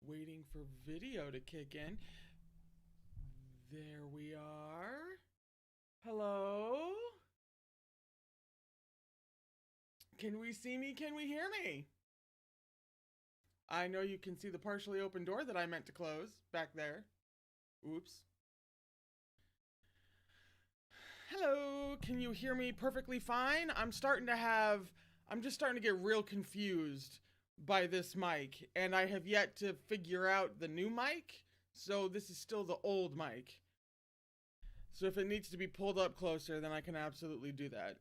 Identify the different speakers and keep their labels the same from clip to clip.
Speaker 1: waiting for video to kick in. There we are. Hello? Can we see me? Can we hear me? I know you can see the partially open door that I meant to close back there. Oops. Hello, can you hear me perfectly fine? I'm just starting to get real confused by this mic, and I have yet to figure out the new mic, so this is still the old mic. So if it needs to be pulled up closer, then I can absolutely do that.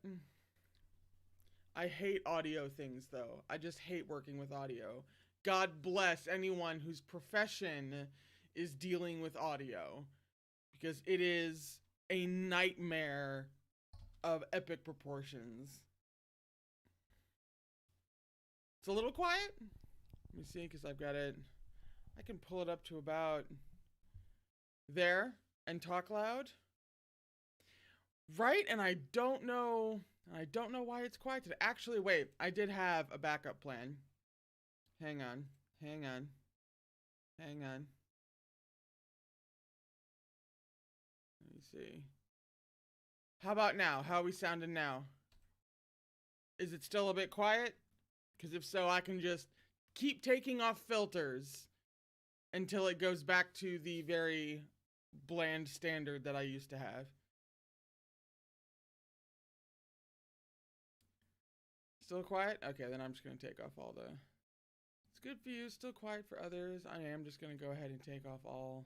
Speaker 1: I hate audio things, though. I just hate working with audio. God bless anyone whose profession is dealing with audio, because it is a nightmare of epic proportions. It's a little quiet. Let me see, because I've got it. I can pull it up to about there and talk loud. Right? And I don't know why it's quiet today. Actually, wait, I did have a backup plan. Hang on. Let me see. How about now? How are we sounding now? Is it still a bit quiet? Because if so, I can just keep taking off filters until it goes back to the very bland standard that I used to have. Still quiet? Okay, then I'm just going to take off all the... It's good for you, still quiet for others. I am just going to go ahead and take off all...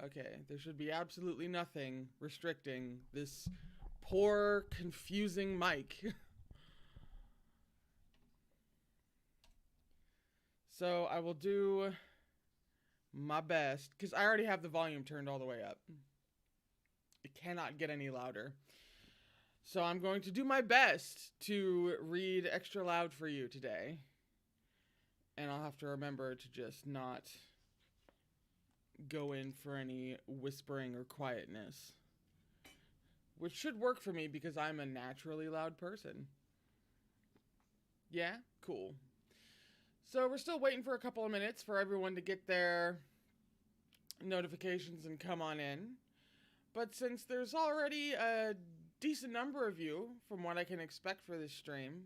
Speaker 1: Okay, there should be absolutely nothing restricting this poor, confusing mic. So I will do my best, because I already have the volume turned all the way up. It cannot get any louder. So I'm going to do my best to read extra loud for you today. And I'll have to remember to just not go in for any whispering or quietness, which should work for me because I'm a naturally loud person. Yeah? Cool. So we're still waiting for a couple of minutes for everyone to get their notifications and come on in. But since there's already a decent number of you, from what I can expect for this stream,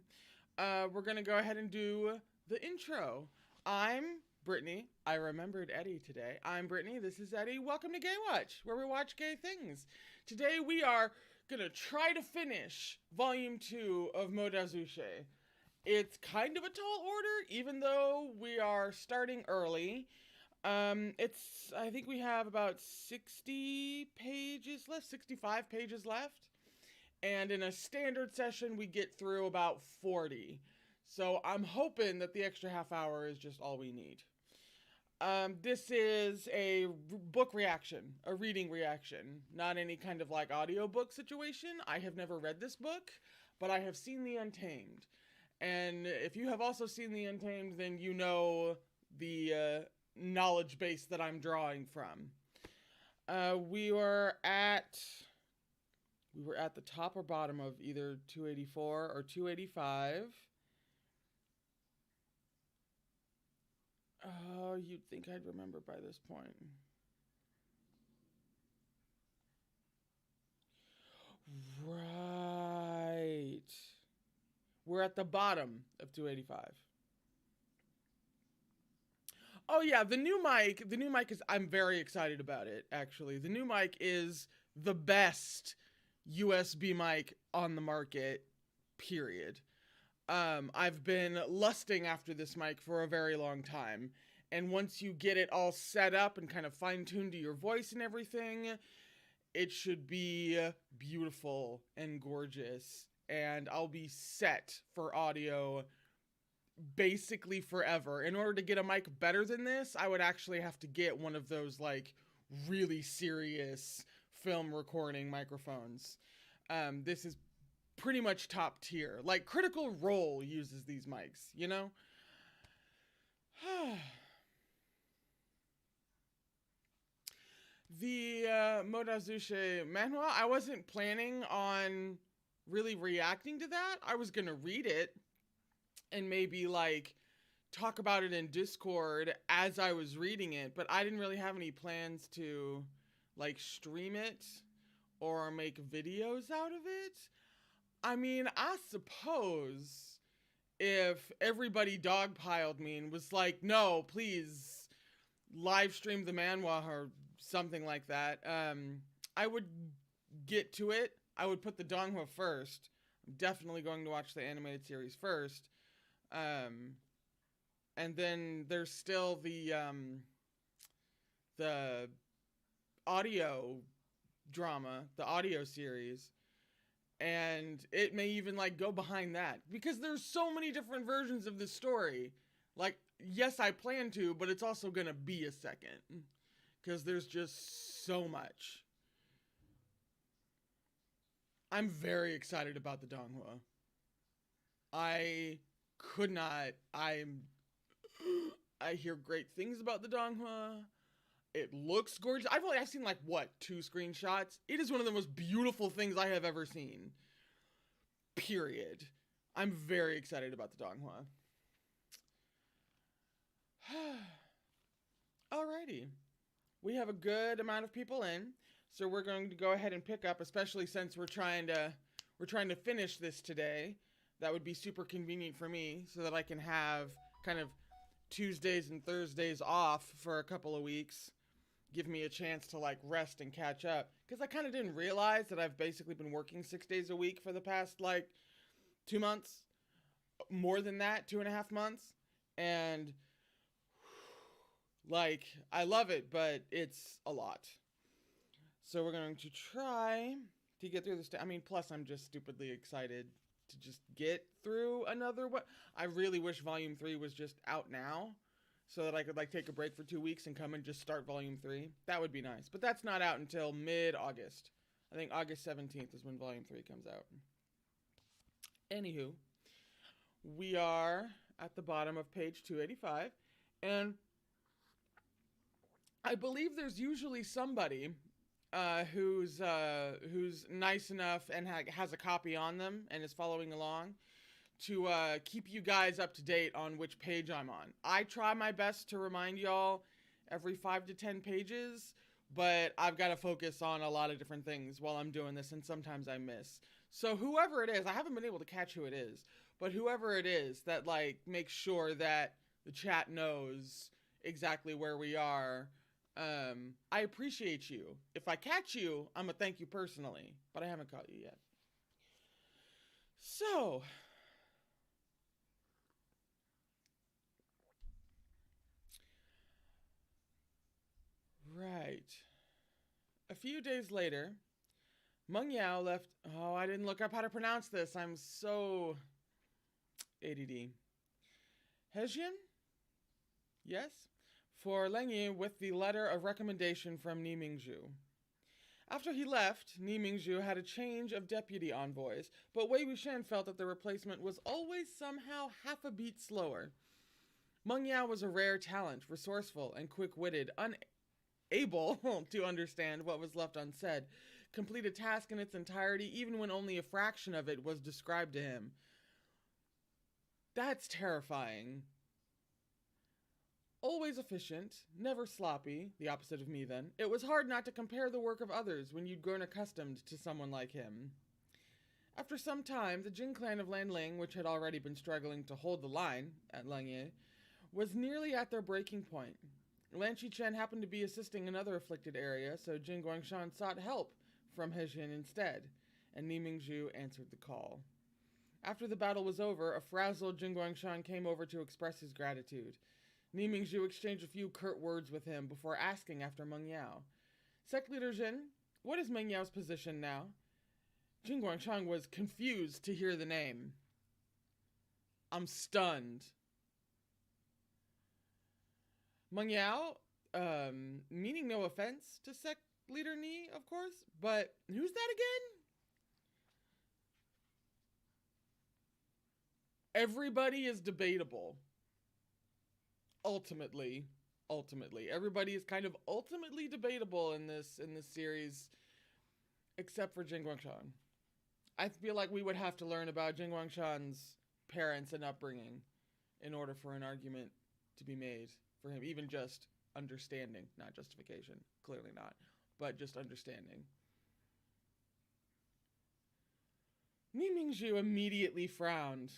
Speaker 1: we're going to go ahead and do the intro. I'm Brittany. I remembered Eddie today. I'm Brittany. This is Eddie. Welcome to Gaywatch, where we watch gay things. Today we are going to try to finish Volume 2 of MDZS. It's kind of a tall order, even though we are starting early. I think we have about 60 pages left, 65 pages left. And in a standard session, we get through about 40. So I'm hoping that the extra half hour is just all we need. This is a book reaction, a reading reaction, not any kind of like audiobook situation. I have never read this book, but I have seen The Untamed. And if you have also seen The Untamed, then you know the knowledge base that I'm drawing from. We were at the top or bottom of either 284 or 285. Oh, you'd think I'd remember by this point. Right. We're at the bottom of 285. Oh yeah, the new mic is, I'm very excited about it, actually. The new mic is the best USB mic on the market, period. I've been lusting after this mic for a very long time. And once you get it all set up and kind of fine-tuned to your voice and everything, it should be beautiful and gorgeous. And I'll be set for audio basically forever. In order to get a mic better than this, I would actually have to get one of those like really serious film recording microphones. This is pretty much top tier. Like Critical Role uses these mics, you know? The MDZS manhwa, I wasn't planning on really reacting to that. I was gonna read it and maybe like talk about it in Discord as I was reading it, but I didn't really have any plans to like stream it or make videos out of it. I mean, I suppose if everybody dogpiled me and was like, no, please live stream the manhwa or something like that, I would get to it. I would put the donghua first. I'm definitely going to watch the animated series first. And then there's still the audio drama, the audio series. And it may even like go behind that because there's so many different versions of this story. Like, yes, I plan to, but it's also gonna be a second because there's just so much. I'm very excited about the donghua. I hear great things about the donghua. It looks gorgeous. I've seen like what, 2 screenshots. It is one of the most beautiful things I have ever seen. Period. I'm very excited about the donghua. Alrighty. We have a good amount of people in, so we're going to go ahead and pick up, especially since we're trying to finish this today. That would be super convenient for me so that I can have kind of Tuesdays and Thursdays off for a couple of weeks. Give me a chance to like rest and catch up. Because I kind of didn't realize that I've basically been working 6 days a week for the past like 2 months. More than that, 2.5 months. And like, I love it, but it's a lot. So we're going to try to get through this. I mean, plus I'm just stupidly excited to just get through another one. I really wish Volume 3 was just out now so that I could like take a break for 2 weeks and come and just start Volume 3. That would be nice. But that's not out until mid-August. I think August 17th is when Volume 3 comes out. Anywho, we are at the bottom of page 285, and I believe there's usually somebody who's nice enough and has a copy on them and is following along to keep you guys up to date on which page I'm on. I try my best to remind y'all every 5 to 10 pages, but I've got to focus on a lot of different things while I'm doing this, and sometimes I miss. So whoever it is, I haven't been able to catch who it is, but whoever it is that like makes sure that the chat knows exactly where we are, I appreciate you. If I catch you, I'm gonna thank you personally, but I haven't caught you yet. So, right. A few days later, Meng Yao left. Oh, I didn't look up how to pronounce this. I'm so ADD. Hezhian? Yes? For Leng Yi with the letter of recommendation from Ni Mingzhu. After he left, Ni Mingzhu had a change of deputy envoys, but Wei Wuxian felt that the replacement was always somehow half a beat slower. Meng Yao was a rare talent, resourceful and quick-witted, unable to understand what was left unsaid, complete a task in its entirety even when only a fraction of it was described to him. That's terrifying. Always efficient, never sloppy, the opposite of me then, it was hard not to compare the work of others when you'd grown accustomed to someone like him. After some time, the Jin clan of Lanling, which had already been struggling to hold the line at Lengye, was nearly at their breaking point. Lan Qichen happened to be assisting another afflicted area, so Jin Guangshan sought help from Hezhian instead, and Ni Mingzhu answered the call. After the battle was over, a frazzled Jin Guangshan came over to express his gratitude. Ni Mingzhu exchanged a few curt words with him before asking after Meng Yao. Sect Leader Jin, what is Meng Yao's position now? Jin Guangshan was confused to hear the name. I'm stunned. Meng Yao, meaning no offense to Sect Leader Ni, of course, but who's that again? Everybody is debatable. Ultimately, everybody is kind of ultimately debatable in this series, except for Jin Guangshan. I feel like we would have to learn about Jin Guangshan's parents and upbringing in order for an argument to be made for him, even just understanding, not justification, clearly not, but just understanding. Ni Mingzhu immediately frowned.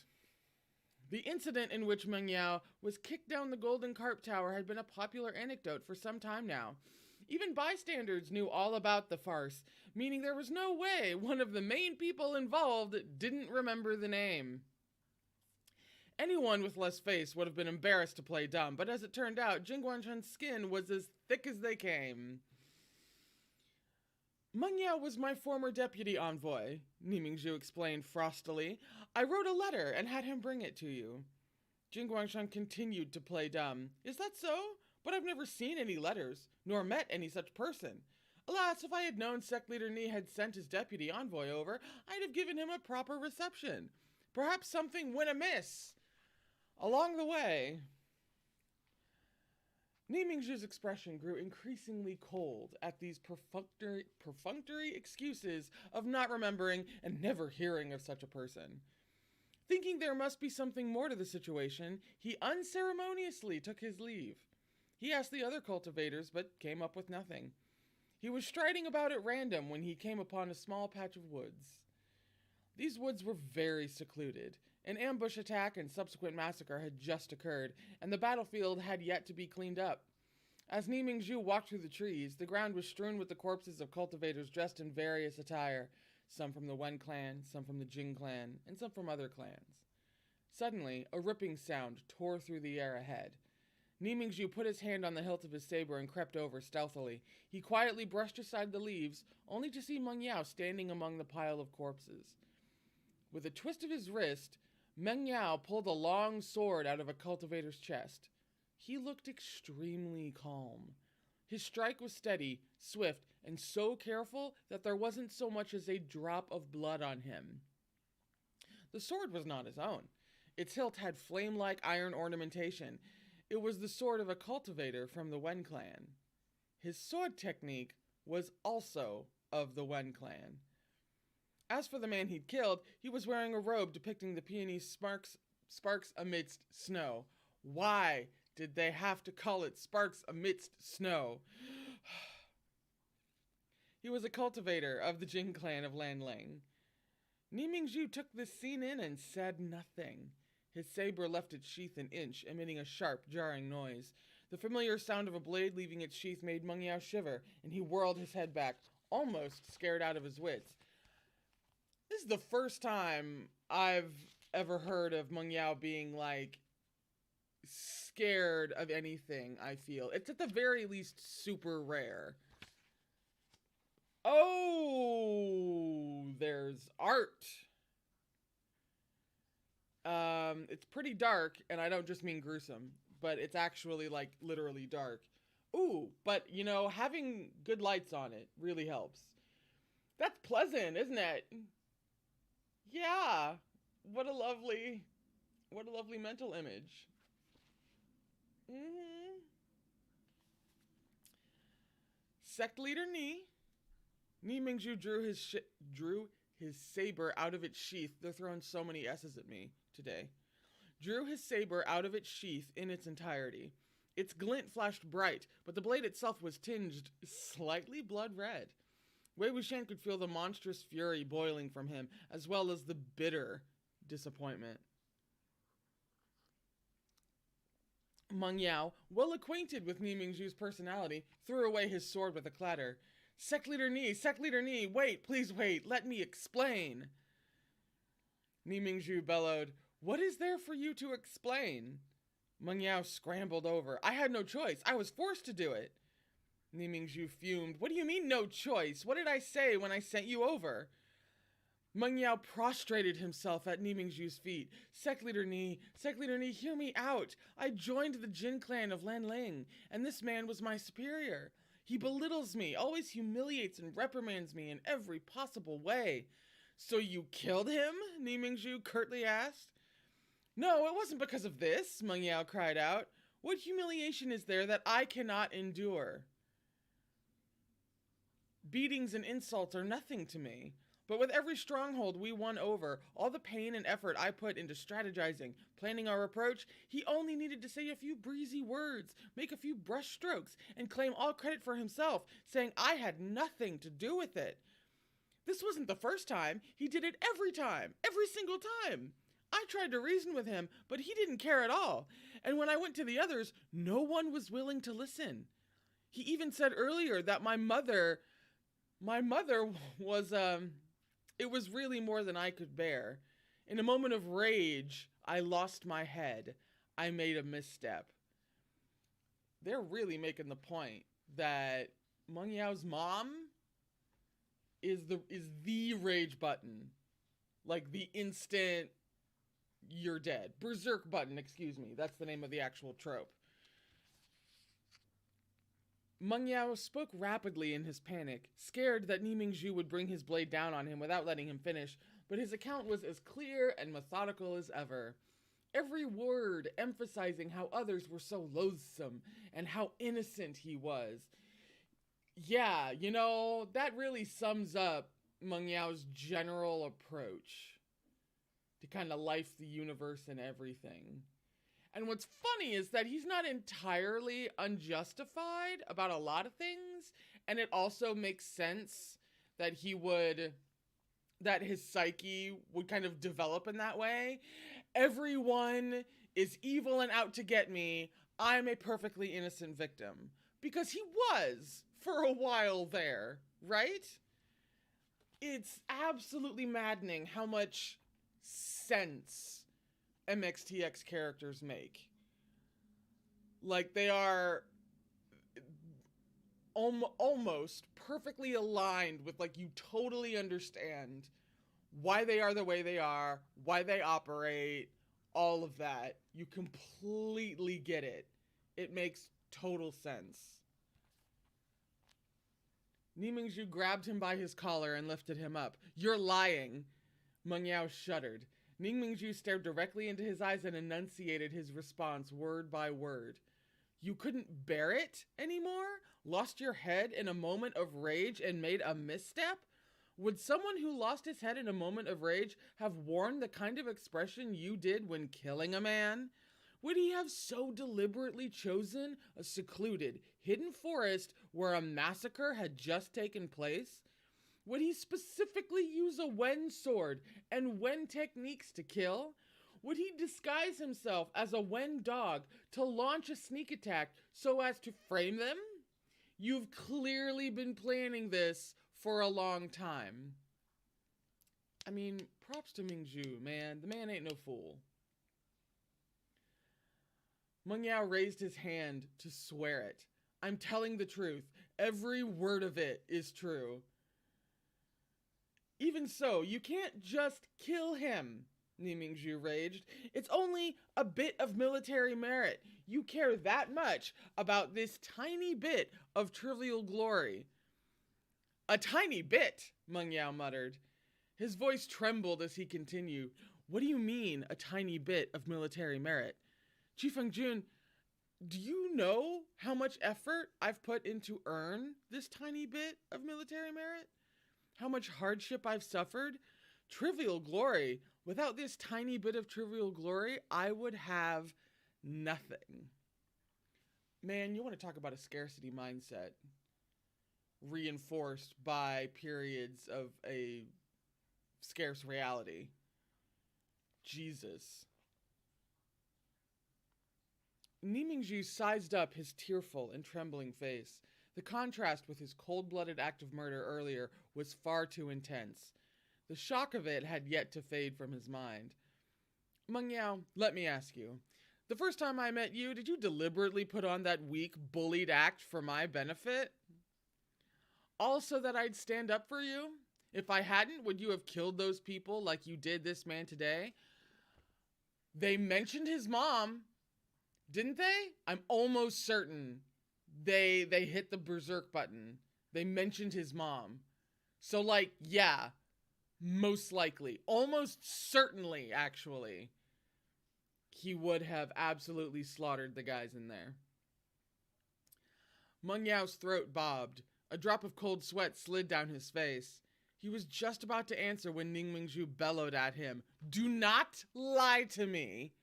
Speaker 1: The incident in which Meng Yao was kicked down the Golden Carp Tower had been a popular anecdote for some time now. Even bystanders knew all about the farce, meaning there was no way one of the main people involved didn't remember the name. Anyone with less face would have been embarrassed to play dumb, but as it turned out, Jing Guangshan's skin was as thick as they came. Meng Yao was my former deputy envoy, Ni Mingzhu explained frostily. I wrote a letter and had him bring it to you. Jing Guangshan continued to play dumb. Is that so? But I've never seen any letters, nor met any such person. Alas, if I had known Sect Leader Ni had sent his deputy envoy over, I'd have given him a proper reception. Perhaps something went amiss along the way. Ni Mingzhu's expression grew increasingly cold at these perfunctory excuses of not remembering and never hearing of such a person. Thinking there must be something more to the situation, he unceremoniously took his leave. He asked the other cultivators, but came up with nothing. He was striding about at random when he came upon a small patch of woods. These woods were very secluded. An ambush attack and subsequent massacre had just occurred, and the battlefield had yet to be cleaned up. As Ni Mingzhu walked through the trees, the ground was strewn with the corpses of cultivators dressed in various attire, some from the Wen clan, some from the Jing clan, and some from other clans. Suddenly, a ripping sound tore through the air ahead. Ni Mingzhu put his hand on the hilt of his saber and crept over stealthily. He quietly brushed aside the leaves, only to see Meng Yao standing among the pile of corpses. With a twist of his wrist, Meng Yao pulled a long sword out of a cultivator's chest. He looked extremely calm. His strike was steady, swift, and so careful that there wasn't so much as a drop of blood on him. The sword was not his own. Its hilt had flame-like iron ornamentation. It was the sword of a cultivator from the Wen clan. His sword technique was also of the Wen clan. As for the man he'd killed, he was wearing a robe depicting the peony sparks amidst snow. Why did they have to call it sparks amidst snow? He was a cultivator of the Jing clan of Lanling. Ni Mingzhu took this scene in and said nothing. His saber left its sheath an inch, emitting a sharp, jarring noise. The familiar sound of a blade leaving its sheath made Meng Yao shiver, and he whirled his head back, almost scared out of his wits. This is the first time I've ever heard of Meng Yao being, like, scared of anything, I feel. It's at the very least super rare. Oh, there's art. It's pretty dark, and I don't just mean gruesome, but it's actually, like, literally dark. Ooh, but, you know, having good lights on it really helps. That's pleasant, isn't it? Yeah. What a lovely mental image. Sect Leader Ni Mingzhu drew his saber out of its sheath. They're throwing so many S's at me today. Drew his saber out of its sheath in its entirety. Its glint flashed bright, but the blade itself was tinged slightly blood red. Wei Wuxian could feel the monstrous fury boiling from him, as well as the bitter disappointment. Meng Yao, well acquainted with Ni Mingzhu's personality, threw away his sword with a clatter. Sect Leader Ni, wait, please wait, let me explain. Ni Mingzhu bellowed, what is there for you to explain? Meng Yao scrambled over. I had no choice. I was forced to do it. Ni Mingzhu fumed. What do you mean, no choice? What did I say when I sent you over? Meng Yao prostrated himself at Ni Mingzhu's feet. Sect Leader Ni, hear me out. I joined the Jin clan of Lanling, and this man was my superior. He belittles me, always humiliates and reprimands me in every possible way. So you killed him? Ni Mingzhu curtly asked. No, it wasn't because of this, Meng Yao cried out. What humiliation is there that I cannot endure? Beatings and insults are nothing to me. But with every stronghold we won over, all the pain and effort I put into strategizing, planning our approach, he only needed to say a few breezy words, make a few brush strokes, and claim all credit for himself, saying I had nothing to do with it. This wasn't the first time. He did it every time, every single time. I tried to reason with him, but he didn't care at all. And when I went to the others, no one was willing to listen. He even said earlier that my mother was, it was really more than I could bear. In a moment of rage, I lost my head. I made a misstep. They're really making the point that Meng Yao's mom is the rage button. Like the instant you're dead. Berserk button, excuse me. That's the name of the actual trope. Meng Yao spoke rapidly in his panic, scared that Ni Mingzhu would bring his blade down on him without letting him finish, but his account was as clear and methodical as ever. Every word emphasizing how others were so loathsome and how innocent he was. Yeah, you know, that really sums up Meng Yao's general approach to kind of life, the universe, and everything. And what's funny is that he's not entirely unjustified about a lot of things, and it also makes sense that that his psyche would kind of develop in that way. Everyone is evil and out to get me. I'm a perfectly innocent victim. Because he was for a while there, right? It's absolutely maddening how much sense MXTX characters make. Like, they are almost perfectly aligned with, like, you totally understand why they are the way they are, why they operate, all of that. You completely get it. It makes total sense. Ni Mingzhu grabbed him by his collar and lifted him up. You're lying. Meng Yao shuddered. Ni Mingzhu stared directly into his eyes and enunciated his response word by word. You couldn't bear it anymore? Lost your head in a moment of rage and made a misstep? Would someone who lost his head in a moment of rage have worn the kind of expression you did when killing a man? Would he have so deliberately chosen a secluded, hidden forest where a massacre had just taken place? Would he specifically use a Wen sword and Wen techniques to kill? Would he disguise himself as a Wen dog to launch a sneak attack so as to frame them? You've clearly been planning this for a long time. I mean, props to Mingzhu, man. The man ain't no fool. Meng Yao raised his hand to swear it. I'm telling the truth. Every word of it is true. Even so, you can't just kill him, Ni Mingzhu raged. It's only a bit of military merit. You care that much about this tiny bit of trivial glory. A tiny bit, Meng Yao muttered. His voice trembled as he continued. What do you mean, a tiny bit of military merit? Chi Fengjun, do you know how much effort I've put in to earn this tiny bit of military merit? How much hardship I've suffered? Trivial glory. Without this tiny bit of trivial glory, I would have nothing. Man, you want to talk about a scarcity mindset reinforced by periods of a scarce reality. Jesus. Ni Mingzhu sized up his tearful and trembling face. The contrast with his cold-blooded act of murder earlier was far too intense. The shock of it had yet to fade from his mind. Meng Yao, let me ask you. The first time I met you, did you deliberately put on that weak, bullied act for my benefit? All so that I'd stand up for you? If I hadn't, would you have killed those people like you did this man today? They mentioned his mom, didn't they? I'm almost certain they hit the berserk button. They mentioned his mom. So, like, yeah, most likely, almost certainly, actually, he would have absolutely slaughtered the guys in there. Meng Yao's throat bobbed. A drop of cold sweat slid down his face. He was just about to answer when Ning Mingzhu bellowed at him, "Do not lie to me!"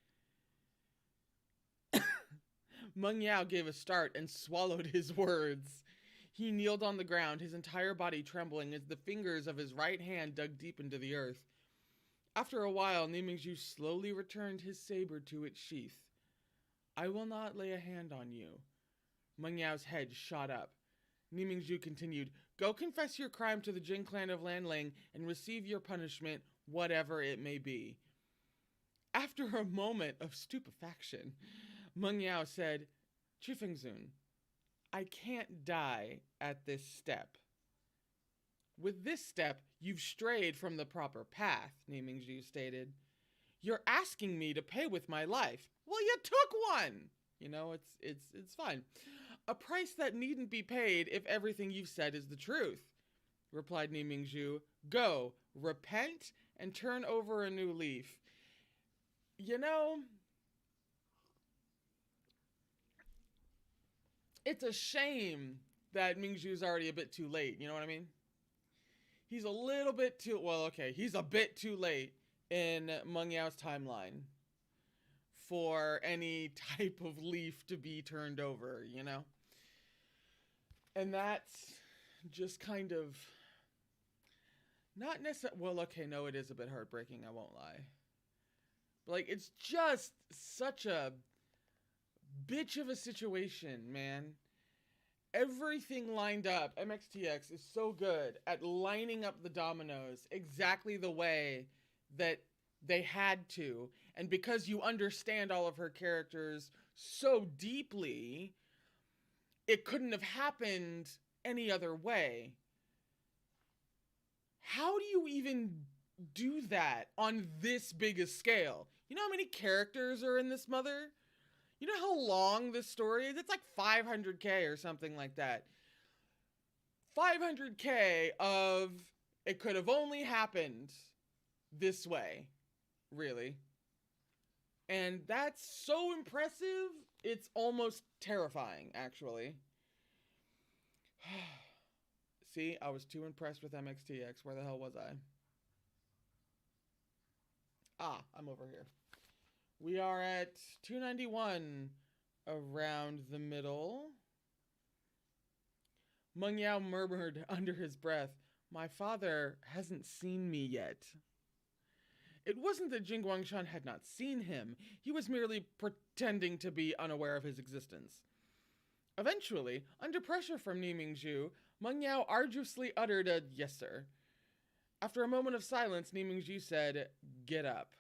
Speaker 1: Meng Yao gave a start and swallowed his words. He kneeled on the ground, his entire body trembling as the fingers of his right hand dug deep into the earth. After a while, Ning Mingzhu slowly returned his saber to its sheath. "I will not lay a hand on you." Meng Yao's head shot up. Ning Mingzhu continued, "Go confess your crime to the Jin clan of Lanling and receive your punishment, whatever it may be." After a moment of stupefaction, Meng Yao said, "Chifengzun, I can't die at this step." "With this step, you've strayed from the proper path," Ning Mingzhu stated. "You're asking me to pay with my life." "Well, you took one!" You know, it's fine. "A price that needn't be paid if everything you've said is the truth," replied Ning Mingzhu. "Go, repent, and turn over a new leaf." You know, it's a shame that Mingzhu's already a bit too late, you know what I mean? He's a little bit too, well, okay, he's a bit too late in Meng Yao's timeline for any type of leaf to be turned over, you know? And that's just kind of, not necessarily, well, okay, no, it is a bit heartbreaking, I won't lie. But, like, it's just such a bitch of a situation, man. Everything lined up. MXTX is so good at lining up the dominoes exactly the way that they had to. And because you understand all of her characters so deeply, it couldn't have happened any other way. How do you even do that on this big a scale? You know how many characters are in this mother? You know how long this story is? It's like 500k or something like that. 500k of it could have only happened this way, really. And that's so impressive, it's almost terrifying, actually. See, I was too impressed with MXTX. Where the hell was I? Ah, I'm over here. We are at 291, around the middle. Meng Yao murmured under his breath, "My father hasn't seen me yet." It wasn't that Jing Guangshan had not seen him. He was merely pretending to be unaware of his existence. Eventually, under pressure from Ning Mingzhu, Meng Yao arduously uttered a "yes, sir." After a moment of silence, Ning Mingzhu said, "Get up."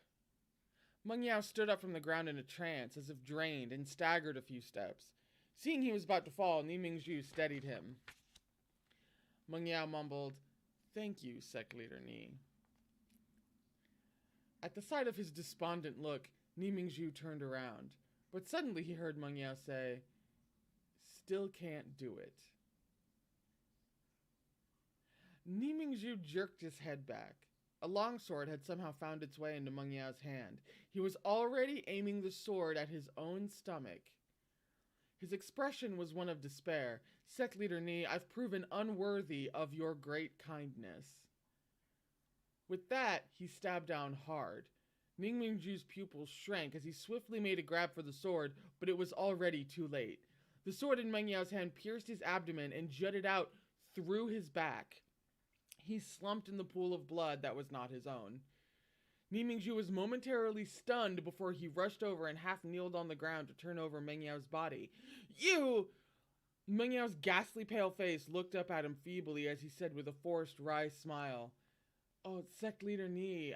Speaker 1: Meng Yao stood up from the ground in a trance, as if drained, and staggered a few steps. Seeing he was about to fall, Ning Mingzhu steadied him. Meng Yao mumbled, "Thank you, Sect Leader Ni." At the sight of his despondent look, Ning Mingzhu turned around, but suddenly he heard Meng Yao say, "Still can't do it." Ning Mingzhu jerked his head back. A longsword had somehow found its way into Meng Yao's hand. He was already aiming the sword at his own stomach. His expression was one of despair. "Sect Leader Ni, I've proven unworthy of your great kindness." With that, he stabbed down hard. Ning Mingzhu's pupils shrank as he swiftly made a grab for the sword, but it was already too late. The sword in Meng Yao's hand pierced his abdomen and jutted out through his back. He slumped in the pool of blood that was not his own. Ning Mingzhu was momentarily stunned before he rushed over and half kneeled on the ground to turn over Meng Yao's body. "You!" Meng Yao's ghastly pale face looked up at him feebly as he said with a forced wry smile, "Oh, Sect Leader Ni,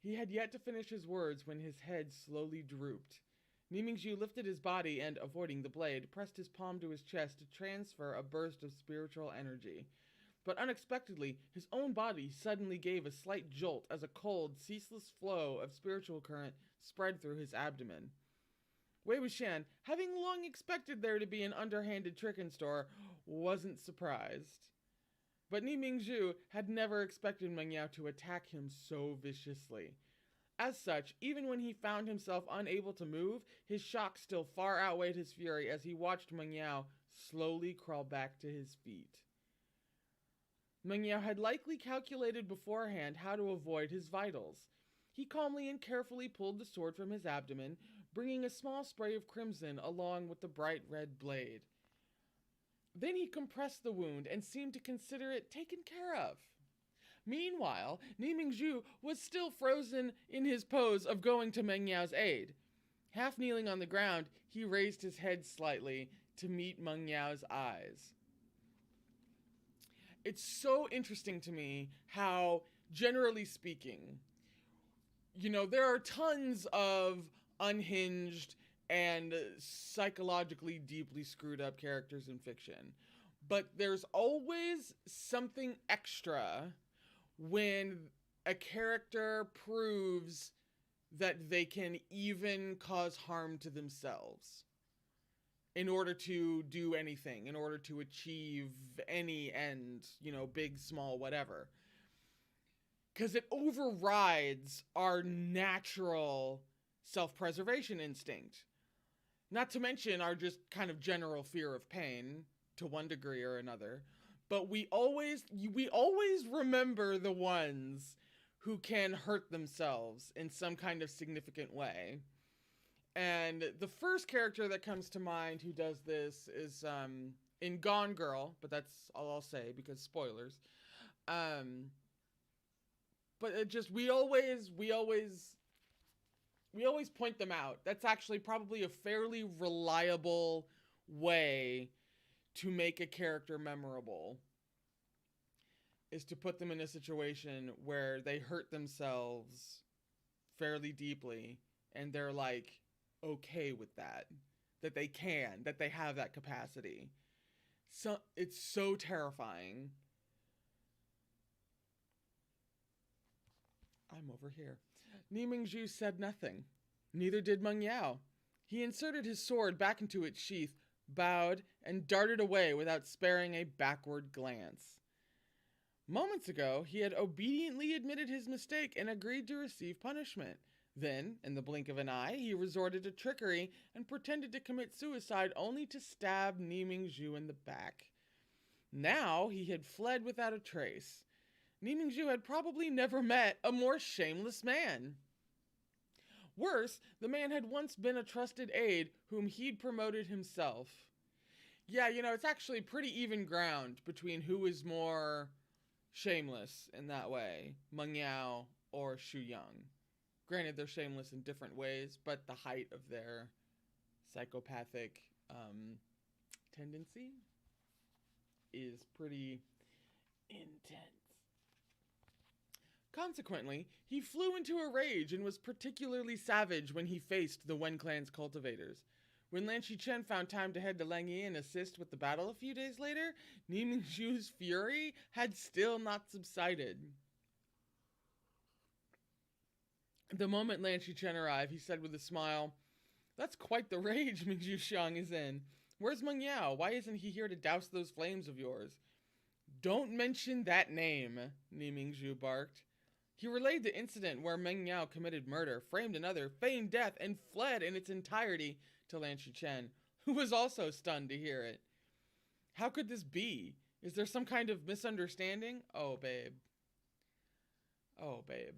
Speaker 1: He had yet to finish his words when his head slowly drooped. Ning Mingzhu lifted his body and, avoiding the blade, pressed his palm to his chest to transfer a burst of spiritual energy. But unexpectedly, his own body suddenly gave a slight jolt as a cold, ceaseless flow of spiritual current spread through his abdomen. Wei Wuxian, having long expected there to be an underhanded trick in store, wasn't surprised. But Ning Mingzhu had never expected Meng Yao to attack him so viciously. As such, even when he found himself unable to move, his shock still far outweighed his fury as he watched Meng Yao slowly crawl back to his feet. Meng Yao had likely calculated beforehand how to avoid his vitals. He calmly and carefully pulled the sword from his abdomen, bringing a small spray of crimson along with the bright red blade. Then he compressed the wound and seemed to consider it taken care of. Meanwhile, Ni Mingzhu was still frozen in his pose of going to Meng Yao's aid. Half kneeling on the ground, he raised his head slightly to meet Meng Yao's eyes. It's so interesting to me how, generally speaking, there are tons of unhinged and psychologically deeply screwed up characters in fiction. But there's always something extra when a character proves that they can even cause harm to themselves in order to do anything, in order to achieve any end, big, small, whatever. Because it overrides our natural self-preservation instinct. Not to mention our just kind of general fear of pain to one degree or another. But we always remember the ones who can hurt themselves in some kind of significant way. And the first character that comes to mind who does this is in Gone Girl, but that's all I'll say because spoilers. But it just we always point them out. That's actually probably a fairly reliable way to make a character memorable, is to put them in a situation where they hurt themselves fairly deeply and they're like okay with that they have that capacity. So it's so terrifying. I'm over here. Ni Mingzhu said nothing. Neither did Meng Yao. He inserted his sword back into its sheath, bowed, and darted away without sparing a backward glance. Moments ago, he had obediently admitted his mistake and agreed to receive punishment. Then, in the blink of an eye, he resorted to trickery and pretended to commit suicide only to stab Ni Mingzhu in the back. Now, he had fled without a trace. Ni Mingzhu had probably never met a more shameless man. Worse, the man had once been a trusted aide whom he'd promoted himself. Yeah, it's actually pretty even ground between who is more shameless in that way, Meng Yao or Shu Yang. Granted, they're shameless in different ways, but the height of their psychopathic tendency is pretty intense. Consequently, he flew into a rage and was particularly savage when he faced the Wen clan's cultivators. When Lan Shichen found time to head to Langyi and assist with the battle a few days later, Ni Mingzhu's fury had still not subsided. The moment Lan Shichen arrived, he said with a smile, "That's quite the rage Mingzhu Xiang is in. Where's Meng Yao? Why isn't he here to douse those flames of yours?" "Don't mention that name," Ni Mingzhu barked. He relayed the incident where Meng Yao committed murder, framed another, feigned death, and fled in its entirety to Lan Shichen, who was also stunned to hear it. How could this be? Is there some kind of misunderstanding? Oh, babe. Oh, babe.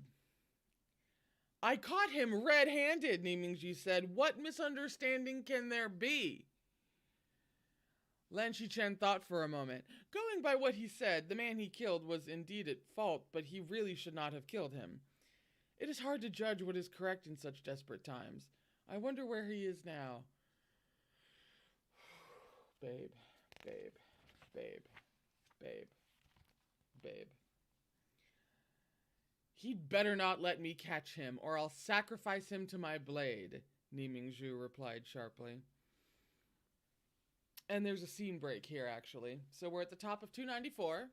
Speaker 1: "I caught him red-handed," Ni Mingzhu said. "What misunderstanding can there be?" Lan Shichen thought for a moment. Going by what he said, the man he killed was indeed at fault, but he really should not have killed him. It is hard to judge what is correct in such desperate times. I wonder where he is now. Babe, babe, babe, babe, babe. "He'd better not let me catch him, or I'll sacrifice him to my blade," Ni Mingzhu replied sharply. And there's a scene break here, actually. So we're at the top of 294.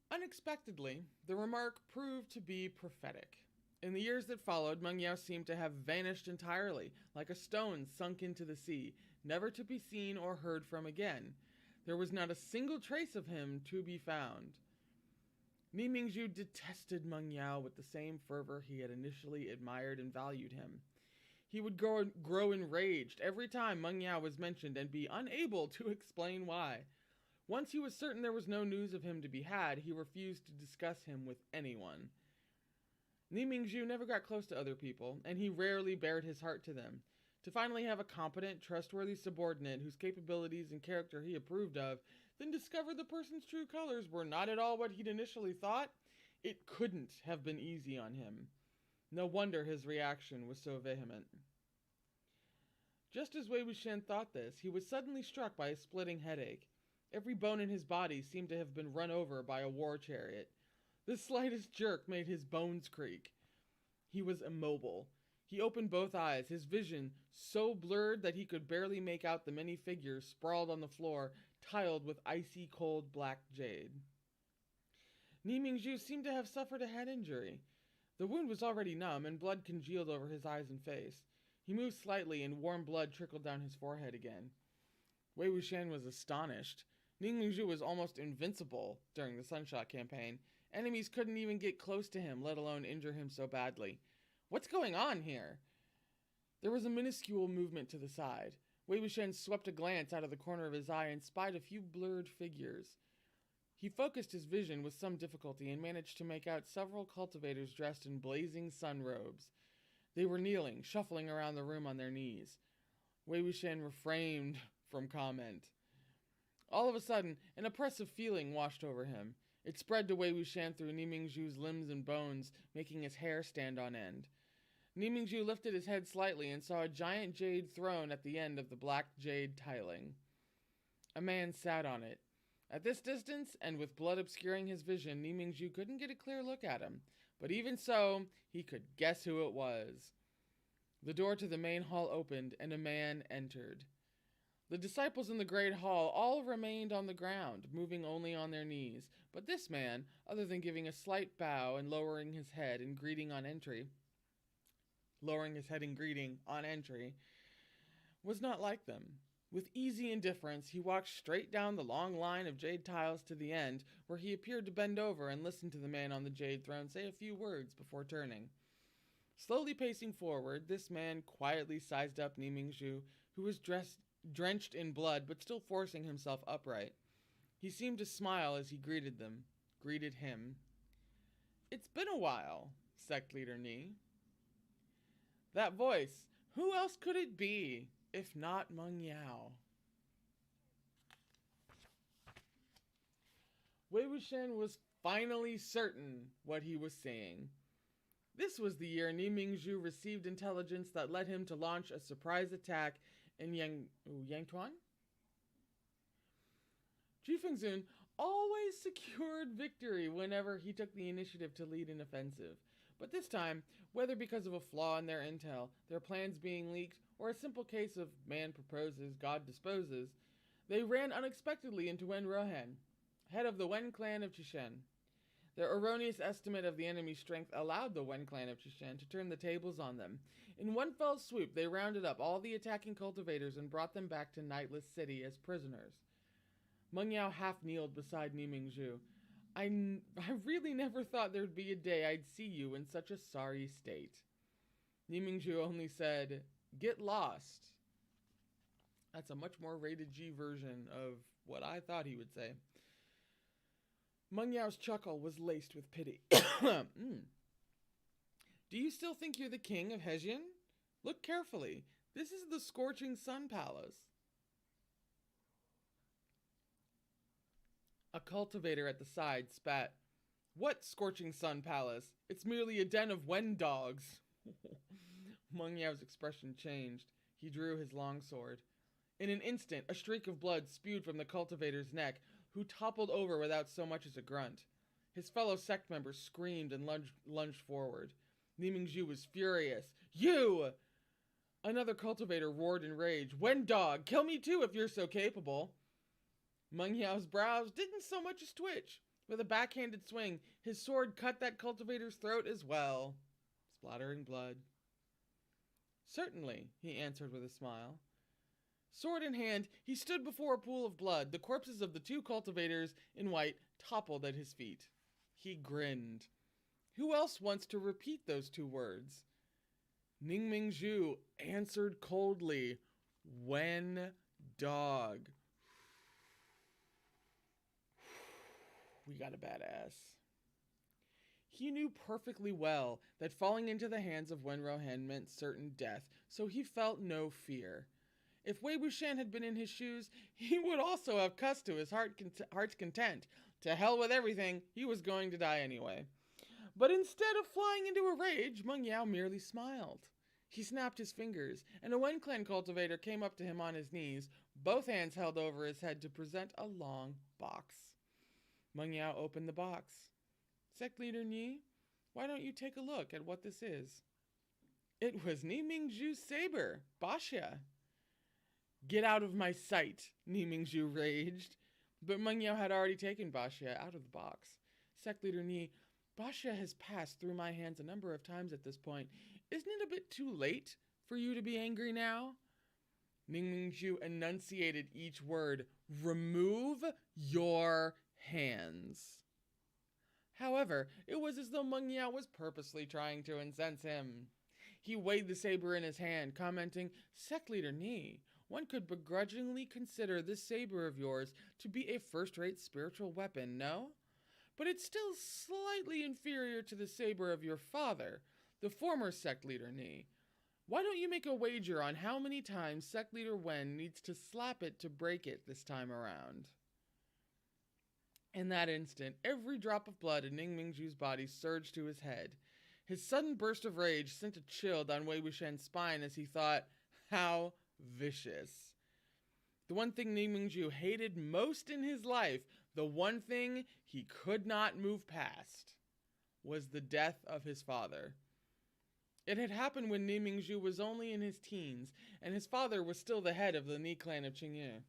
Speaker 1: Unexpectedly, the remark proved to be prophetic. In the years that followed, Meng Yao seemed to have vanished entirely, like a stone sunk into the sea, never to be seen or heard from again. There was not a single trace of him to be found. Ni Mingzhu detested Meng Yao with the same fervor he had initially admired and valued him. He would grow enraged every time Meng Yao was mentioned and be unable to explain why. Once he was certain there was no news of him to be had, he refused to discuss him with anyone. Ni Mingzhu never got close to other people, and he rarely bared his heart to them. To finally have a competent, trustworthy subordinate whose capabilities and character he approved of, then discover the person's true colors were not at all what he'd initially thought, it couldn't have been easy on him. No wonder his reaction was so vehement. Just as Wei Wuxian thought this, he was suddenly struck by a splitting headache. Every bone in his body seemed to have been run over by a war chariot. The slightest jerk made his bones creak. He was immobile. He opened both eyes, his vision so blurred that he could barely make out the many figures sprawled on the floor, tiled with icy cold black jade. Ni Mingzhu seemed to have suffered a head injury. The wound was already numb, and blood congealed over his eyes and face. He moved slightly, and warm blood trickled down his forehead again. Wei Wuxian was astonished. Ni Mingzhu was almost invincible during the Sunshot campaign. Enemies couldn't even get close to him, let alone injure him so badly. What's going on here? There was a minuscule movement to the side. Wei Wuxian swept a glance out of the corner of his eye and spied a few blurred figures. He focused his vision with some difficulty and managed to make out several cultivators dressed in blazing sun robes. They were kneeling, shuffling around the room on their knees. Wei Wuxian refrained from comment. All of a sudden, an oppressive feeling washed over him. It spread to Wei Wuxian through Ni Mingzhu's limbs and bones, making his hair stand on end. Ni Mingzhu lifted his head slightly and saw a giant jade throne at the end of the black jade tiling. A man sat on it. At this distance, and with blood obscuring his vision, Ni Mingzhu couldn't get a clear look at him. But even so, he could guess who it was. The door to the main hall opened, and a man entered. The disciples in the great hall all remained on the ground, moving only on their knees. But this man, other than giving a slight bow and lowering his head in greeting on entry, was not like them. With easy indifference, he walked straight down the long line of jade tiles to the end, where he appeared to bend over and listen to the man on the jade throne say a few words before turning. Slowly pacing forward, this man quietly sized up Ni Mingzhu, who was drenched in blood but still forcing himself upright. He seemed to smile as he greeted him. "It's been a while, sect leader Ni." That voice, who else could it be if not Meng Yao? Wei Wuxian was finally certain what he was seeing. This was the year Ni Mingzhu received intelligence that led him to launch a surprise attack in Yangtuan? Ji Fengzun always secured victory whenever he took the initiative to lead an offensive. But this time, whether because of a flaw in their intel, their plans being leaked, or a simple case of man proposes, God disposes, they ran unexpectedly into Wen Rohan, head of the Wen clan of Chishen. Their erroneous estimate of the enemy's strength allowed the Wen clan of Chishen to turn the tables on them. In one fell swoop, they rounded up all the attacking cultivators and brought them back to Nightless City as prisoners. Meng Yao half-kneeled beside Ni Mingzhu. I really never thought there'd be a day I'd see you in such a sorry state." Ni Mingzhu only said, "Get lost." That's a much more rated G version of what I thought he would say. Meng Yao's chuckle was laced with pity. "Do you still think you're the king of Hejian? Look carefully. This is the Scorching Sun Palace." A cultivator at the side spat. "What Scorching Sun Palace? It's merely a den of wen dogs." Meng Yao's expression changed. He drew his long sword. In an instant, a streak of blood spewed from the cultivator's neck, who toppled over without so much as a grunt. His fellow sect members screamed and lunged forward. Ni Mingzhu was furious. "You!" Another cultivator roared in rage. "Wen dog, kill me too if you're so capable." Meng Yao's brows didn't so much as twitch. With a backhanded swing, his sword cut that cultivator's throat as well, splattering blood. "Certainly," he answered with a smile. Sword in hand, he stood before a pool of blood. The corpses of the two cultivators in white toppled at his feet. He grinned. Who else wants to repeat those two words? Ning Mingzhu answered coldly, Wen dog. We got a badass. He knew perfectly well that falling into the hands of Wen Rohan meant certain death, so he felt no fear. If Wei Wuxian had been in his shoes, he would also have cussed to his heart's content. To hell with everything, he was going to die anyway. But instead of flying into a rage, Meng Yao merely smiled. He snapped his fingers, and a Wen Clan cultivator came up to him on his knees, both hands held over his head to present a long box. Meng Yao opened the box. Sect Leader Ni, why don't you take a look at what this is? It was Ni Mingzhu's saber, Baxia. Get out of my sight, Ni Mingzhu raged. But Meng Yao had already taken Baxia out of the box. Sect Leader Ni, Baxia has passed through my hands a number of times at this point. Isn't it a bit too late for you to be angry now? Ning Mingzhu enunciated each word. Remove your hands. However, it was as though Meng Yao was purposely trying to incense him. He weighed the saber in his hand, commenting, Sect Leader Ni, one could begrudgingly consider this saber of yours to be a first-rate spiritual weapon, no? But it's still slightly inferior to the saber of your father, the former Sect Leader Ni. Why don't you make a wager on how many times Sect Leader Wen needs to slap it to break it this time around? In that instant, every drop of blood in Ning Mingzhu's body surged to his head. His sudden burst of rage sent a chill down Wei Wuxian's spine as he thought, how vicious. The one thing Ning Mingzhu hated most in his life, the one thing he could not move past, was the death of his father. It had happened when Ning Mingzhu was only in his teens, and his father was still the head of the Ni clan of Qingye.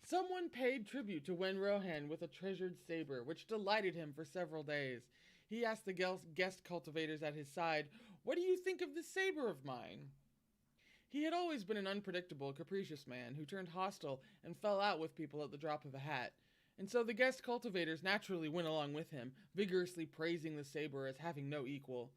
Speaker 1: Someone paid tribute to Wen Rohan with a treasured saber, which delighted him for several days. He asked the guest cultivators at his side, What do you think of this saber of mine? He had always been an unpredictable, capricious man who turned hostile and fell out with people at the drop of a hat. And so the guest cultivators naturally went along with him, vigorously praising the saber as having no equal.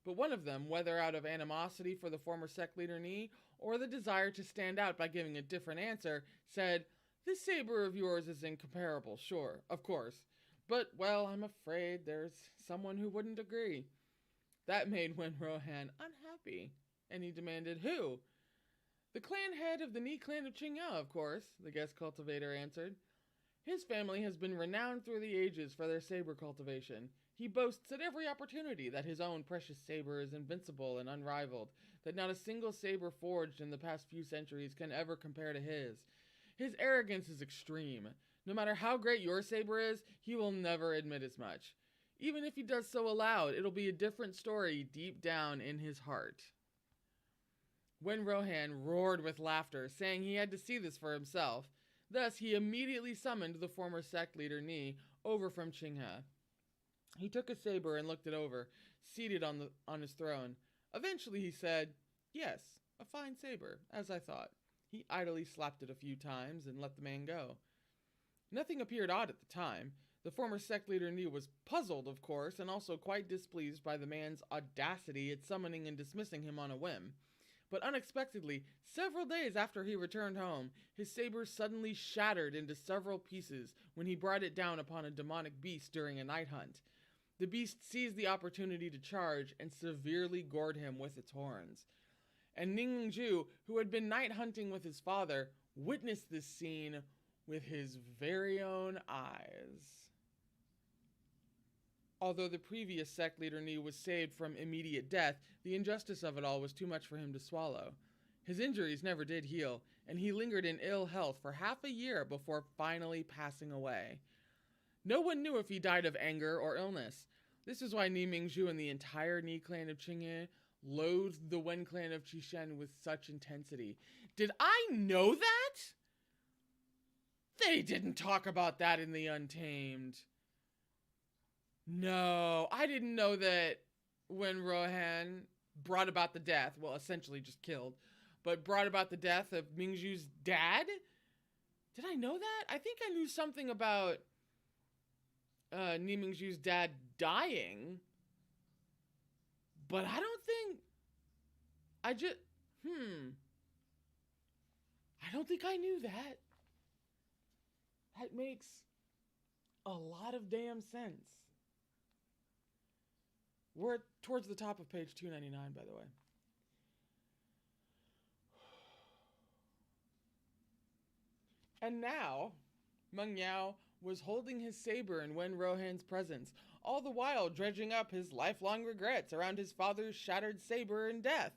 Speaker 1: But one of them, whether out of animosity for the former sect leader Ni, or the desire to stand out by giving a different answer, said, This saber of yours is incomparable, sure, of course. But, well, I'm afraid there's someone who wouldn't agree. That made Wen Rohan unhappy, and he demanded, Who? The clan head of the Ni clan of Qingye, of course, the guest cultivator answered. His family has been renowned through the ages for their saber cultivation. He boasts at every opportunity that his own precious saber is invincible and unrivaled, that not a single saber forged in the past few centuries can ever compare to his. His arrogance is extreme. No matter how great your saber is, he will never admit as much. Even if he does so aloud, it'll be a different story deep down in his heart. Wen Rohan roared with laughter, saying he had to see this for himself. Thus, he immediately summoned the former sect leader Ni over from Qingye. He took his saber and looked it over, seated on his throne. Eventually he said, Yes, a fine saber, as I thought. He idly slapped it a few times and let the man go. Nothing appeared odd at the time. The former sect leader Ni was puzzled, of course, and also quite displeased by the man's audacity at summoning and dismissing him on a whim. But unexpectedly, several days after he returned home, his saber suddenly shattered into several pieces when he brought it down upon a demonic beast during a night hunt. The beast seized the opportunity to charge and severely gored him with its horns. And Ning Mingzhu, who had been night hunting with his father, witnessed this scene with his very own eyes. Although the previous sect leader Ni was saved from immediate death, the injustice of it all was too much for him to swallow. His injuries never did heal, and he lingered in ill health for half a year before finally passing away. No one knew if he died of anger or illness. This is why Ni Mingzhu and the entire Ni clan of Qingye loathed the Wen clan of Qishan with such intensity. Did I know that? They didn't talk about that in the Untamed. No, I didn't know that when Rohan brought about the death, well, essentially just killed, but brought about the death of Mingzhu's dad? Did I know that? I think I knew something about Ni Mingju's dad dying, but I don't think I just I don't think I knew that. That makes a lot of damn sense. We're towards the top of page 299, by the way. And now, Meng Yao was holding his saber in Wen Rohan's presence, all the while dredging up his lifelong regrets around his father's shattered saber and death.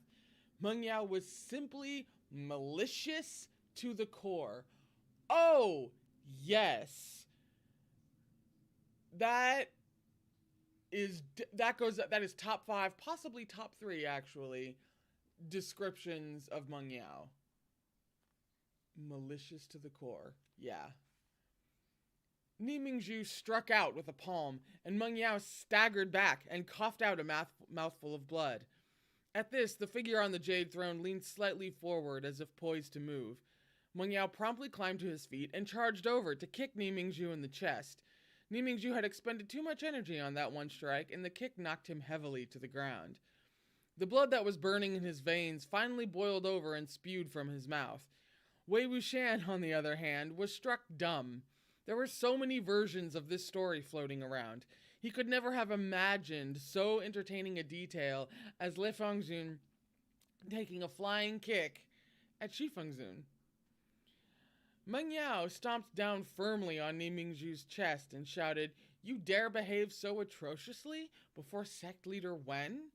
Speaker 1: Meng Yao was simply malicious to the core. Oh, yes. That is top 5, possibly top 3 actually, descriptions of Meng Yao. Malicious to the core. Yeah. Ni Mingju struck out with a palm, and Meng Yao staggered back and coughed out a mouthful of blood. At this, the figure on the jade throne leaned slightly forward as if poised to move. Meng Yao promptly climbed to his feet and charged over to kick Ni Mingju in the chest. Ni Mingju had expended too much energy on that one strike, and the kick knocked him heavily to the ground. The blood that was burning in his veins finally boiled over and spewed from his mouth. Wei Wuxian, on the other hand, was struck dumb. There were so many versions of this story floating around. He could never have imagined so entertaining a detail as Li Fengzun taking a flying kick at Shi Fengzun. Meng Yao stomped down firmly on Ni Mingju's chest and shouted, "You dare behave so atrociously before sect leader Wen?"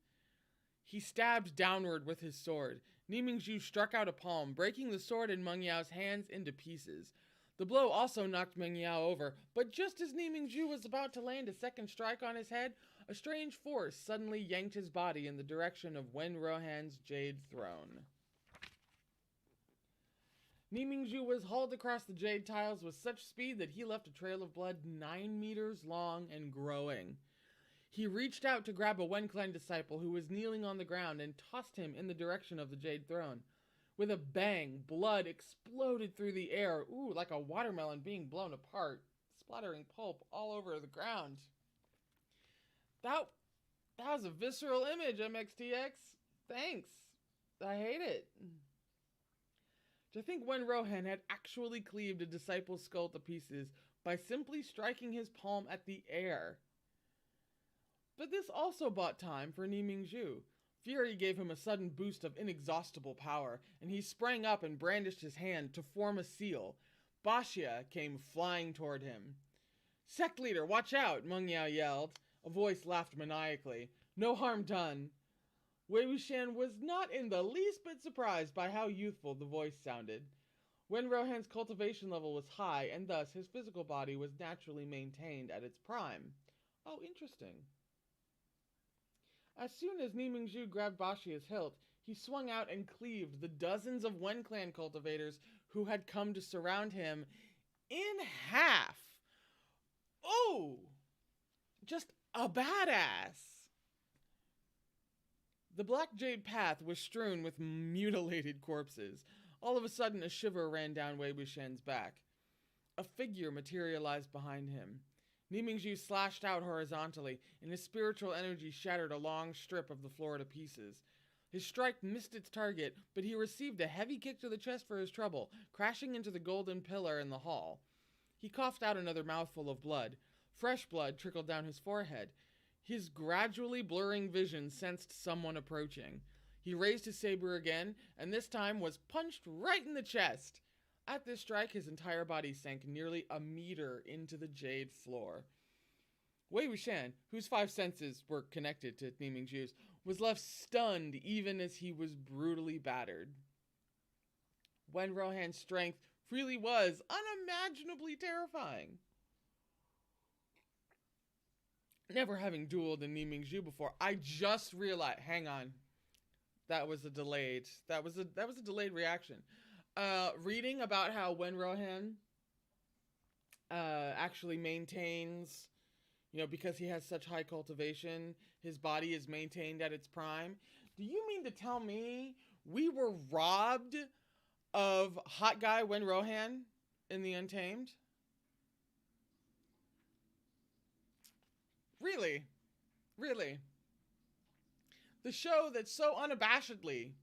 Speaker 1: He stabbed downward with his sword. Ni Mingju struck out a palm, breaking the sword in Meng Yao's hands into pieces. The blow also knocked Meng Yao over, but just as Ni Mingju was about to land a second strike on his head, a strange force suddenly yanked his body in the direction of Wen Rohan's jade throne. Ni Mingju was hauled across the jade tiles with such speed that he left a trail of blood 9 meters long and growing. He reached out to grab a Wen Clan disciple who was kneeling on the ground and tossed him in the direction of the jade throne. With a bang, blood exploded through the air, like a watermelon being blown apart, splattering pulp all over the ground. That was a visceral image, MXTX. Thanks. I hate it. To think Wen Rohan had actually cleaved a disciple's skull to pieces by simply striking his palm at the air. But this also bought time for Ni Mingju. Fury gave him a sudden boost of inexhaustible power, and he sprang up and brandished his hand to form a seal. Baxia came flying toward him. "Sect leader, watch out!" Meng Yao yelled. A voice laughed maniacally. "No harm done." Wei Wuxian was not in the least bit surprised by how youthful the voice sounded. Wen Rohan's cultivation level was high, and thus his physical body was naturally maintained at its prime. Oh, interesting. As soon as Ni Mingju grabbed Baxia's hilt, he swung out and cleaved the dozens of Wen Clan cultivators who had come to surround him in half. Oh! Just a badass! The black jade path was strewn with mutilated corpses. All of a sudden, a shiver ran down Wei Wuxian's back. A figure materialized behind him. Ni Mingju slashed out horizontally, and his spiritual energy shattered a long strip of the floor to pieces. His strike missed its target, but he received a heavy kick to the chest for his trouble, crashing into the golden pillar in the hall. He coughed out another mouthful of blood. Fresh blood trickled down his forehead. His gradually blurring vision sensed someone approaching. He raised his saber again, and this time was punched right in the chest. At this strike, his entire body sank nearly a meter into the jade floor. Wei Wuxian, whose 5 senses were connected to Ni Mingju's, was left stunned even as he was brutally battered. Wen Rohan's strength really was unimaginably terrifying. Never having dueled in Ni Mingju before, I just realized, hang on, that was a delayed reaction. Reading about how Wen Rohan actually maintains, because he has such high cultivation, his body is maintained at its prime. Do you mean to tell me we were robbed of hot guy Wen Rohan in the Untamed? Really? Really? The show that so unabashedly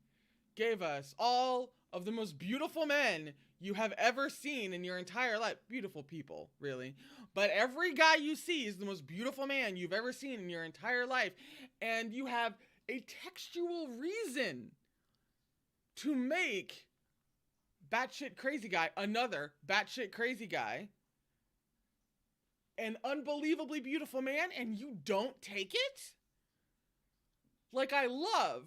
Speaker 1: gave us all of the most beautiful men you have ever seen in your entire life. Beautiful people, really. But every guy you see is the most beautiful man you've ever seen in your entire life. And you have a textual reason to make batshit crazy guy, another batshit crazy guy, an unbelievably beautiful man, and you don't take it? Like, I love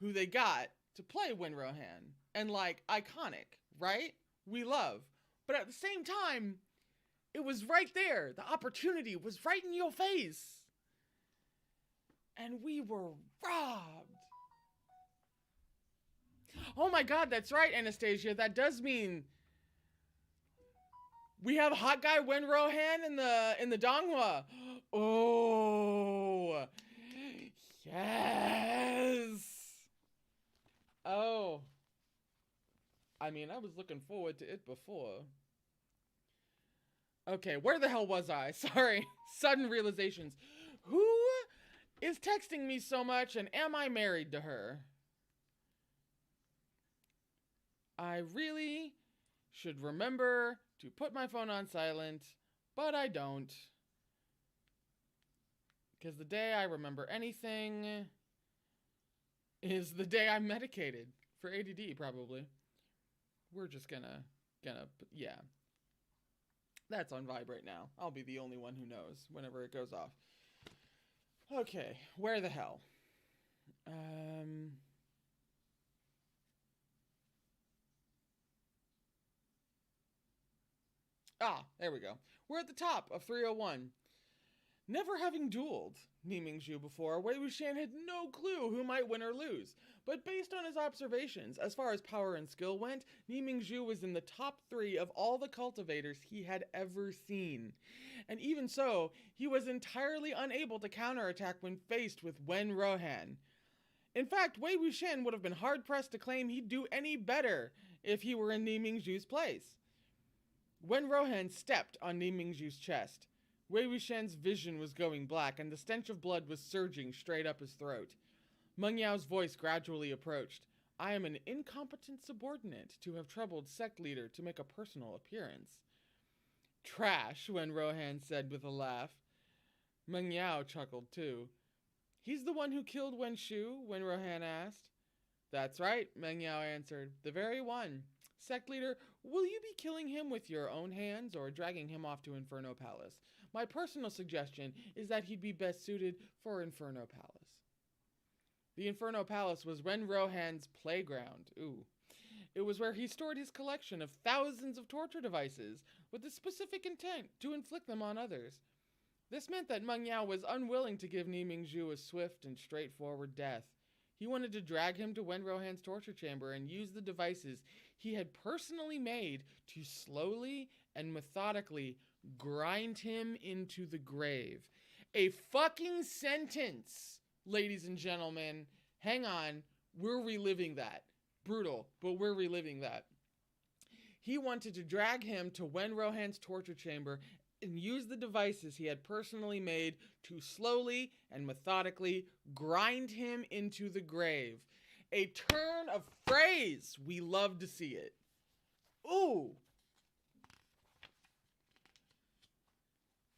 Speaker 1: who they got to play Wen Rohan. And, like, iconic, right? We love. But at the same time, it was right there. The opportunity was right in your face. And we were robbed. Oh my god, that's right, Anastasia. That does mean we have hot guy Wen Rohan in the Donghua. Oh, yes. Oh, I mean, I was looking forward to it before. Okay, where the hell was I? Sorry, sudden realizations. Who is texting me so much, and am I married to her? I really should remember to put my phone on silent, but I don't. Because the day I remember anything is the day I'm medicated for ADD, probably. We're just gonna, yeah. That's on vibrate now. I'll be the only one who knows whenever it goes off. Okay, where the hell? There we go. We're at the top of 301. Never having dueled Ni Mingzhu before, Wei Wuxian had no clue who might win or lose. But based on his observations, as far as power and skill went, Ni Mingzhu was in the top 3 of all the cultivators he had ever seen. And even so, he was entirely unable to counterattack when faced with Wen Rohan. In fact, Wei Wuxian would have been hard-pressed to claim he'd do any better if he were in Ni Mingzhu's place. Wen Rohan stepped on Ni Mingzhu's chest. Wei Wuxian's vision was going black, and the stench of blood was surging straight up his throat. Meng Yao's voice gradually approached. I am an incompetent subordinate to have troubled sect leader to make a personal appearance. Trash, Wen Rohan said with a laugh. Meng Yao chuckled too. He's the one who killed Wen Shu? Wen Rohan asked. That's right, Meng Yao answered. The very one. Sect leader, will you be killing him with your own hands or dragging him off to Inferno Palace? My personal suggestion is that he'd be best suited for Inferno Palace. The Inferno Palace was Wen Rohan's playground. Ooh. It was where he stored his collection of thousands of torture devices with the specific intent to inflict them on others. This meant that Meng Yao was unwilling to give Ni Mingzhu a swift and straightforward death. He wanted to drag him to Wen Rohan's torture chamber and use the devices he had personally made to slowly and methodically grind him into the grave. A fucking sentence, ladies and gentlemen. Hang on, we're reliving that. Brutal, but we're reliving that. He wanted to drag him to Wen Rohan's torture chamber and use the devices he had personally made to slowly and methodically grind him into the grave. A turn of phrase. We love to see it. Ooh.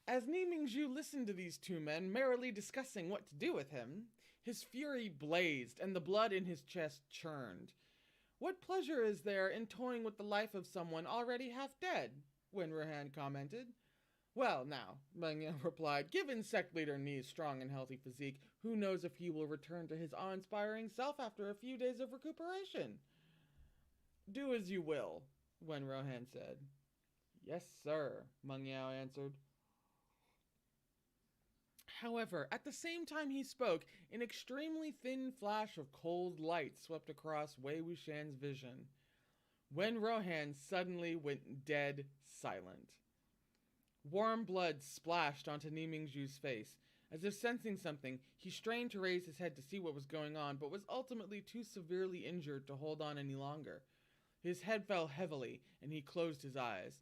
Speaker 1: As Ni Mingzhu listened to these two men merrily discussing what to do with him, his fury blazed and the blood in his chest churned. What pleasure is there in toying with the life of someone already half dead? Wen Rohan commented. Well, now, Meng Yao replied, given sect leader Ni's strong and healthy physique, who knows if he will return to his awe-inspiring self after a few days of recuperation? Do as you will, Wen Rohan said. Yes, sir, Meng Yao answered. However, at the same time he spoke, an extremely thin flash of cold light swept across Wei Wuxian's vision. Wen Rohan suddenly went dead silent. Warm blood splashed onto Ni Mingzhu's face. As if sensing something, he strained to raise his head to see what was going on, but was ultimately too severely injured to hold on any longer. His head fell heavily, and he closed his eyes.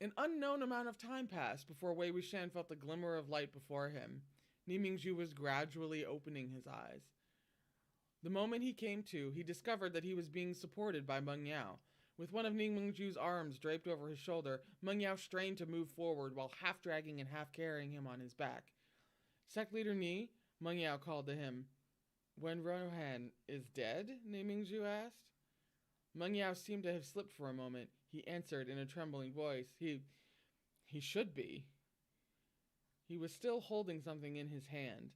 Speaker 1: An unknown amount of time passed before Wei Wuxian felt a glimmer of light before him. Ni Mingzhu was gradually opening his eyes. The moment he came to, he discovered that he was being supported by Meng Yao. With one of Ni Mingzhu's arms draped over his shoulder, Meng Yao strained to move forward while half dragging and half carrying him on his back. Sect Leader Ni, Meng Yao called to him. When Rohan is dead? Ni Mingzhu asked. Meng Yao seemed to have slipped for a moment. He answered in a trembling voice. He should be. He was still holding something in his hand.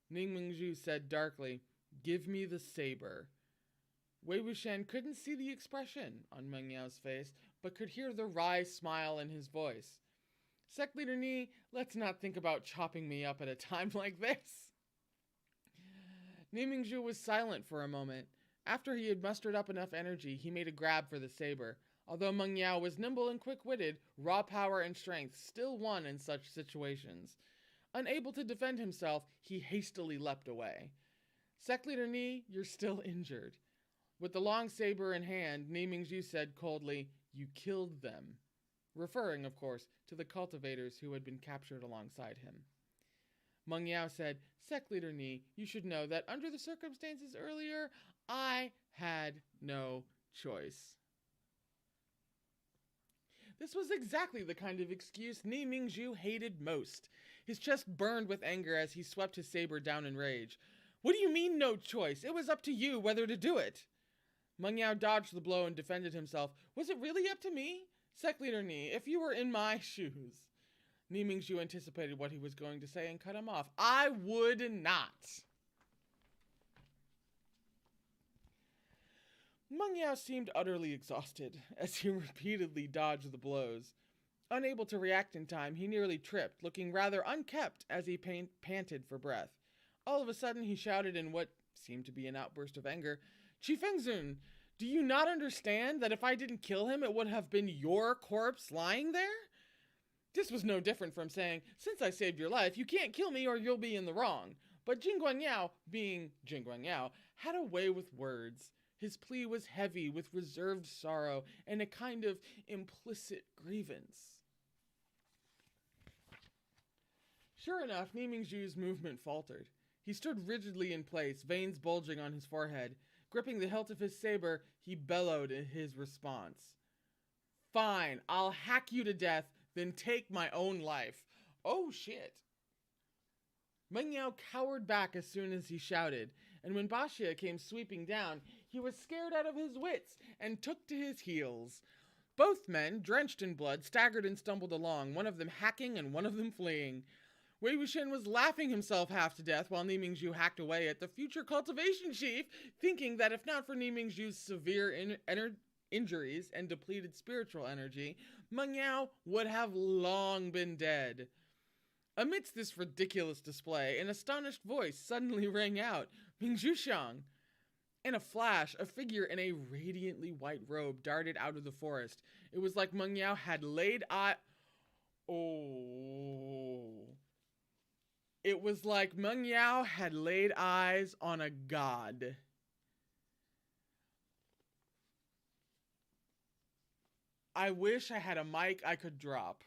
Speaker 1: Ni Mingzhu said darkly, Give me the saber. Wei Wuxian couldn't see the expression on Meng Yao's face, but could hear the wry smile in his voice. Sect Leader Ni, let's not think about chopping me up at a time like this. Ni Mingzhu was silent for a moment. After he had mustered up enough energy, he made a grab for the saber. Although Meng Yao was nimble and quick-witted, raw power and strength still won in such situations. Unable to defend himself, he hastily leapt away. Sect Leader Ni, you're still injured. With the long saber in hand, Ni Mingzhu said coldly, You killed them. Referring, of course, to the cultivators who had been captured alongside him. Meng Yao said, Sect Leader Ni, you should know that under the circumstances earlier, I had no choice. This was exactly the kind of excuse Ni Mingzhu hated most. His chest burned with anger as he swept his saber down in rage. What do you mean, no choice? It was up to you whether to do it. Meng Yao dodged the blow and defended himself. Was it really up to me? Sect Leader Ni, if you were in my shoes. Ni Mingzhu anticipated what he was going to say and cut him off. I would not. Meng Yao seemed utterly exhausted as he repeatedly dodged the blows. Unable to react in time, he nearly tripped, looking rather unkempt as he panted for breath. All of a sudden, he shouted in what seemed to be an outburst of anger, Qi Fengzun, do you not understand that if I didn't kill him, it would have been your corpse lying there? This was no different from saying, since I saved your life, you can't kill me or you'll be in the wrong. But Jing Guangyao, being Jing Guangyao, had a way with words. His plea was heavy with reserved sorrow and a kind of implicit grievance. Sure enough, Ni Mingzhu's movement faltered. He stood rigidly in place, veins bulging on his forehead. Gripping the hilt of his saber, he bellowed in his response. Fine, I'll hack you to death, then take my own life. Oh shit. Meng Yao cowered back as soon as he shouted, and when Baxia came sweeping down, he was scared out of his wits and took to his heels. Both men, drenched in blood, staggered and stumbled along, one of them hacking and one of them fleeing. Wei Wuxian was laughing himself half to death while Ni Mingzhu hacked away at the future cultivation chief, thinking that if not for Ni Mingzhu's severe injuries and depleted spiritual energy, Meng Yao would have long been dead. Amidst this ridiculous display, an astonished voice suddenly rang out, Mingzhu Xiang. In a flash, a figure in a radiantly white robe darted out of the forest. It was like Meng Yao had laid It was like Meng Yao had laid eyes on a god. I wish I had a mic I could drop.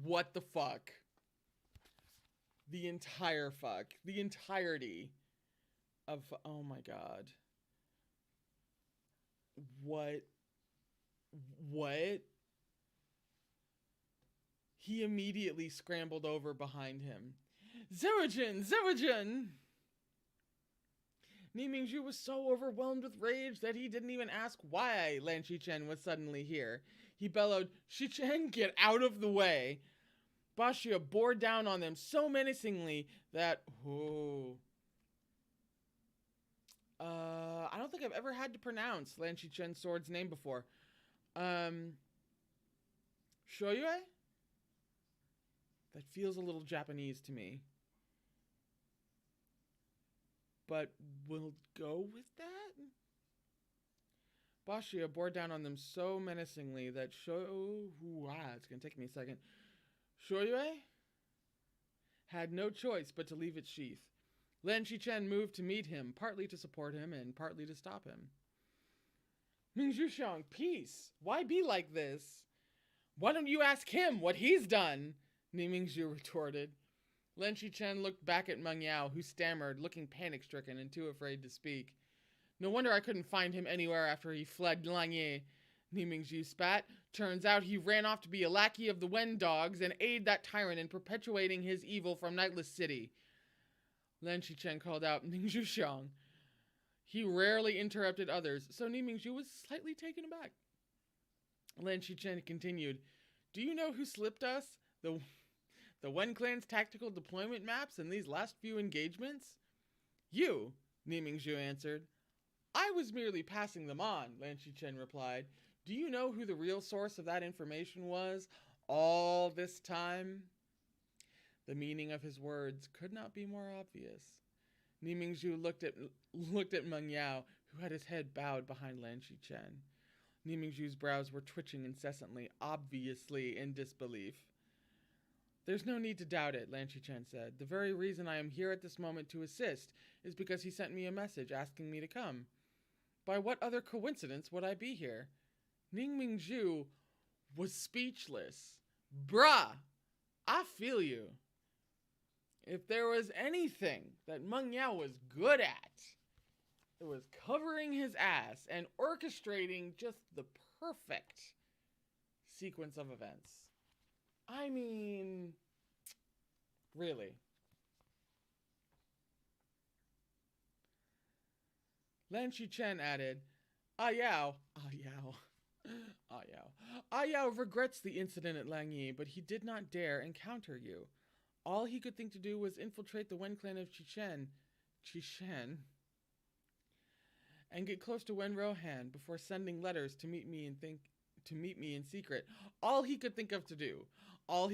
Speaker 1: What the fuck? The entire fuck. The entirety of, oh my god. What? He immediately scrambled over behind him. Zerojin! Zerojin! Ni Mingzhu was so overwhelmed with rage that he didn't even ask why Lan Shichen was suddenly here. He bellowed, Shichen, get out of the way! Baxia bore down on them so menacingly that, I don't think I've ever had to pronounce Lan Shichen's sword's name before. Shoyue? That feels a little Japanese to me. But we'll go with that? Baxia bore down on them so menacingly that it's gonna take me a second. Shoyue had no choice but to leave its sheath. Lan Shichen moved to meet him, partly to support him and partly to stop him. Mingzhu Xiang, peace! Why be like this? Why don't you ask him what he's done? Ni Mingzhu retorted. Lan Qichen looked back at Meng Yao, who stammered, looking panic-stricken and too afraid to speak. No wonder I couldn't find him anywhere after he fled Langye. Ni Mingzhu spat. Turns out he ran off to be a lackey of the Wen dogs and aid that tyrant in perpetuating his evil from Nightless City. Lan Qichen called out, Mingzhu Xiang. He rarely interrupted others, so Ni Mingzhu was slightly taken aback. Lan Qichen continued, do you know who slipped us the Wen clan's tactical deployment maps in these last few engagements? You, Ni Mingzhu answered. I was merely passing them on, Lan Qichen replied. Do you know who the real source of that information was all this time? The meaning of his words could not be more obvious. Ni Mingzhu looked at Meng Yao, who had his head bowed behind Lan Qichen. Ni Mingzhu's brows were twitching incessantly, obviously in disbelief. There's no need to doubt it, Lan Qichen said. The very reason I am here at this moment to assist is because he sent me a message asking me to come. By what other coincidence would I be here? Ni Mingzhu was speechless. Bruh, I feel you. If there was anything that Meng Yao was good at, it was covering his ass and orchestrating just the perfect sequence of events. I mean, really. Lan Qichen added, Ah Yao regrets the incident at Langye, but he did not dare encounter you. All he could think to do was infiltrate the Wen clan of Qishan, and get close to Wen Rohan before sending letters to meet me in secret. All he could think of to do was,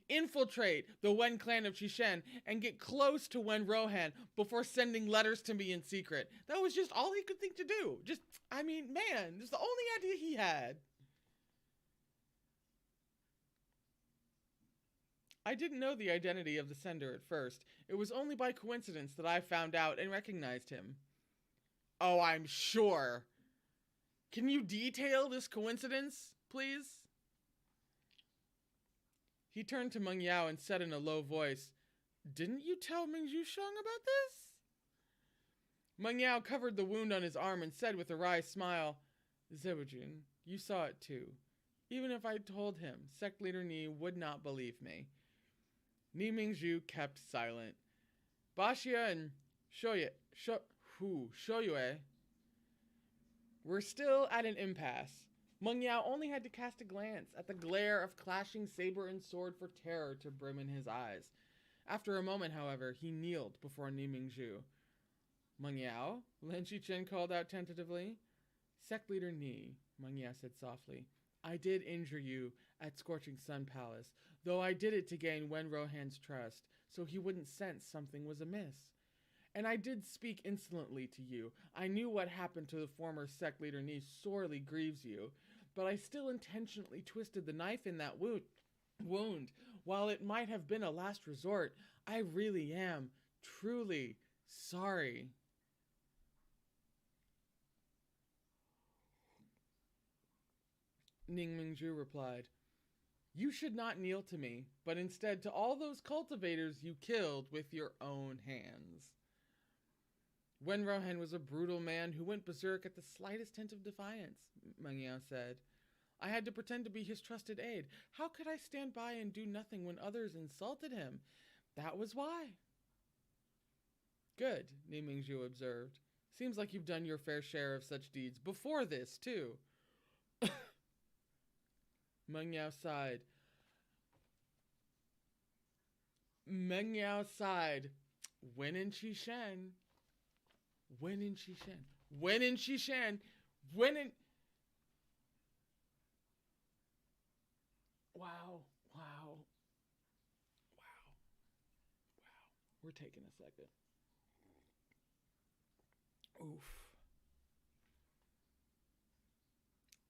Speaker 1: infiltrate the Wen clan of Qishan and get close to Wen Rohan before sending letters to me in secret. That was just all he could think to do. Just the only idea he had. I didn't know the identity of the sender at first. It was only by coincidence that I found out and recognized him. Oh, I'm sure. Can you detail this coincidence, please? He turned to Meng Yao and said in a low voice, Didn't you tell Mingzhu Xiang about this? Meng Yao covered the wound on his arm and said with a wry smile, Zewujun, you saw it too. Even if I told him, sect leader Ni would not believe me. Ni Mingzhu kept silent. Baxia and Shoyue were still at an impasse. Meng Yao only had to cast a glance at the glare of clashing saber and sword for terror to brim in his eyes. After a moment, however, he kneeled before Ni Mingzhu. Meng Yao? Lan Qichen called out tentatively. Sect leader Ni, Meng Yao said softly. I did injure you at Scorching Sun Palace, though I did it to gain Wen Rohan's trust, so he wouldn't sense something was amiss. And I did speak insolently to you. I knew what happened to the former sect leader Ni sorely grieves you, but I still intentionally twisted the knife in that wound. While it might have been a last resort, I really am, truly sorry. Ni Mingzhu replied, You should not kneel to me, but instead to all those cultivators you killed with your own hands. Wen Rohan was a brutal man who went berserk at the slightest hint of defiance, Meng Yao said. I had to pretend to be his trusted aide. How could I stand by and do nothing when others insulted him? That was why. Good, Ni Mingzhu observed. Seems like you've done your fair share of such deeds before this, too. Meng Yao sighed. When in Qishan. Wow. We're taking a second. Oof.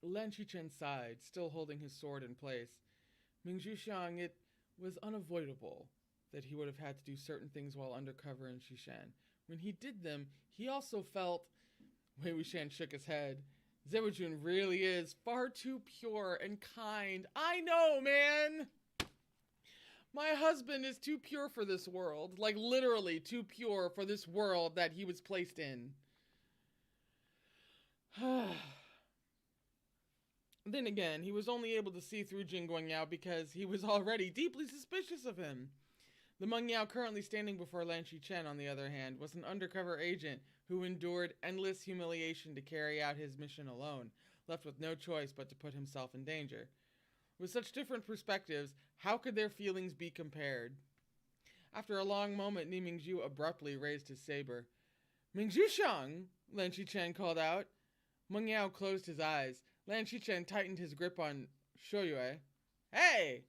Speaker 1: Lan Qichen sighed, still holding his sword in place. Mingzhu Xiang, it was unavoidable that he would have had to do certain things while undercover in Qishan. When he did them, he also felt... Wei Wuxian shook his head. Zewajun really is far too pure and kind. I know, man! My husband is too pure for this world. Like, literally too pure for this world that he was placed in. Then again, he was only able to see through Jin Guangyao because he was already deeply suspicious of him. The Meng Yao currently standing before Lan Chen, on the other hand, was an undercover agent who endured endless humiliation to carry out his mission alone, left with no choice but to put himself in danger. With such different perspectives, how could their feelings be compared? After a long moment, Ni Mingzhu abruptly raised his saber. "Mingzhu Shang!" Lan Chen called out. Meng Yao closed his eyes. Lan Chen tightened his grip on Shoyue. "Hey!"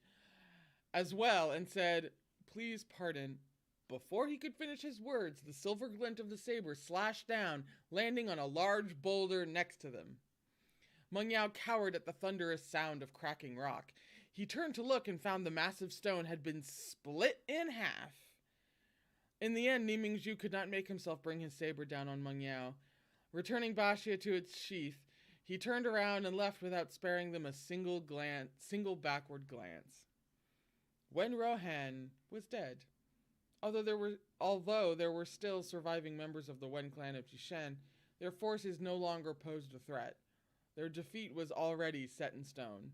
Speaker 1: as well, and said, "Please pardon." Before he could finish his words, the silver glint of the saber slashed down, landing on a large boulder next to them. Meng Yao cowered at the thunderous sound of cracking rock. He turned to look and found the massive stone had been split in half. In the end, Ni Mingzhu could not make himself bring his saber down on Meng Yao. Returning Baxia to its sheath, he turned around and left without sparing them a single backward glance. Wen Rohan was dead. Although there were still surviving members of the Wen clan of Jishen, their forces no longer posed a threat. Their defeat was already set in stone.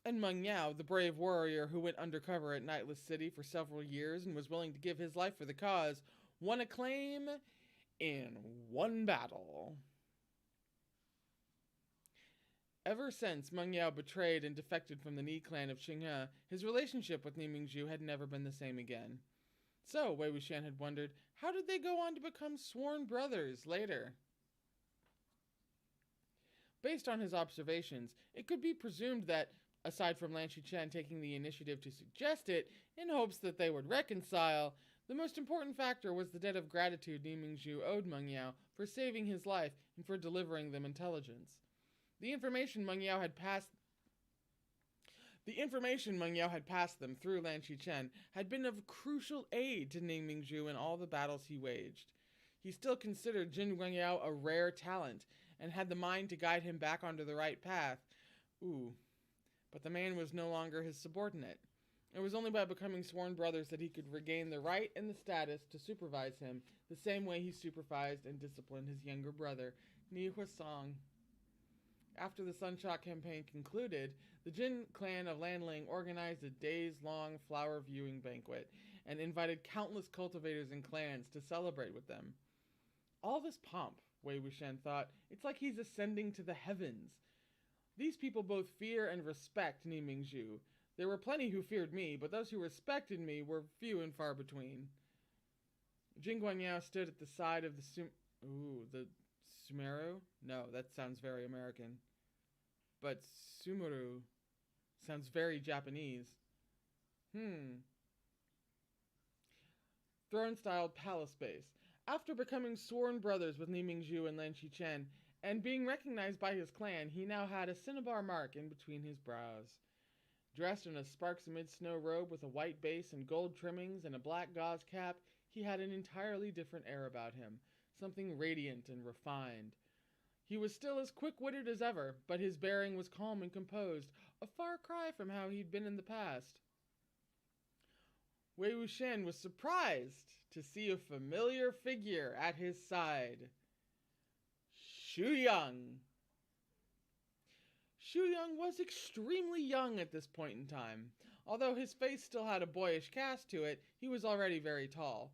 Speaker 1: And Meng Yao, the brave warrior who went undercover at Nightless City for several years and was willing to give his life for the cause, won acclaim in one battle. Ever since Meng Yao betrayed and defected from the Ni clan of Qinghe, his relationship with Ni Mingzhu had never been the same again. So, Wei Wuxian had wondered, how did they go on to become sworn brothers later? Based on his observations, it could be presumed that, aside from Lan Chen taking the initiative to suggest it, in hopes that they would reconcile, the most important factor was the debt of gratitude Ni Mingzhu owed Meng Yao for saving his life and for delivering them intelligence. The information Meng Yao had passed them through Lan Chen had been of crucial aid to Ni Mingzhu in all the battles he waged. He still considered Jin Guangyao a rare talent, and had the mind to guide him back onto the right path. But the man was no longer his subordinate. It was only by becoming sworn brothers that he could regain the right and the status to supervise him, the same way he supervised and disciplined his younger brother, Ni Huasong. After the Sunshot campaign concluded, the Jin clan of Lanling organized a days-long flower viewing banquet and invited countless cultivators and clans to celebrate with them. All this pomp, Wei Wuxian thought, it's like he's ascending to the heavens. These people both fear and respect Ni Mingzhu. There were plenty who feared me, but those who respected me were few and far between. Jin Guangyao stood at the side of the Sumeru? No, that sounds very American. But Sumuru sounds very Japanese. Throne-styled palace base. After becoming sworn brothers with Ni Mingzhu and Lan Chen, and being recognized by his clan, he now had a cinnabar mark in between his brows. Dressed in a sparks-amid-snow robe with a white base and gold trimmings and a black gauze cap, he had an entirely different air about him, something radiant and refined. He was still as quick-witted as ever, but his bearing was calm and composed, a far cry from how he'd been in the past. Wei Wuxian was surprised to see a familiar figure at his side. Xu Yang. Xu Yang was extremely young at this point in time. Although his face still had a boyish cast to it, he was already very tall.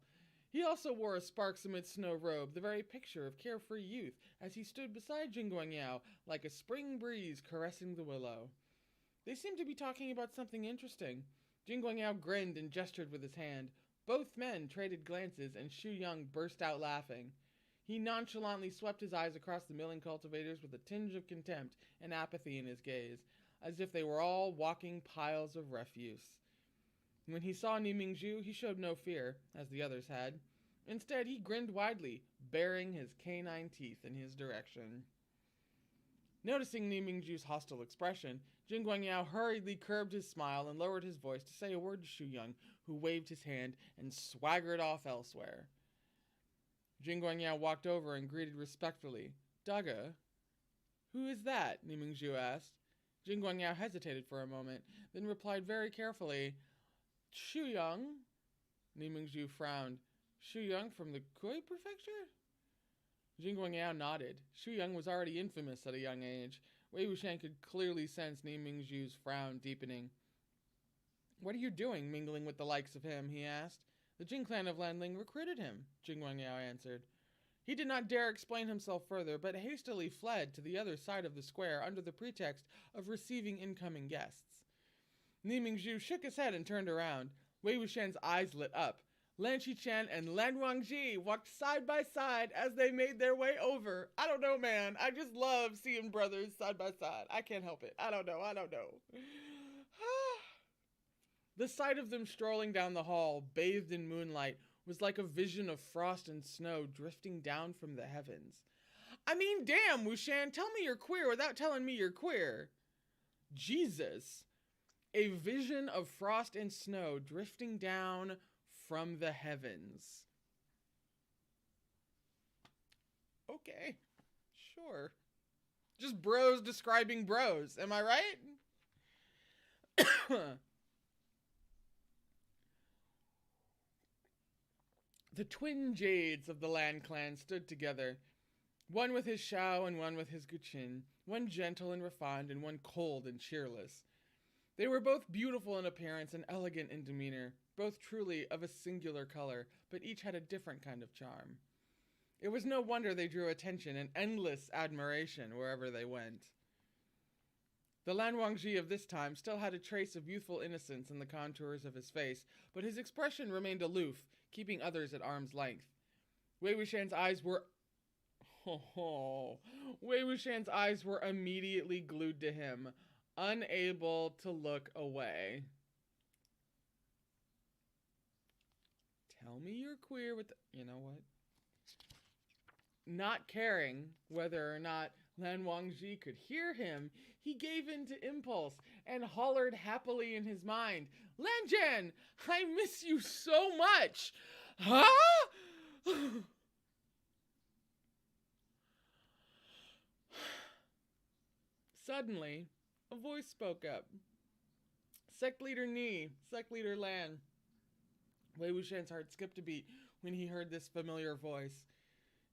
Speaker 1: He also wore a sparks-amid-snow robe, the very picture of carefree youth, as he stood beside Jin Guangyao like a spring breeze caressing the willow. They seemed to be talking about something interesting. Jin Guangyao grinned and gestured with his hand. Both men traded glances, and Xu Yang burst out laughing. He nonchalantly swept his eyes across the milling cultivators with a tinge of contempt and apathy in his gaze, as if they were all walking piles of refuse. When he saw Ni Mingzhu, he showed no fear, as the others had. Instead, he grinned widely, baring his canine teeth in his direction. Noticing Ni Mingzhu's hostile expression, Jin Guangyao hurriedly curbed his smile and lowered his voice to say a word to Xu Yang, who waved his hand and swaggered off elsewhere. Jin Guangyao walked over and greeted respectfully. "Daga, Who is that? Ni Mingzhu asked. Jing Guangyao hesitated for a moment, then replied very carefully, Xu Yang? Ni Mingzhu frowned. Xu Yang from the Kui Prefecture? Jing Guangyao nodded. Xu Yang was already infamous at a young age. Wei Wuxian could clearly sense Ni Mingzhu's frown deepening. What are you doing, mingling with the likes of him? He asked. The Jing clan of Lanling recruited him, Jing Guangyao answered. He did not dare explain himself further, but hastily fled to the other side of the square under the pretext of receiving incoming guests. Ni Mingzhu shook his head and turned around. Wei Wuxian's eyes lit up. Lan Qichen and Lan Wangji walked side by side as they made their way over. I don't know, man. I just love seeing brothers side by side. I can't help it. I don't know. The sight of them strolling down the hall, bathed in moonlight, was like a vision of frost and snow drifting down from the heavens. I mean, damn, Wuxian, tell me you're queer without telling me you're queer. Jesus. A vision of frost and snow drifting down from the heavens. Okay, sure. Just bros describing bros, am I right? The twin jades of the Lan clan stood together, one with his Shao and one with his Guqin, one gentle and refined and one cold and cheerless. They were both beautiful in appearance and elegant in demeanor, both truly of a singular color, but each had a different kind of charm. It was no wonder they drew attention and endless admiration wherever they went. The Lan Wangji of this time still had a trace of youthful innocence in the contours of his face, but his expression remained aloof, keeping others at arm's length. Wei Wuxian's eyes were immediately glued to him, unable to look away. Tell me you're queer with you know what? Not caring whether or not Lan Wangji could hear him, he gave in to impulse and hollered happily in his mind, Lan Zhan, I miss you so much! Huh? Suddenly, a voice spoke up. Sect Leader Ni, Sect Leader Lan. Wei Wuxian's heart skipped a beat when he heard this familiar voice.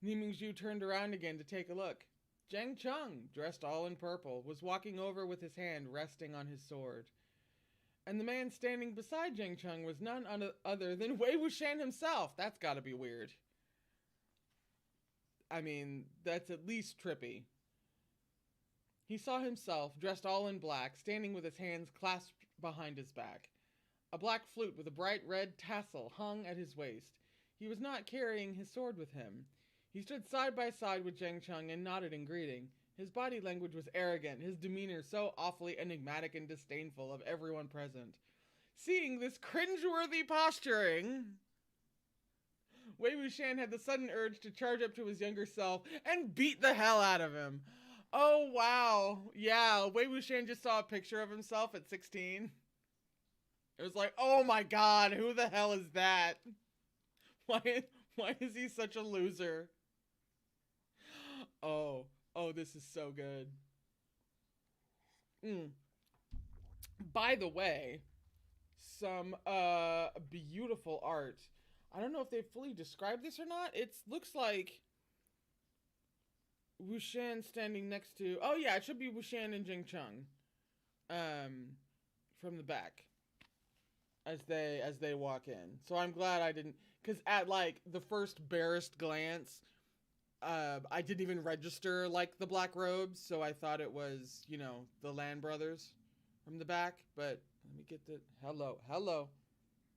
Speaker 1: Ni Mingzhu turned around again to take a look. Zhang Cheng, dressed all in purple, was walking over with his hand resting on his sword. And the man standing beside Zhang Cheng was none other than Wei Wuxian himself. That's gotta be weird. I mean, that's at least trippy. He saw himself, dressed all in black, standing with his hands clasped behind his back. A black flute with a bright red tassel hung at his waist. He was not carrying his sword with him. He stood side by side with Zhang Cheng and nodded in greeting. His body language was arrogant, his demeanor so awfully enigmatic and disdainful of everyone present. Seeing this cringeworthy posturing, Wei Wuxian had the sudden urge to charge up to his younger self and beat the hell out of him. Oh, wow. Yeah, Wei Wuxian just saw a picture of himself at 16. It was like, oh my god, who the hell is that? Why is he such a loser? Oh, this is so good. By the way, some beautiful art. I don't know if they fully described this or not. It looks like Wuxian standing next to... Oh yeah, it should be Wuxian and Zhang Cheng. From the back. As they walk in. So I'm glad I didn't... Because at, like, the first barest glance, I didn't even register, like, the black robes. So I thought it was, you know, the Lan brothers from the back. But let me get the... Hello.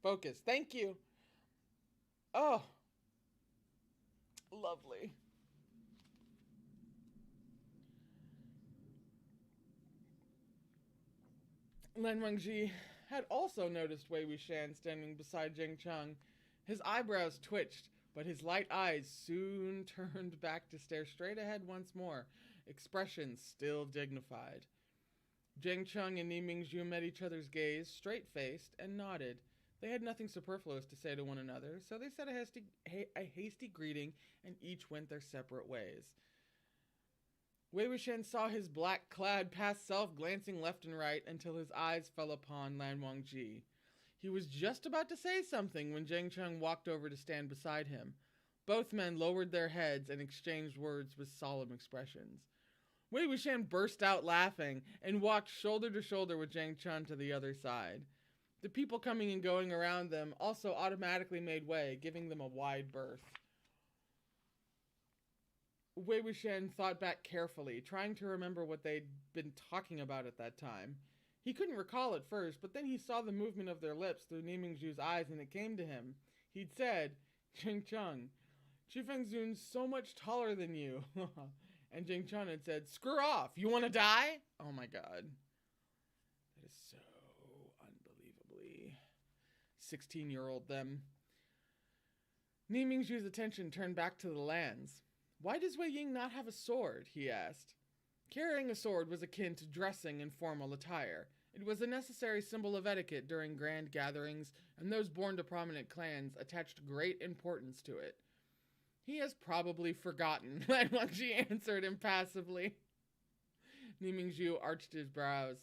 Speaker 1: Focus. Thank you. Oh. Lovely. Lan Wangji had also noticed Wei Wuxian standing beside Zhang Cheng. His eyebrows twitched, but his light eyes soon turned back to stare straight ahead once more, expressions still dignified. Zhang Cheng and Ni Mingzhu met each other's gaze, straight-faced, and nodded. They had nothing superfluous to say to one another, so they said a hasty greeting, and each went their separate ways. Wei Wuxian saw his black-clad past self glancing left and right until his eyes fell upon Lan Wangji. He was just about to say something when Zhang Cheng walked over to stand beside him. Both men lowered their heads and exchanged words with solemn expressions. Wei Wuxian burst out laughing and walked shoulder to shoulder with Zhang Cheng to the other side. The people coming and going around them also automatically made way, giving them a wide berth. Wei Wuxian thought back carefully, trying to remember what they'd been talking about at that time. He couldn't recall at first, but then he saw the movement of their lips through Nimingzhu's eyes, and it came to him. He'd said, Zheng Cheng, Qifengzun's so much taller than you. And Zheng Cheng had said, screw off, you want to die? Oh my god. That is so unbelievably 16-year-old them. Nimingzhu's attention turned back to the lands. Why does Wei Ying not have a sword? He asked. Carrying a sword was akin to dressing in formal attire. It was a necessary symbol of etiquette during grand gatherings, and those born to prominent clans attached great importance to it. He has probably forgotten, Lan Wangji answered impassively. Nimingzhu arched his brows.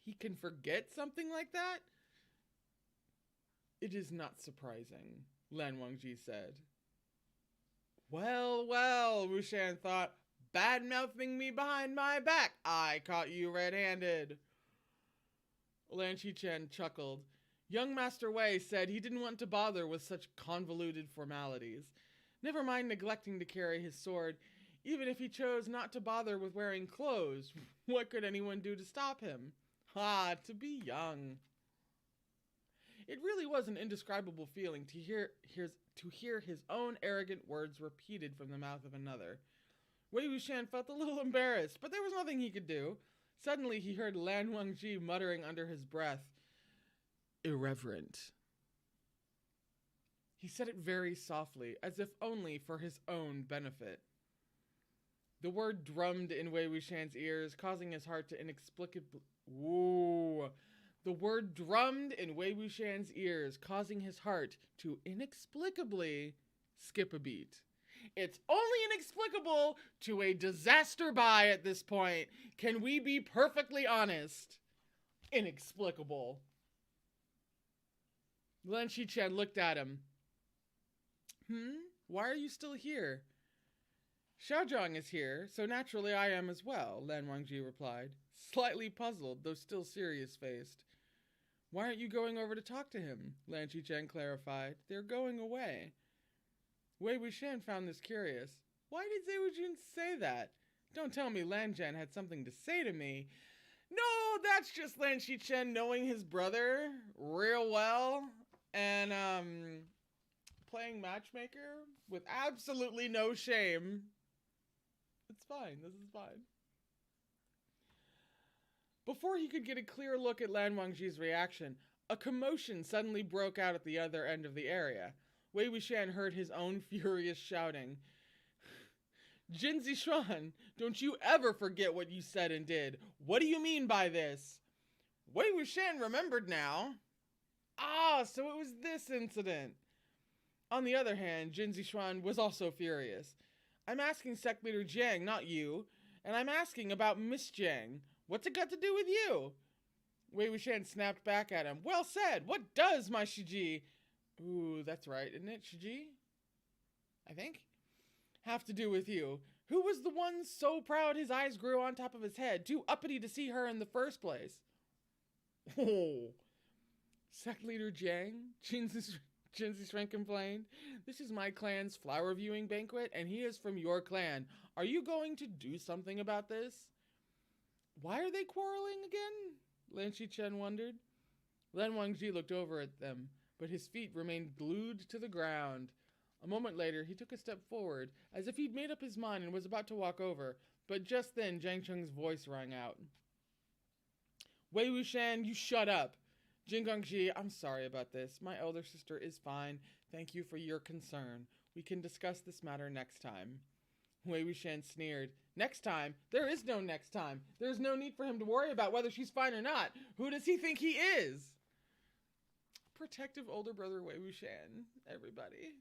Speaker 1: He can forget something like that? It is not surprising, Lan Wangji said. Well, well, Wuxian thought, bad-mouthing me behind my back. I caught you red-handed. Lan Qichen chuckled. Young Master Wei said he didn't want to bother with such convoluted formalities. Never mind neglecting to carry his sword. Even if he chose not to bother with wearing clothes, what could anyone do to stop him? Ah, to be young. It really was an indescribable feeling to hear his own arrogant words repeated from the mouth of another. Wei Wuxian felt a little embarrassed, but there was nothing he could do. Suddenly he heard Lan Wangji muttering under his breath, irreverent. He said it very softly, as if only for his own benefit. The word drummed in Wei Wuxian's ears, causing his heart to inexplicably... Ooh... The word drummed in Wei Wuxian's ears, causing his heart to inexplicably skip a beat. It's only inexplicable to a disaster buy at this point. Can we be perfectly honest? Inexplicable. Lan Qichen looked at him. Why are you still here? Xiaozhang is here, so naturally I am as well, Lan Wangji replied, slightly puzzled, though still serious-faced. Why aren't you going over to talk to him? Lan Qichen clarified. They're going away. Wei Wuxian found this curious. Why did Wei Wuxian say that? Don't tell me Lan Zhan had something to say to me. No, that's just Lan Qichen knowing his brother real well and playing matchmaker with absolutely no shame. It's fine. This is fine. Before he could get a clear look at Lan Wangji's reaction, a commotion suddenly broke out at the other end of the area. Wei Wuxian heard his own furious shouting. Jin Zishuan, don't you ever forget what you said and did. What do you mean by this? Wei Wuxian remembered now. Ah, so it was this incident. On the other hand, Jin Zishuan was also furious. I'm asking Sect Leader Jiang, not you, and I'm asking about Miss Jiang. What's it got to do with you? Wei Wuxian snapped back at him. Well said. What does my Shiji... Ooh, that's right, isn't it, Shiji? I think. Have to do with you. Who was the one so proud his eyes grew on top of his head, too uppity to see her in the first place? Oh. Sect Leader Jiang? Jinzi Shrink complained. This is my clan's flower viewing banquet, and he is from your clan. Are you going to do something about this? Why are they quarreling again? Lan Qichen wondered. Lan Wangji looked over at them, but his feet remained glued to the ground. A moment later, he took a step forward, as if he'd made up his mind and was about to walk over, but just then Zhang Cheng's voice rang out. Wei Wuxian, you shut up! Jin Gongji, I'm sorry about this. My elder sister is fine. Thank you for your concern. We can discuss this matter next time. Wei Wuxian sneered. Next time? There is no next time. There's no need for him to worry about whether she's fine or not. Who does he think he is? Protective older brother Wei Wuxian, everybody.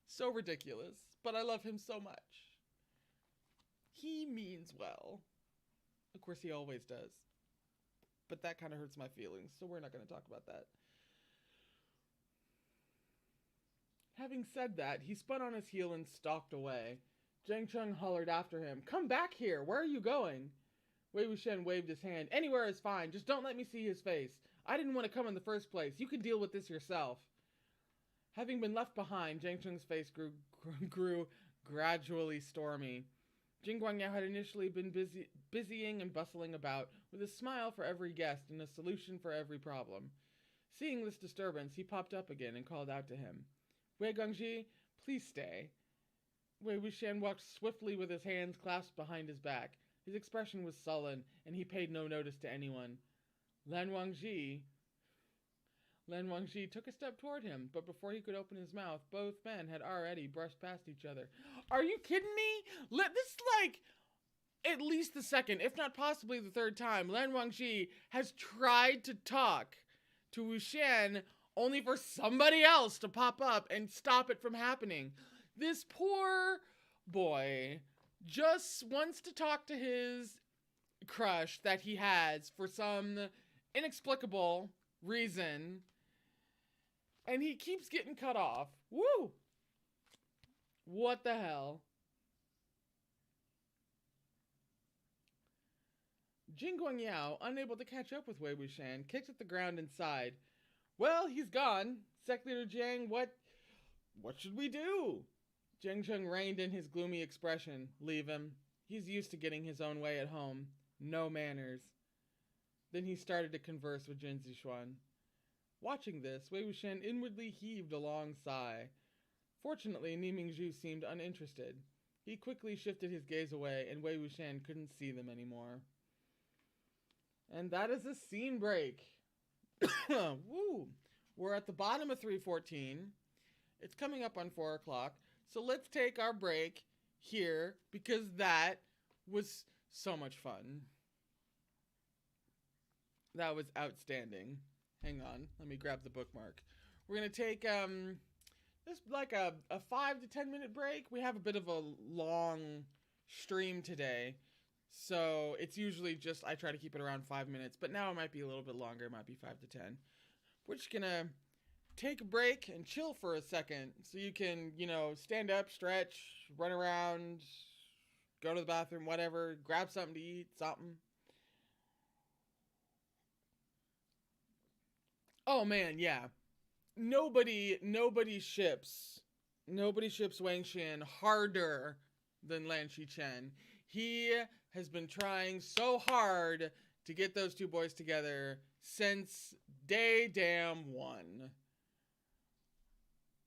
Speaker 1: So ridiculous, but I love him so much. He means well. Of course, he always does. But that kind of hurts my feelings, so we're not going to talk about that. Having said that, he spun on his heel and stalked away. Jiang Cheng hollered after him, "Come back here! Where are you going?" Wei Wuxian waved his hand. "Anywhere is fine. Just don't let me see his face. I didn't want to come in the first place. You can deal with this yourself." Having been left behind, Jiang Cheng's face grew gradually stormy. Jing Guangyao had initially been busying and bustling about, with a smile for every guest and a solution for every problem. Seeing this disturbance, he popped up again and called out to him. "Wei Gongji, please stay." Wei Wuxian walked swiftly with his hands clasped behind his back. His expression was sullen, and he paid no notice to anyone. Lan Wangji took a step toward him, but before he could open his mouth, both men had already brushed past each other. Are you kidding me? This is at least the second, if not possibly the third time, Lan Wangji has tried to talk to Wuxian only for somebody else to pop up and stop it from happening. This poor boy just wants to talk to his crush that he has for some inexplicable reason, and he keeps getting cut off. Woo! What the hell? Jing Guangyao, unable to catch up with Wei Wuxian, kicked at the ground and sighed. "Well, he's gone. Sect Leader Jiang, what should we do?" Jiang Cheng reined in his gloomy expression. "Leave him. He's used to getting his own way at home. No manners." Then he started to converse with Jin Zixuan. Watching this, Wei Wuxian inwardly heaved a long sigh. Fortunately, Ni Mingzhu seemed uninterested. He quickly shifted his gaze away, and Wei Wuxian couldn't see them anymore. And that is a scene break. Woo! We're at the bottom of 314. It's coming up on 4 o'clock. So let's take our break here, because that was so much fun. That was outstanding. Hang on, let me grab the bookmark. We're going to take just like a 5 to 10 minute break. We have a bit of a long stream today, so it's usually just, I try to keep it around 5 minutes, but now it might be a little bit longer. It might be 5 to 10. We're just going to take a break and chill for a second, so you can, stand up, stretch, run around, go to the bathroom, whatever, grab something to eat, something. Oh man, yeah. Nobody ships Wang Xian harder than Lan Shichen. He has been trying so hard to get those two boys together since day damn one.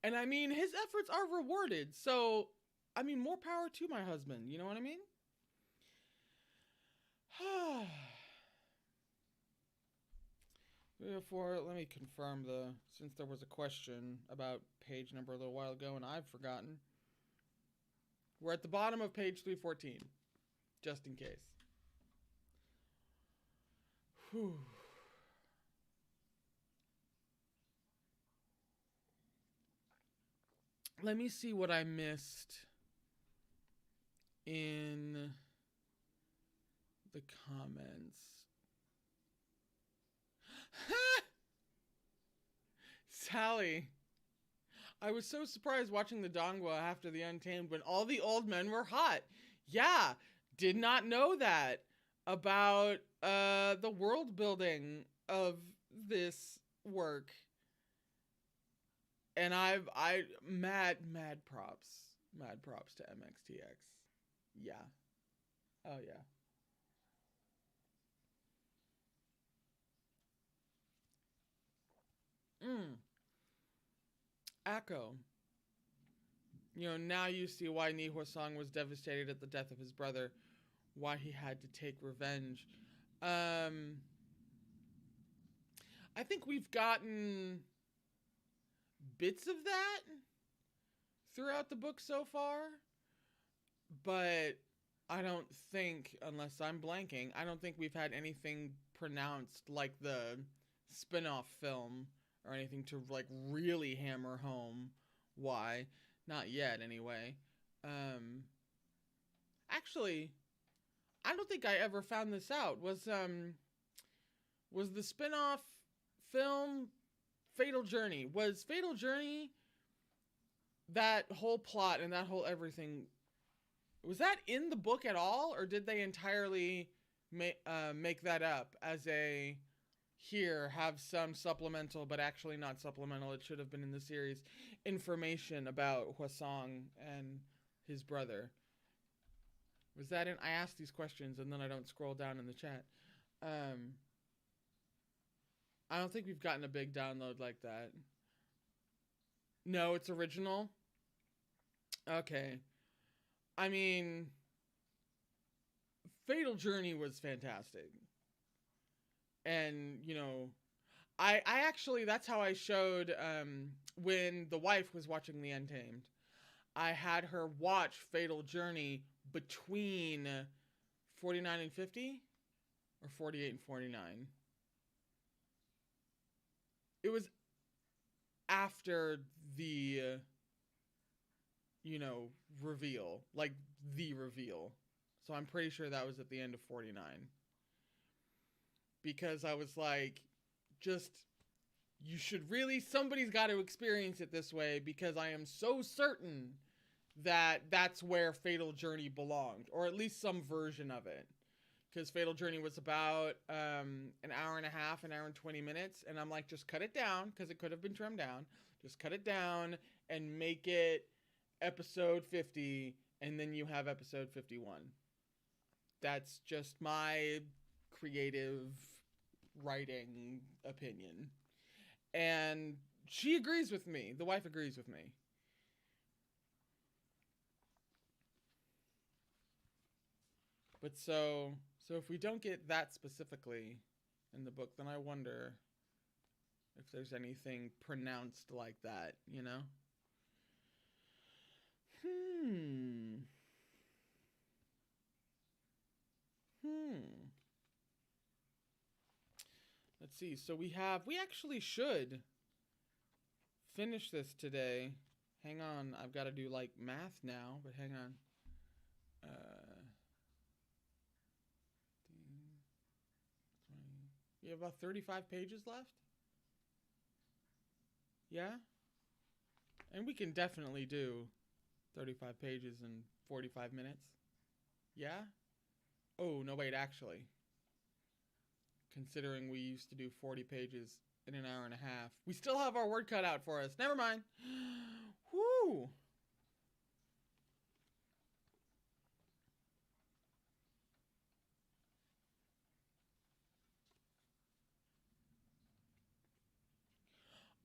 Speaker 1: And I mean, his efforts are rewarded, so, I mean, more power to my husband, you know what I mean? Therefore, let me confirm since there was a question about page number a little while ago and I've forgotten. We're at the bottom of page 314, just in case. Whew. Let me see what I missed in the comments. Sally, I was so surprised watching the Dongwa after the Untamed when all the old men were hot. Yeah, did not know that about the world building of this work. And mad props to MXTX. Yeah. Oh yeah. Akko. Now you see why Ni Huasong was devastated at the death of his brother. Why he had to take revenge. I think we've gotten bits of that throughout the book so far. But I don't think, unless I'm blanking, I don't think we've had anything pronounced like the spin-off film or anything to really hammer home why. Not yet, anyway. Actually, I don't think I ever found this out. Was the spin-off film Fatal Journey? Was Fatal Journey, that whole plot and that whole everything, was that in the book at all, or did they entirely make that up as a, here, have some supplemental, but actually not supplemental, it should have been in the series, information about Hwasong and his brother? Was that in? I ask these questions and then I don't scroll down in the chat. I don't think we've gotten a big download like that. No, it's original. Okay. I mean, Fatal Journey was fantastic. And, you know, I actually, that's how I showed, when the wife was watching The Untamed, I had her watch Fatal Journey between 49 and 50, or 48 and 49. It was after the, you know, reveal, like the reveal. So I'm pretty sure that was at the end of 49. Because I was like, just, you should really, somebody's got to experience it this way, because I am so certain that that's where Fatal Journey belonged, or at least some version of it. Because Fatal Journey was about an hour and a half, an hour and 20 minutes, and I'm like, just cut it down, because it could have been trimmed down. Just cut it down and make it episode 50, and then you have episode 51. That's just my creative writing opinion. And she agrees with me. The wife agrees with me. But so if we don't get that specifically in the book, then I wonder if there's anything pronounced like that, you know? Let's see. So we actually should finish this today. Hang on. I've got to do like math now, but hang on. You have about 35 pages left? Yeah? And we can definitely do 35 pages in 45 minutes. Yeah? Oh, no, wait, actually. Considering we used to do 40 pages in an hour and a half. We still have our word cut out for us. Never mind. Whoo!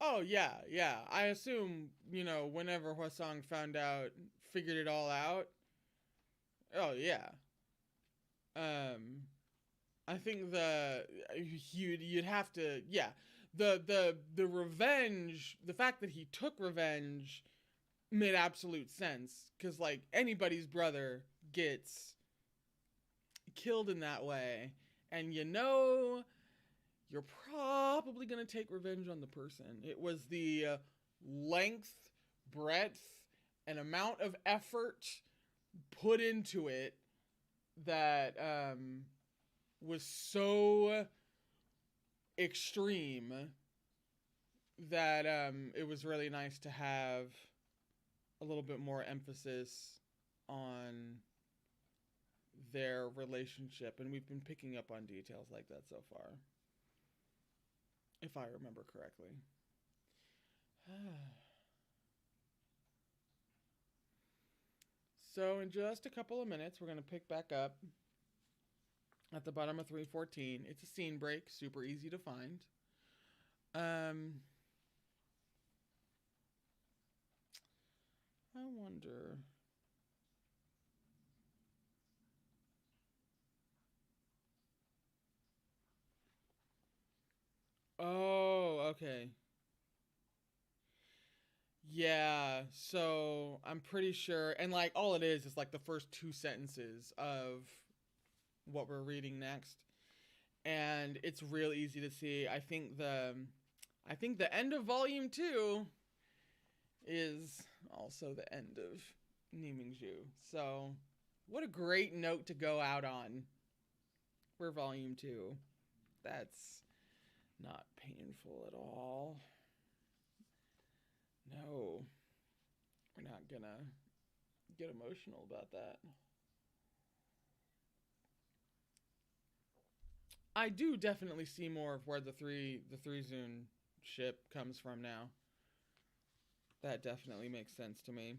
Speaker 1: Oh, yeah, yeah. I assume, you know, whenever Hwasong figured it all out. Oh, yeah. I think you'd have to, yeah. The revenge, the fact that he took revenge made absolute sense. Because, like, anybody's brother gets killed in that way. And you know, you're probably going to take revenge on the person. It was the length, breadth, and amount of effort put into it that was so extreme that it was really nice to have a little bit more emphasis on their relationship. And we've been picking up on details like that so far, if I remember correctly. So in just a couple of minutes, we're going to pick back up at the bottom of 314. It's a scene break, super easy to find. I wonder... Oh, okay. Yeah, so I'm pretty sure, and like all it is like the first two sentences of what we're reading next. And it's real easy to see. I think the end of volume 2 is also the end of Nimingju. So What a great note to go out on for Volume 2. That's not painful at all. No. We're not gonna get emotional about that. I do definitely see more of where the three Zune ship comes from now. That definitely makes sense to me.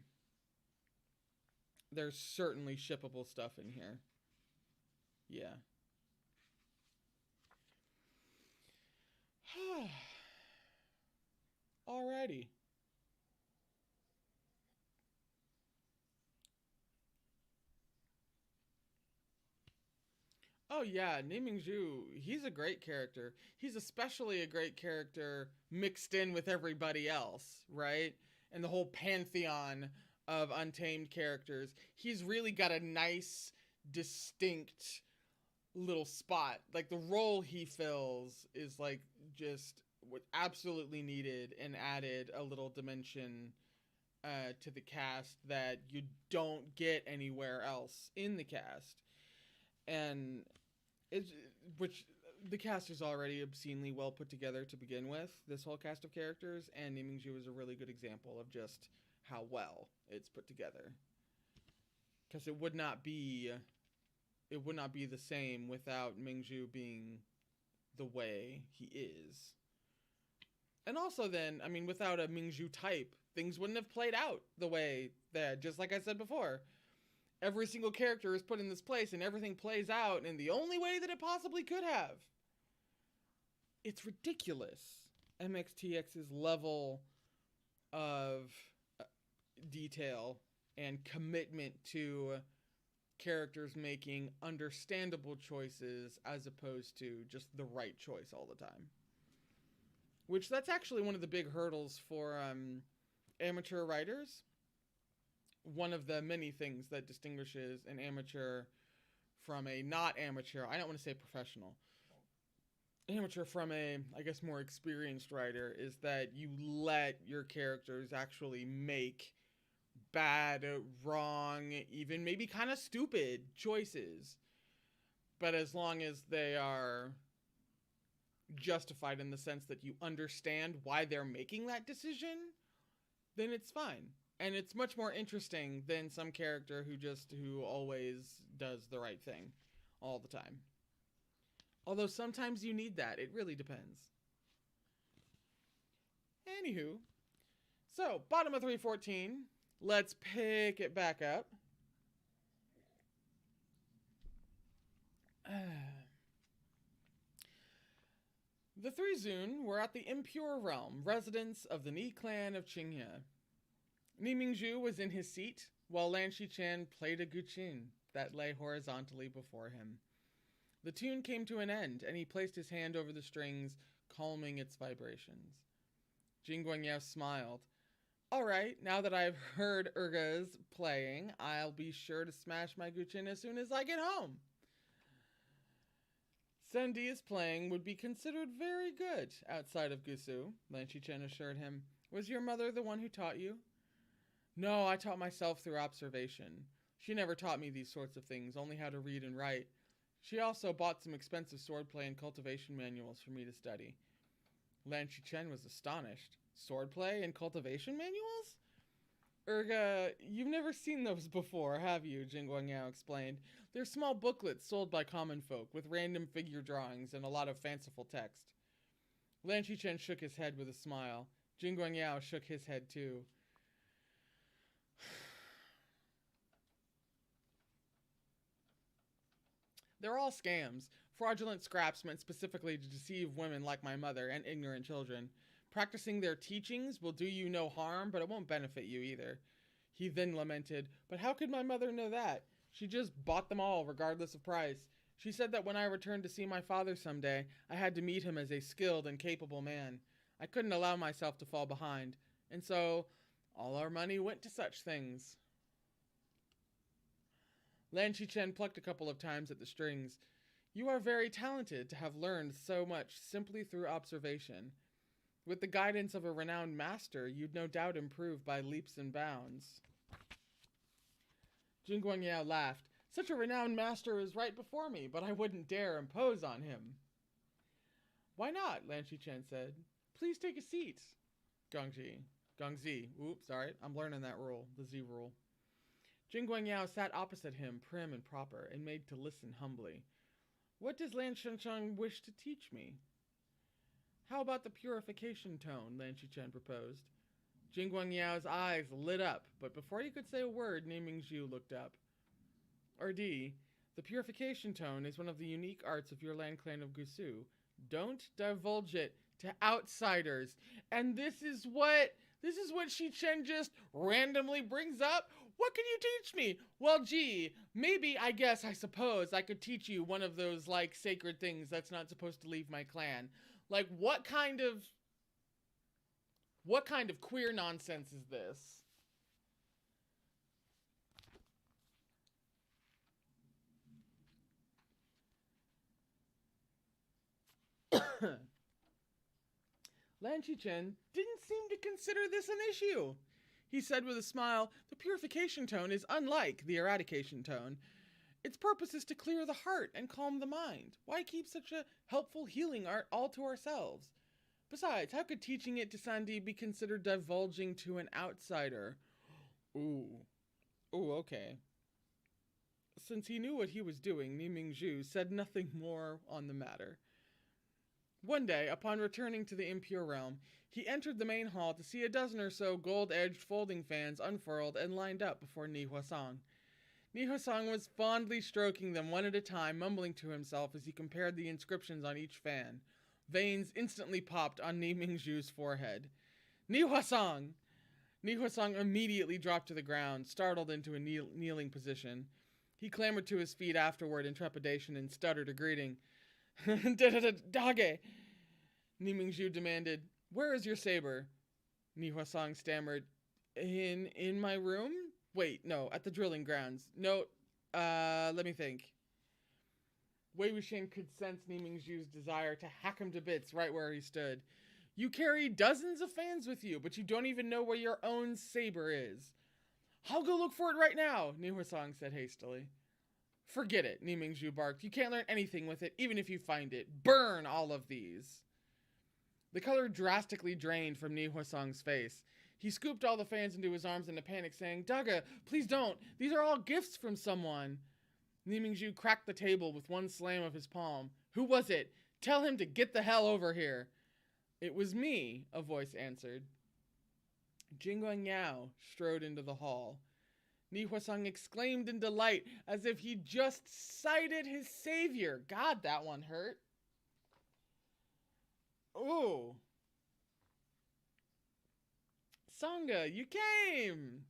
Speaker 1: There's certainly shippable stuff in here. Yeah. Alrighty. Oh yeah, Nimingju, he's a great character. He's especially a great character mixed in with everybody else, right? And the whole pantheon of untamed characters. He's really got a nice, distinct little spot. Like the role he fills is like just what absolutely needed and added a little dimension to the cast that you don't get anywhere else in the cast. And it's, which the cast is already obscenely well put together to begin with, this whole cast of characters, and Nimingju is a really good example of just how well it's put together. Because it would not be the same without Mingju being the way he is. And also then, I mean, without a Mingju type, things wouldn't have played out the way that, just like I said before, every single character is put in this place and everything plays out in the only way that it possibly could have. It's ridiculous. MXTX's level of detail and commitment to characters making understandable choices as opposed to just the right choice all the time. Which that's actually one of the big hurdles for amateur writers. One of the many things that distinguishes an amateur from a not amateur, I don't want to say professional, amateur from a, I guess, more experienced writer, is that you let your characters actually make bad, wrong, even maybe kind of stupid choices. But as long as they are justified in the sense that you understand why they're making that decision, then it's fine. And it's much more interesting than some character who always does the right thing all the time. Although sometimes you need that. It really depends. Anywho. So, bottom of 314. Let's pick it back up. The three Zune were at the Impure Realm, residence of the Ni clan of Qinghe. Ni Mingju was in his seat, while Lan Shichen played a guqin that lay horizontally before him. The tune came to an end, and he placed his hand over the strings, calming its vibrations. Jing Guangyao smiled. All right, now that I've heard Urga's playing, I'll be sure to smash my guqin as soon as I get home. Sendi's playing would be considered very good outside of Gusu, Lan Shichen assured him. Was your mother the one who taught you? No, I taught myself through observation. She never taught me these sorts of things, only how to read and write. She also bought some expensive swordplay and cultivation manuals for me to study. Lan Shichen was astonished. Swordplay and cultivation manuals? Urga, you've never seen those before, have you? Jing Guangyao explained. They're small booklets sold by common folk with random figure drawings and a lot of fanciful text. Lan Shichen shook his head with a smile. Jing Guangyao shook his head too. They're all scams. Fraudulent scraps meant specifically to deceive women like my mother and ignorant children. Practicing their teachings will do you no harm, but it won't benefit you either. He then lamented, but how could my mother know that? She just bought them all, regardless of price. She said that when I returned to see my father someday, I had to meet him as a skilled and capable man. I couldn't allow myself to fall behind. And so, all our money went to such things. Lan Shichen plucked a couple of times at the strings. You are very talented to have learned so much simply through observation. With the guidance of a renowned master, you'd no doubt improve by leaps and bounds. Jing Guangyao laughed. Such a renowned master is right before me, but I wouldn't dare impose on him. Why not? Lan Qichen said. Please take a seat. Gongzi. Oops, sorry. I'm learning that rule, the Z rule. Jing Yao sat opposite him, prim and proper, and made to listen humbly. What does Lan Qichen wish to teach me? How about the purification tone? Lan Qichen proposed. Jing Yao's eyes lit up, but before he could say a word, Ni Mingzhu looked up. RD, the purification tone is one of the unique arts of your land clan of Gusu. Don't divulge it to outsiders. And this is what Qichen just randomly brings up. What can you teach me? Well, gee, maybe, I suppose I could teach you one of those, like, sacred things that's not supposed to leave my clan. Like, what kind of queer nonsense is this? Lan Qichen didn't seem to consider this an issue. He said with a smile, the purification tone is unlike the eradication tone. Its purpose is to clear the heart and calm the mind. Why keep such a helpful healing art all to ourselves? Besides, how could teaching it to Sandy be considered divulging to an outsider? Ooh, okay. Since he knew what he was doing, Ni Mingzhu said nothing more on the matter. One day, upon returning to the impure realm, he entered the main hall to see a dozen or so gold-edged folding fans unfurled and lined up before Ni Huasong. Ni Huasong was fondly stroking them one at a time, mumbling to himself as he compared the inscriptions on each fan. Veins instantly popped on Ni Mingzhu's forehead. Ni Huasong! Ni Huasong immediately dropped to the ground, startled into a kneeling position. He clambered to his feet afterward in trepidation and stuttered a greeting. Dage! Ni Mingzhu demanded. Where is your saber? Ni Huasong stammered. In my room? Wait, no, at the drilling grounds. No, let me think. Wei Wuxian could sense Ni Mingzhu's desire to hack him to bits right where he stood. You carry dozens of fans with you, but you don't even know where your own saber is. I'll go look for it right now, Ni Huasong said hastily. Forget it, Ni Mingzhu barked. You can't learn anything with it, even if you find it. Burn all of these. The color drastically drained from Ni Huasong's face. He scooped all the fans into his arms in a panic, saying, Daga, please don't. These are all gifts from someone. Ni Mingzhu cracked the table with one slam of his palm. Who was it? Tell him to get the hell over here. It was me, a voice answered. Jing Yao strode into the hall. Ni Huasong exclaimed in delight as if he just sighted his savior. God, that one hurt. Ooh. Sangha, you came!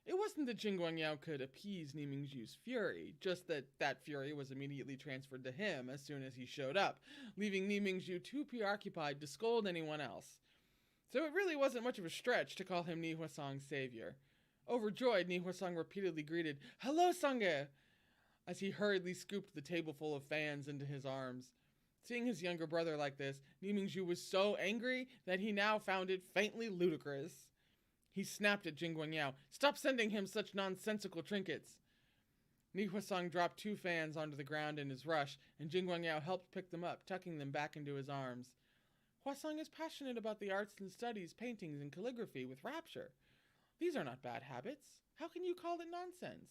Speaker 1: It wasn't that Jing Yao could appease Ni Mingzhu's fury, just that that fury was immediately transferred to him as soon as he showed up, leaving Ni Mingzhu too preoccupied to scold anyone else. So it really wasn't much of a stretch to call him Ni Huasong's savior. Overjoyed, Ni Huasong repeatedly greeted, Hello, Sangha! As he hurriedly scooped the table full of fans into his arms. Seeing his younger brother like this, Ni Mingzhu was so angry that he now found it faintly ludicrous. He snapped at Jing Yao. Stop sending him such nonsensical trinkets. Ni Huasong dropped 2 fans onto the ground in his rush, and Jing Yao helped pick them up, tucking them back into his arms. Huasong is passionate about the arts and studies, paintings, and calligraphy with rapture. These are not bad habits. How can you call it nonsense?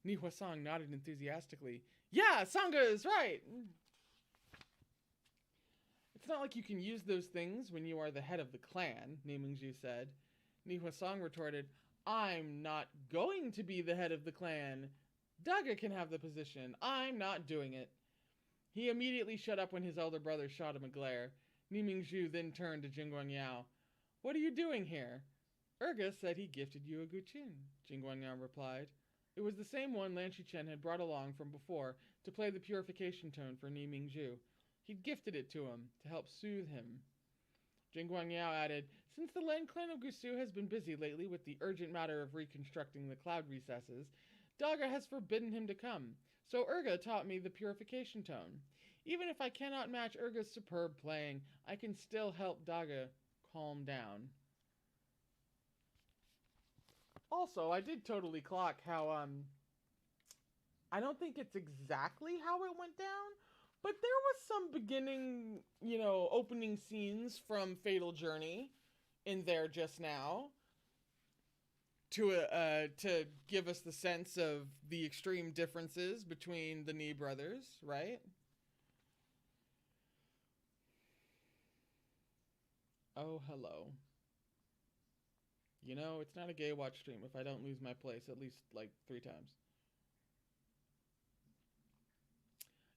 Speaker 1: Ni Huasong nodded enthusiastically. Yeah, Sangha is right! It's not like you can use those things when you are the head of the clan, Ni Mingzhu said. Ni Huasong retorted, I'm not going to be the head of the clan. Daga can have the position. I'm not doing it. He immediately shut up when his elder brother shot him a glare. Ni Mingzhu then turned to Jing Yao. What are you doing here? Urga said he gifted you a guqin, Jing Yao replied. It was the same one Lan Qichen had brought along from before to play the purification tone for Ni Mingzhu. He'd gifted it to him to help soothe him. Jing Yao added, Since the Land Clan of Gusu has been busy lately with the urgent matter of reconstructing the cloud recesses, Daga has forbidden him to come, so Urga taught me the purification tone. Even if I cannot match Urga's superb playing, I can still help Daga calm down. Also, I did totally clock how, I don't think it's exactly how it went down, but there was some beginning, opening scenes from Fatal Journey in there just now to give us the sense of the extreme differences between the Nee brothers, right? Oh, hello. It's not a Gaywatch stream if I don't lose my place at least, like, 3 times.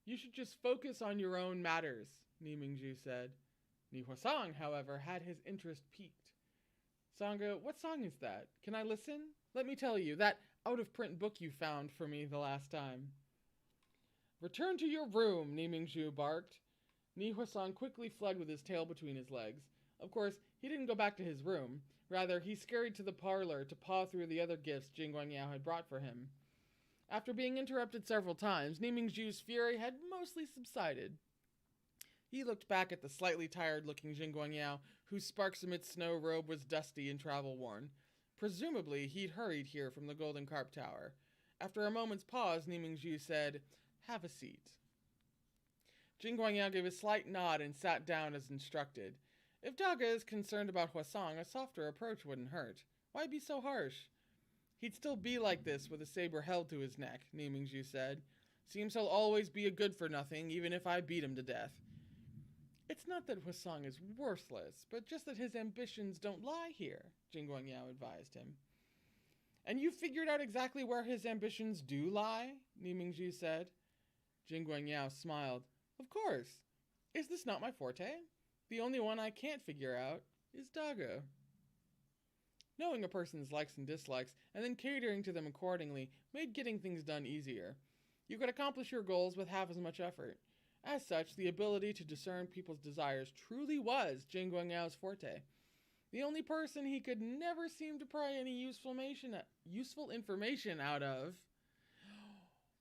Speaker 1: You should just focus on your own matters, Ni Mingju said. Ni Huasong, however, had his interest piqued. Sangha, what song is that? Can I listen? Let me tell you, that out-of-print book you found for me the last time. Return to your room, Ni Mingju barked. Ni Huasong quickly fled with his tail between his legs. Of course, he didn't go back to his room. Rather, he scurried to the parlor to paw through the other gifts Jing Guangyao had brought for him. After being interrupted several times, Ni Mingju's fury had mostly subsided. He looked back at the slightly tired-looking Jing Guangyao, whose sparks amidst snow robe was dusty and travel-worn. Presumably, he'd hurried here from the Golden Carp Tower. After a moment's pause, Ni Mingju said, "Have a seat." Jing Guangyao gave a slight nod and sat down as instructed. If Daga is concerned about Huasong, a softer approach wouldn't hurt. Why be so harsh? He'd still be like this with a saber held to his neck, Ni Mingju said. Seems he'll always be a good-for-nothing, even if I beat him to death. It's not that Huasong is worthless, but just that his ambitions don't lie here, Jing Guangyao advised him. And you figured out exactly where his ambitions do lie? Ni Mingju said. Jing Guangyao smiled. Of course. Is this not my forte? The only one I can't figure out is Daga. Knowing a person's likes and dislikes, and then catering to them accordingly, made getting things done easier. You could accomplish your goals with half as much effort. As such, the ability to discern people's desires truly was Jing Guangyao's forte. The only person he could never seem to pry any useful information out of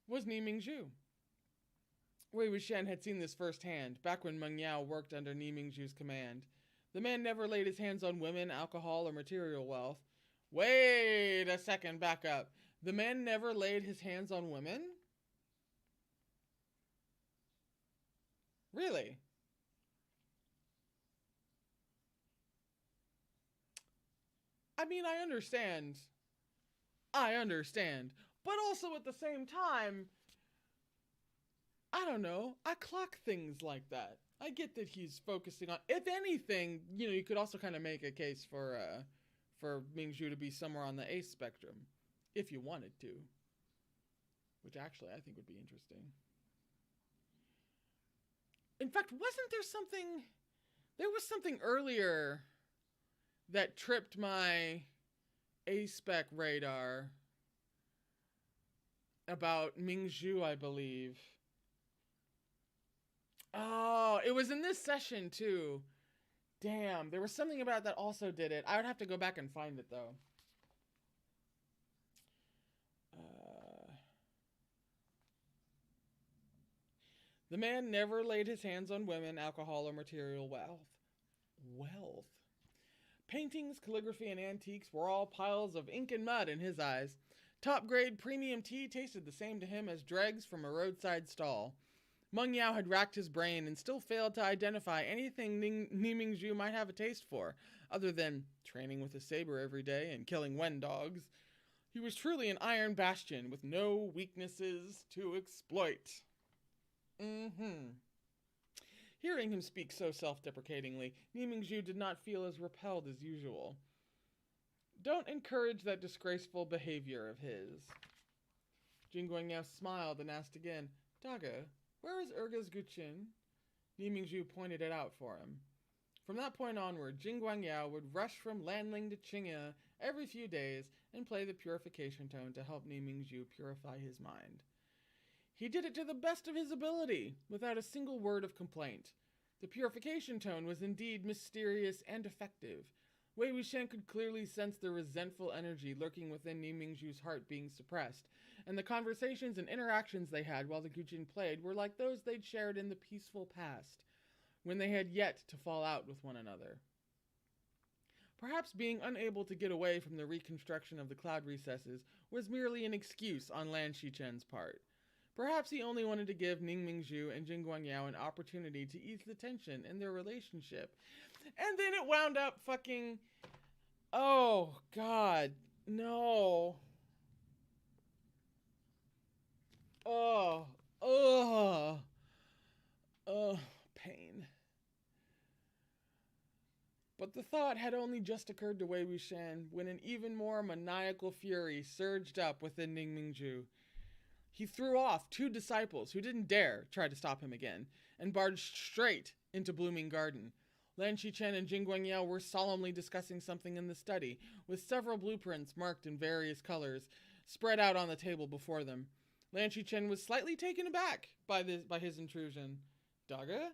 Speaker 1: was Ni Mingju. Wei Wuxian had seen this firsthand, back when Meng Yao worked under Ni Mingju's command. The man never laid his hands on women, alcohol, or material wealth. Wait a second, back up. The man never laid his hands on women? Really? I mean, I understand. But also at the same time, I don't know. I clock things like that. I get that he's focusing on, if anything, you could also kind of make a case for Mingju to be somewhere on the ace spectrum, if you wanted to. Which actually I think would be interesting. In fact, there was something earlier that tripped my A-spec radar about Mingju, I believe. Oh, it was in this session, too. Damn, there was something about that also did it. I would have to go back and find it, though. The man never laid his hands on women, alcohol, or material wealth. Paintings, calligraphy, and antiques were all piles of ink and mud in his eyes. Top-grade premium tea tasted the same to him as dregs from a roadside stall. Meng Yao had racked his brain and still failed to identify anything Ni Mingju might have a taste for, other than training with a saber every day and killing wen dogs. He was truly an iron bastion with no weaknesses to exploit. Hearing him speak so self-deprecatingly, Ni Mingju did not feel as repelled as usual. Don't encourage that disgraceful behavior of his. Jing Guangyao smiled and asked again, Daga, where is Urga's Guqin? Ni Mingju pointed it out for him. From that point onward, Jing Guangyao would rush from Lanling to Qingya every few days and play the purification tone to help Ni Mingju purify his mind. He did it to the best of his ability, without a single word of complaint. The purification tone was indeed mysterious and effective. Wei Wuxian could clearly sense the resentful energy lurking within Ni Mingju's heart being suppressed, and the conversations and interactions they had while the Guqin played were like those they'd shared in the peaceful past, when they had yet to fall out with one another. Perhaps being unable to get away from the reconstruction of the cloud recesses was merely an excuse on Lan Shichen's part. Perhaps he only wanted to give Ning Mingzhu and Jing Guangyao an opportunity to ease the tension in their relationship. And then it wound up fucking... Oh, God. No. Oh. Ugh. Ugh. Pain. But the thought had only just occurred to Wei Wuxian when an even more maniacal fury surged up within Ning Mingzhu. He threw off 2 disciples who didn't dare try to stop him again, and barged straight into Blooming Garden. Lan Shichen and Jing Guangyao were solemnly discussing something in the study, with several blueprints marked in various colors spread out on the table before them. Lan Shichen was slightly taken aback by his intrusion. "Daga?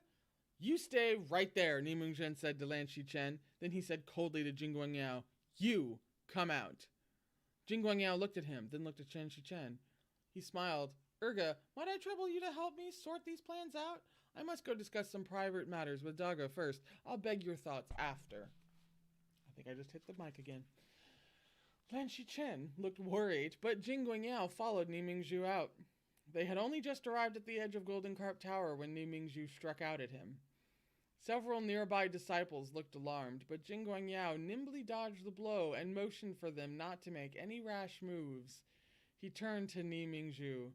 Speaker 1: You stay right there," Ni Mingzhen said to Lan Shichen. Then he said coldly to Jing Guangyao, "You come out." Jing Guangyao looked at him, then looked at Chen Shichen. He smiled. "Urga, might I trouble you to help me sort these plans out? I must go discuss some private matters with Daga first. I'll beg your thoughts after." I think I just hit the mic again. Lan Shichen looked worried, but Jing Guangyao followed Ni Mingzhu out. They had only just arrived at the edge of Golden Carp Tower when Ni Mingzhu struck out at him. Several nearby disciples looked alarmed, but Jing Guangyao nimbly dodged the blow and motioned for them not to make any rash moves. He turned to Ni Mingzhu.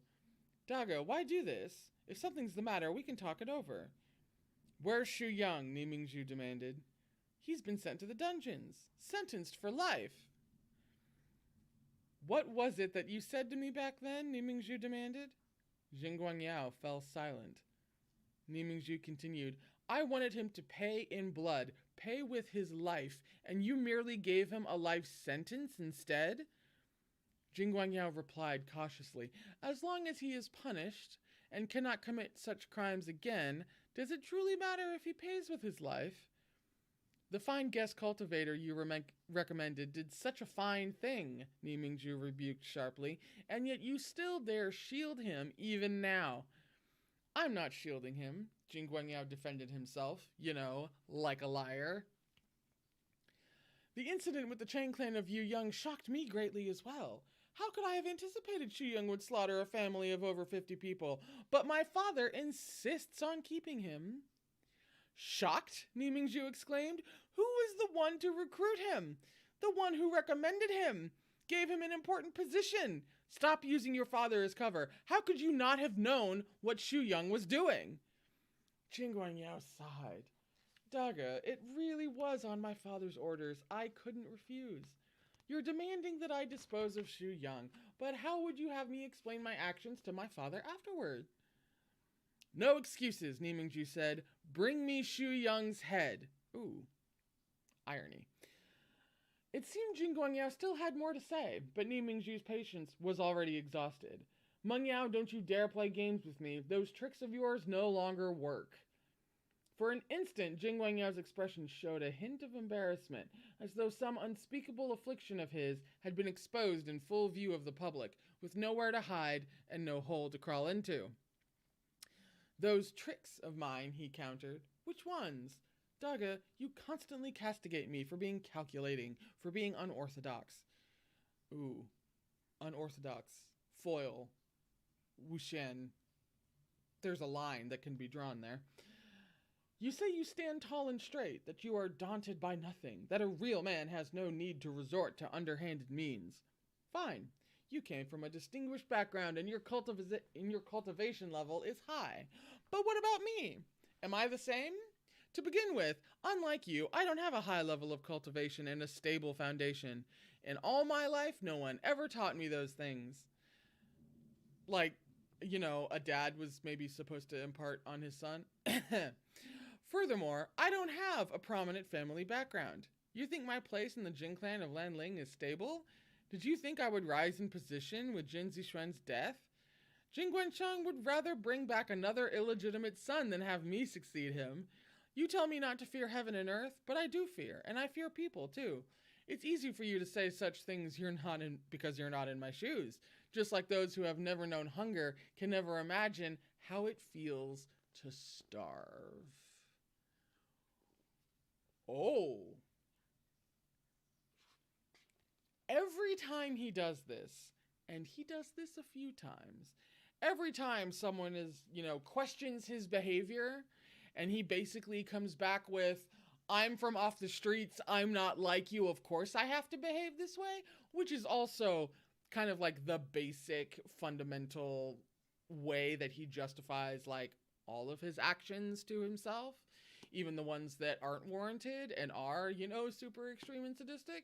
Speaker 1: "Daga, why do this? If something's the matter, we can talk it over." "Where's Shu Yang?" Ni Mingzhu demanded. "He's been sent to the dungeons. Sentenced for life." "What was it that you said to me back then?" Ni Mingzhu demanded. Jing Guangyao fell silent. Ni Mingzhu continued, "I wanted him to pay in blood, pay with his life, and you merely gave him a life sentence instead?" Jing Guangyao replied cautiously, "As long as he is punished and cannot commit such crimes again, does it truly matter if he pays with his life? The fine guest cultivator you recommended did such a fine thing," Ni Mingzhu rebuked sharply, "and yet you still dare shield him even now." "I'm not shielding him," Jing Guangyao defended himself, like a liar. "The incident with the Chain Clan of Yu Yang shocked me greatly as well. How could I have anticipated Shu Yang would slaughter a family of over 50 people? But my father insists on keeping him." "Shocked?" Ni Mingzhu exclaimed. "Who was the one to recruit him? The one who recommended him? Gave him an important position? Stop using your father as cover. How could you not have known what Shu Yang was doing?" Jing Guangyao sighed. "Daga, it really was on my father's orders. I couldn't refuse. You're demanding that I dispose of Shu Yang, but how would you have me explain my actions to my father afterward?" "No excuses," Ni Mingzhu said. "Bring me Shu Yang's head." Ooh, irony. It seemed Jing Guangyao still had more to say, but Ni Mingzhu's patience was already exhausted. "Meng Yao, don't you dare play games with me. Those tricks of yours no longer work." For an instant, Jing Guangyao's expression showed a hint of embarrassment, as though some unspeakable affliction of his had been exposed in full view of the public, with nowhere to hide and no hole to crawl into. "Those tricks of mine," he countered. "Which ones? Daga, you constantly castigate me for being calculating, for being unorthodox." Ooh, unorthodox, foil, Wuxian. There's a line that can be drawn there. "You say you stand tall and straight, that you are daunted by nothing, that a real man has no need to resort to underhanded means. Fine. You came from a distinguished background and your cultivation level is high. But what about me? Am I the same? To begin with, unlike you, I don't have a high level of cultivation and a stable foundation. In all my life, no one ever taught me those things." Like, a dad was maybe supposed to impart on his son. "Furthermore, I don't have a prominent family background. You think my place in the Jin clan of Lanling is stable? Did you think I would rise in position with Jin Zixuan's death? Jing Guancheng would rather bring back another illegitimate son than have me succeed him. You tell me not to fear heaven and earth, but I do fear, and I fear people too. It's easy for you to say such things because you're not in my shoes, just like those who have never known hunger can never imagine how it feels to starve." Oh. every time he does this, and he does this a few times, every time someone is, questions his behavior, and he basically comes back with, I'm from off the streets, I'm not like you, of course I have to behave this way, which is also kind of like the basic fundamental way that he justifies like all of his actions to himself, even the ones that aren't warranted and are, super extreme and sadistic.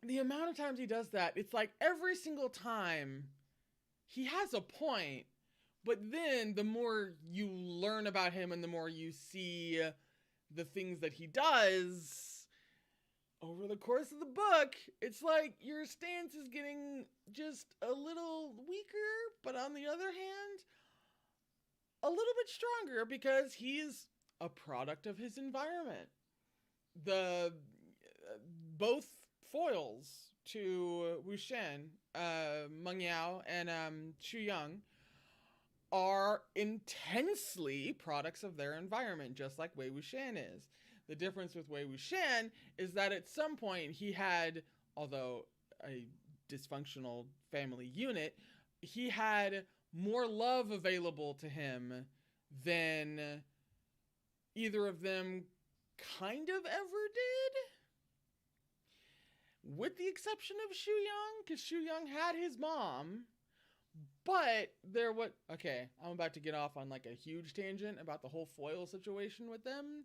Speaker 1: The amount of times he does that, it's like every single time he has a point, but then the more you learn about him and the more you see the things that he does over the course of the book, it's like your stance is getting just a little weaker, but on the other hand, a little bit stronger because he's a product of his environment. Both foils to Wu Shen, Meng Yao and Xu Yang, are intensely products of their environment, just like Wei Wuxian is. The difference with Wei Wuxian is that at some point he had, although a dysfunctional family unit, he had more love available to him than either of them kind of ever did. With the exception of Xu Yang, because Xu Yang had his mom. But I'm about to get off on like a huge tangent about the whole foil situation with them.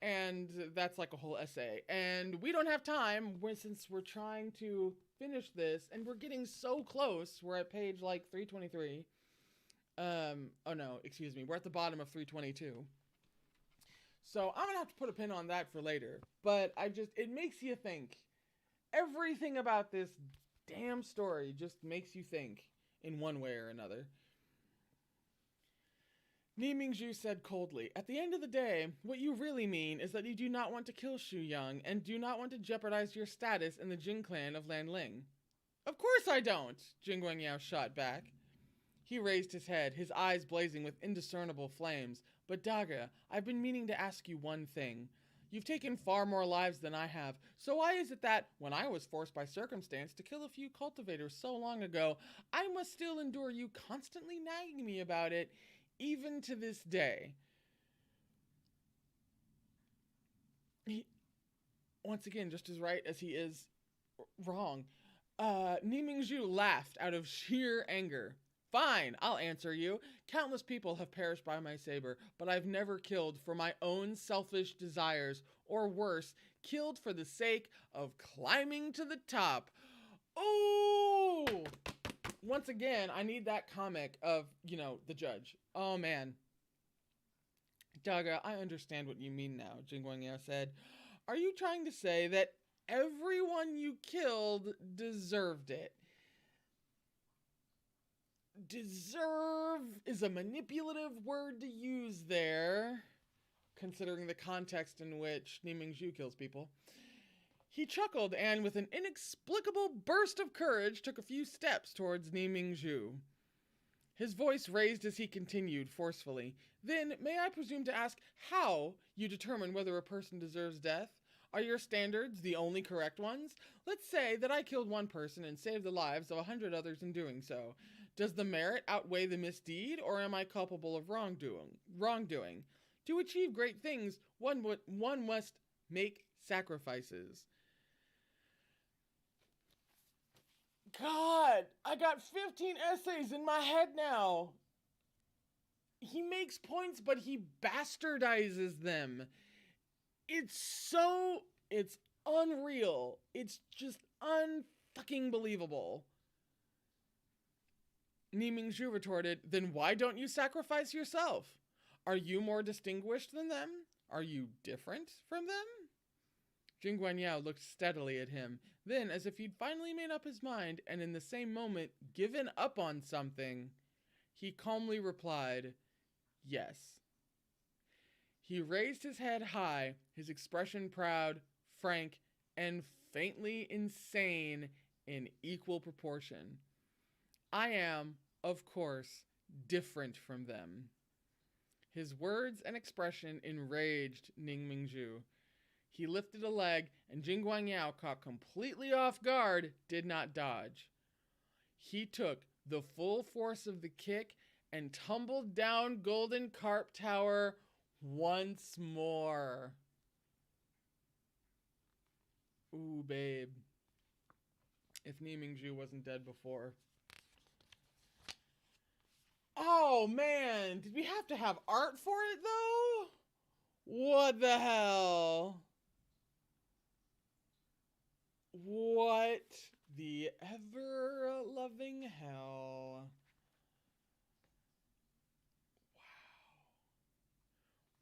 Speaker 1: And that's like a whole essay. And we don't have time since we're trying to finish this and we're getting so close. We're at page like 323. We're at the bottom of 322. So I'm gonna have to put a pin on that for later. But it makes you think. Everything about this damn story just makes you think in one way or another. Ni Mingzhu said coldly, at the end of the day, what you really mean is that you do not want to kill Xu Yang and do not want to jeopardize your status in the Jing clan of Lanling. Of course I don't, Jing Guangyao shot back. He raised his head, his eyes blazing with indiscernible flames. But Daga, I've been meaning to ask you one thing. You've taken far more lives than I have, so why is it that, when I was forced by circumstance to kill a few cultivators so long ago, I must still endure you constantly nagging me about it, even to this day? He, once again, just as right as he is wrong, Ni Mingzhu laughed out of sheer anger. Fine, I'll answer you. Countless people have perished by my saber, but I've never killed for my own selfish desires, or worse, killed for the sake of climbing to the top. Oh! Once again, I need that comic of, the judge. Oh, man. Daga, I understand what you mean now, Jing Guangyao said. Are you trying to say that everyone you killed deserved it? Deserve is a manipulative word to use there, considering the context in which Ni Mingzhu kills people. He chuckled and, with an inexplicable burst of courage, took a few steps towards Ni Mingzhu. His voice raised as he continued forcefully. Then, may I presume to ask how you determine whether a person deserves death? Are your standards the only correct ones? Let's say that I killed one person and saved the lives of 100 others in doing so. Does the merit outweigh the misdeed, or am I culpable of wrongdoing? To achieve great things, one must make sacrifices. God, I got 15 essays in my head now. He makes points, but he bastardizes them. It's unreal. It's just unfucking believable. Ni Mingzhu retorted, then why don't you sacrifice yourself? Are you more distinguished than them? Are you different from them? Jing Guangyao looked steadily at him. Then, as if he'd finally made up his mind, and in the same moment given up on something, he calmly replied, yes. He raised his head high, his expression proud, frank, and faintly insane in equal proportion. I am, of course, different from them. His words and expression enraged Ni Mingzhu. He lifted a leg, and Jing Yao, caught completely off guard, did not dodge. He took the full force of the kick and tumbled down Golden Carp Tower once more. Ooh, babe. If Ni Mingzhu wasn't dead before. Oh, man. Did we have to have art for it, though? What the hell? What the ever-loving hell?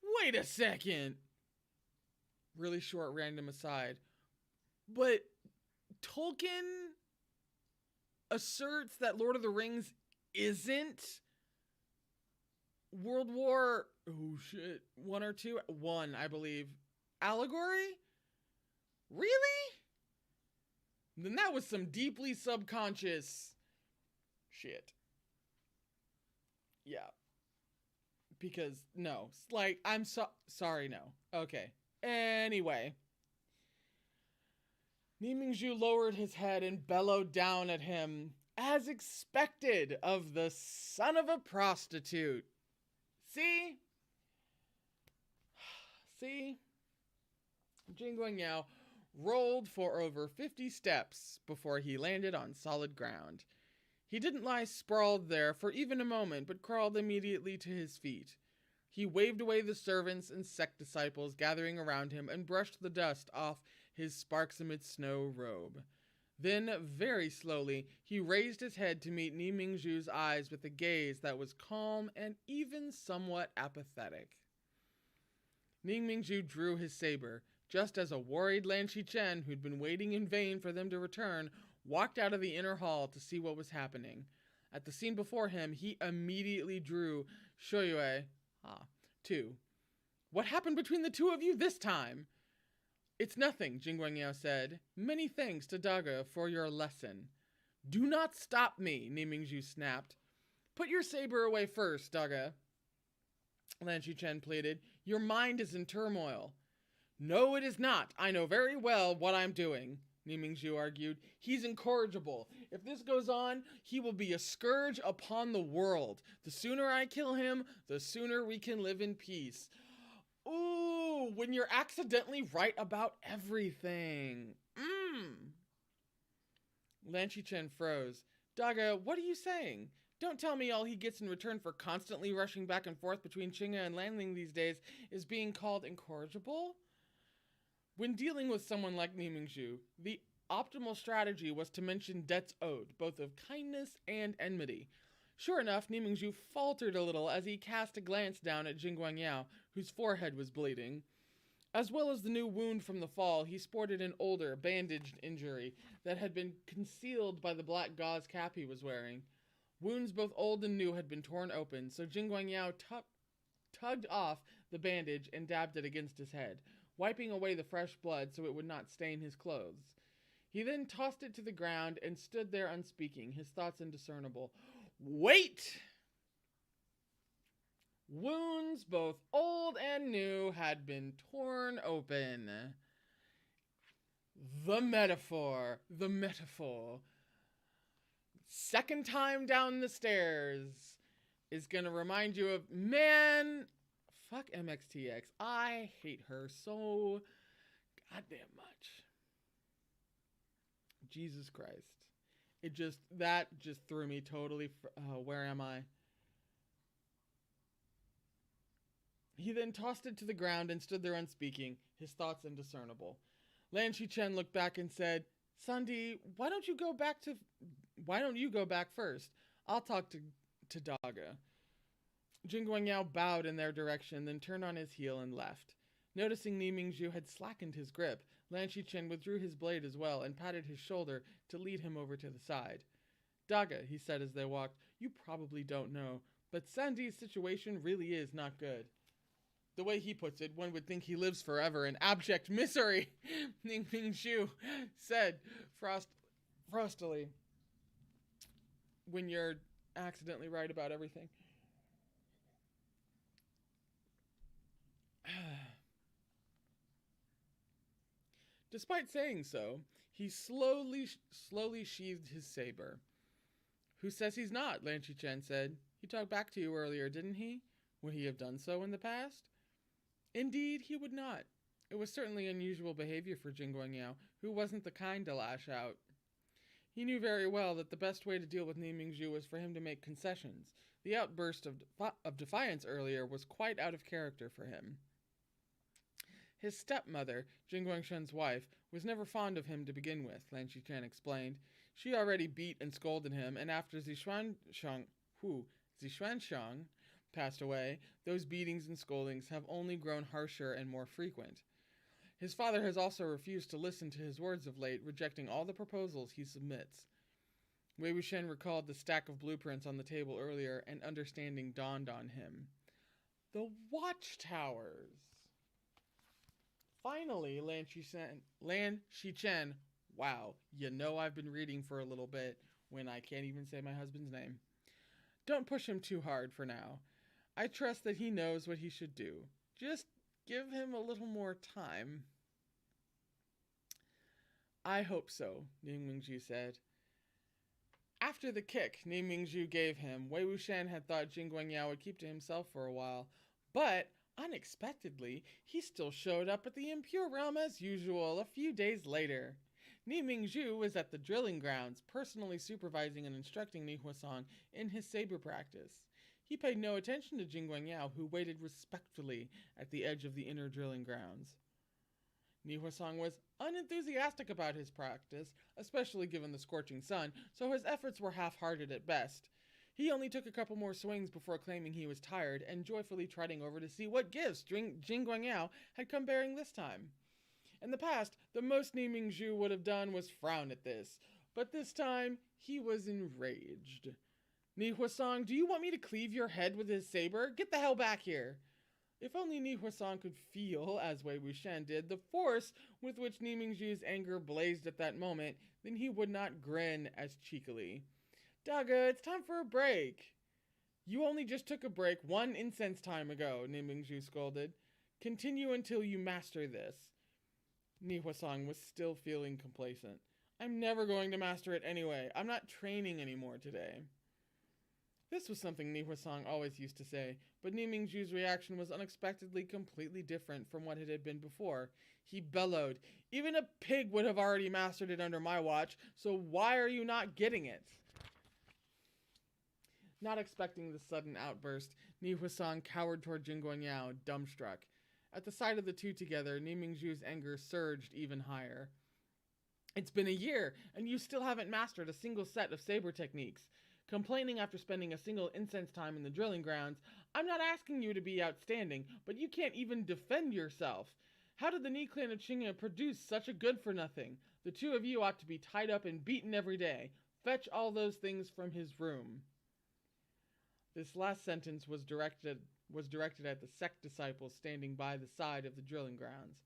Speaker 1: Wow. Wait a second. Really short random aside. But Tolkien asserts that Lord of the Rings isn't World War, oh shit, 1 or 2? 1, I believe. Allegory? Really? Then that was some deeply subconscious shit. Yeah. Because, no. Like, I'm sorry, no. Okay. Anyway. Ni Mingzhu lowered his head and bellowed down at him, as expected of the son of a prostitute. See? See? Jing Yao rolled for over 50 steps before he landed on solid ground. He didn't lie sprawled there for even a moment, but crawled immediately to his feet. He waved away the servants and sect disciples gathering around him and brushed the dust off his sparks amid snow robe. Then, very slowly, he raised his head to meet Ni Mingzhu's eyes with a gaze that was calm and even somewhat apathetic. Ni Mingzhu drew his saber, just as a worried Lan Xichen, who'd been waiting in vain for them to return, walked out of the inner hall to see what was happening. At the scene before him, he immediately drew Shoyue, too. What happened between the two of you this time? It's nothing, Jing Yao said. Many thanks to Daga for your lesson. Do not stop me, Ni Mingzhu snapped. Put your saber away first, Daga, Lan Xichen pleaded. Your mind is in turmoil. No, it is not. I know very well what I'm doing, Ni Mingzhu argued. He's incorrigible. If this goes on, he will be a scourge upon the world. The sooner I kill him, the sooner we can live in peace. Ooh, when you're accidentally right about everything. Lan Xichen froze. Daga, what are you saying? Don't tell me all he gets in return for constantly rushing back and forth between Qing'e and Lanling these days is being called incorrigible? When dealing with someone like Ni Mingzhu, the optimal strategy was to mention debts owed, both of kindness and enmity. Sure enough, Ni Mingzhu faltered a little as he cast a glance down at Jing Yao, whose forehead was bleeding. As well as the new wound from the fall, he sported an older, bandaged injury that had been concealed by the black gauze cap he was wearing. Wounds both old and new had been torn open, so Jing Yao tugged off the bandage and dabbed it against his head, wiping away the fresh blood so it would not stain his clothes. He then tossed it to the ground and stood there unspeaking, his thoughts indiscernible. Wait! Wounds, both old and new, had been torn open. The metaphor. Second time down the stairs is gonna remind you of, man, fuck MXTX. I hate her so goddamn much. Jesus Christ. That just threw me totally, where am I? He then tossed it to the ground and stood there unspeaking, his thoughts indiscernible. Lan Xichen looked back and said, Sandi, why don't you go back first? I'll talk to Daga. Jing Yao bowed in their direction, then turned on his heel and left. Noticing Ni Mingzhu had slackened his grip, Lan Xichen withdrew his blade as well and patted his shoulder to lead him over to the side. Daga, he said as they walked, you probably don't know, but Sandi's situation really is not good. The way he puts it, one would think he lives forever in abject misery, Ni Mingzhu said frostily. When you're accidentally right about everything. Despite saying so, he slowly sheathed his saber. Who says he's not? Lan Qichen said. He talked back to you earlier, didn't he? Would he have done so in the past? Indeed, he would not. It was certainly unusual behavior for Jing Yao, who wasn't the kind to lash out. He knew very well that the best way to deal with Ni Mingzhu was for him to make concessions. The outburst of defiance earlier was quite out of character for him. His stepmother, Jing Guangshen's wife, was never fond of him to begin with, Lan Qichen explained. She already beat and scolded him, and after Zixuanshang passed away, those beatings and scoldings have only grown harsher and more frequent. His father has also refused to listen to his words of late, rejecting all the proposals he submits. Wei Wuxian recalled the stack of blueprints on the table earlier, and understanding dawned on him. The watchtowers! Finally, Lan Qichen, wow, you know I've been reading for a little bit when I can't even say my husband's name. Don't push him too hard for now. I trust that he knows what he should do. Just give him a little more time. I hope so, Ni Mingzhu said. After the kick Ni Mingzhu gave him, Wei Wuxian had thought Jing Guangyao would keep to himself for a while, but unexpectedly, he still showed up at the impure realm as usual a few days later. Ni Mingzhu was at the drilling grounds, personally supervising and instructing Ni Huasong in his saber practice. He paid no attention to Jing Guangyao, who waited respectfully at the edge of the inner drilling grounds. Ni Huasong was unenthusiastic about his practice, especially given the scorching sun, so his efforts were half-hearted at best. He only took a couple more swings before claiming he was tired and joyfully trotting over to see what gifts Jing Guangyao had come bearing this time. In the past, the most Ni Mingzhu would have done was frown at this, but this time he was enraged. Ni Huasong, do you want me to cleave your head with his saber? Get the hell back here! If only Ni Huasong could feel, as Wei Wuxian did, the force with which Ni Mingzhu's anger blazed at that moment, then he would not grin as cheekily. Daga, it's time for a break. You only just took a break 1 incense time ago, Ni Mingzhu scolded. Continue until you master this. Ni Huasong was still feeling complacent. I'm never going to master it anyway. I'm not training anymore today. This was something Ni Huasong always used to say, but Ni Mingzhu's reaction was unexpectedly completely different from what it had been before. He bellowed, even a pig would have already mastered it under my watch, so why are you not getting it? Not expecting the sudden outburst, Ni Huasong cowered toward Jing Guangyao, dumbstruck. At the sight of the two together, Ni Mingzhu's anger surged even higher. It's been a year, and you still haven't mastered a single set of saber techniques. Complaining after spending a single incense time in the drilling grounds, I'm not asking you to be outstanding, but you can't even defend yourself. How did the Ni clan of Qingya produce such a good-for-nothing? The two of you ought to be tied up and beaten every day. Fetch all those things from his room. This last sentence was directed at the sect disciples standing by the side of the drilling grounds.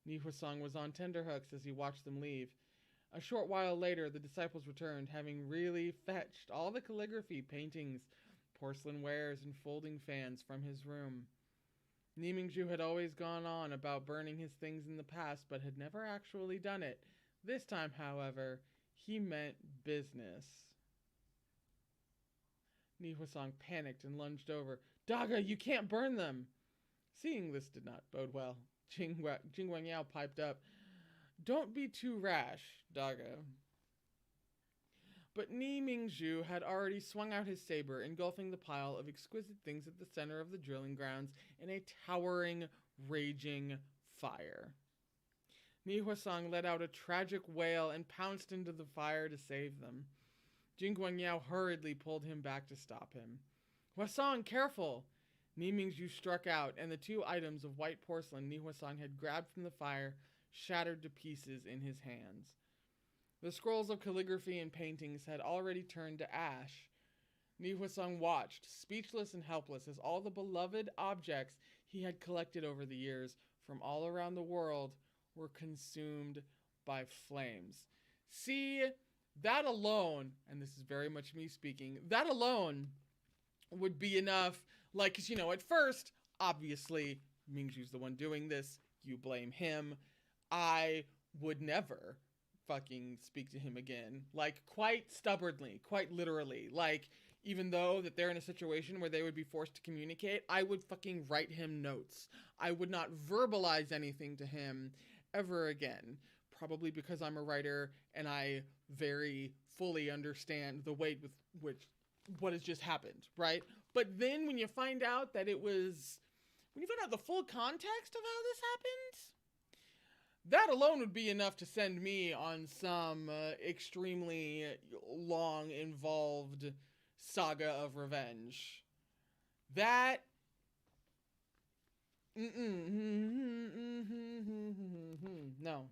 Speaker 1: Ni Huasong was on tenterhooks as he watched them leave. A short while later, the disciples returned, having really fetched all the calligraphy, paintings, porcelain wares, and folding fans from his room. Ni Mingzhu had always gone on about burning his things in the past, but had never actually done it. This time, however, he meant business. Ni Huasong panicked and lunged over. Daga, you can't burn them! Seeing this did not bode well, Jing Guangyao piped up. Don't be too rash, Daga. But Ni Mingzhu had already swung out his saber, engulfing the pile of exquisite things at the center of the drilling grounds in a towering, raging fire. Ni Huasong let out a tragic wail and pounced into the fire to save them. Jing Guangyao hurriedly pulled him back to stop him. Huasong, careful! Ni Mingzhu struck out, and the two items of white porcelain Ni Huasong had grabbed from the fire shattered to pieces in his hands. The scrolls of calligraphy and paintings had already turned to ash. Ni Huasong watched, speechless and helpless, as all the beloved objects he had collected over the years from all around the world were consumed by flames. See, that alone, and this is very much me speaking, that alone would be enough. Like, 'cause, at first, obviously, Mingzhu's the one doing this. You blame him. I would never fucking speak to him again. Like, quite stubbornly, quite literally. Like, even though that they're in a situation where they would be forced to communicate, I would fucking write him notes. I would not verbalize anything to him ever again. Probably because I'm a writer and I very fully understand the weight with which what has just happened, right? But then when you find out that when you find out the full context of how this happened, that alone would be enough to send me on some extremely long, involved saga of revenge. That... No.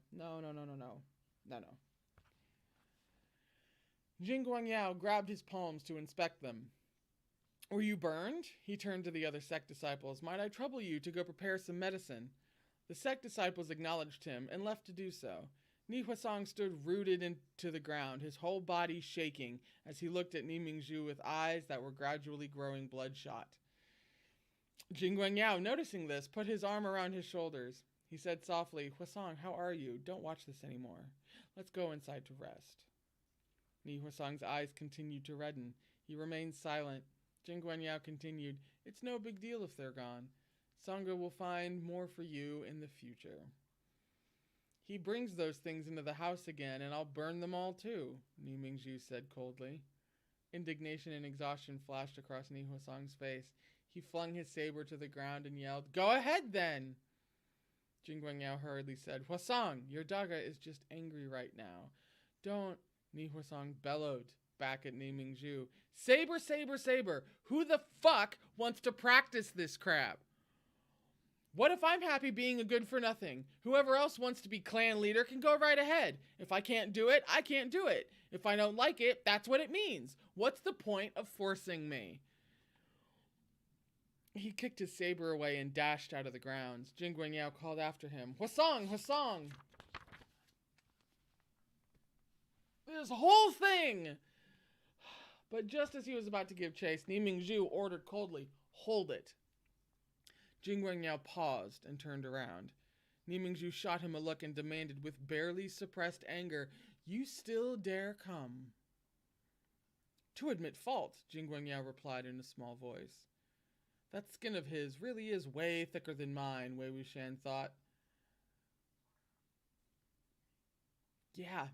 Speaker 1: Jing Yao grabbed his palms to inspect them. Were you burned? He turned to the other sect disciples. Might I trouble you to go prepare some medicine? The sect disciples acknowledged him and left to do so. Ni Huasong stood rooted into the ground, his whole body shaking as he looked at Ni Mingzhu with eyes that were gradually growing bloodshot. Jing Yao, noticing this, put his arm around his shoulders. He said softly, Huasong, how are you? Don't watch this anymore. Let's go inside to rest. Ni Huasong's eyes continued to redden. He remained silent. Jing Yao continued, it's no big deal if they're gone. Sangha will find more for you in the future. He brings those things into the house again, and I'll burn them all too, Ni Mingzhu said coldly. Indignation and exhaustion flashed across Ni Huasong's face. He flung his saber to the ground and yelled, Go ahead then! Jing Yao hurriedly said, Huasong, your Daga is just angry right now. Don't... Ni Huasong bellowed back at Ni Mingzhu. Saber, saber, saber! Who the fuck wants to practice this crap? What if I'm happy being a good for nothing? Whoever else wants to be clan leader can go right ahead. If I can't do it, I can't do it. If I don't like it, that's what it means. What's the point of forcing me? He kicked his saber away and dashed out of the grounds. Jing Yao called after him, Huasong, Huasong! This whole thing! But just as he was about to give chase, Ni Mingzhu ordered coldly, Hold it. Jing Yao paused and turned around. Ni Mingzhu shot him a look and demanded with barely suppressed anger, You still dare come? To admit fault, Jing Yao replied in a small voice. That skin of his really is way thicker than mine, Wei Wuxian thought. Yeah.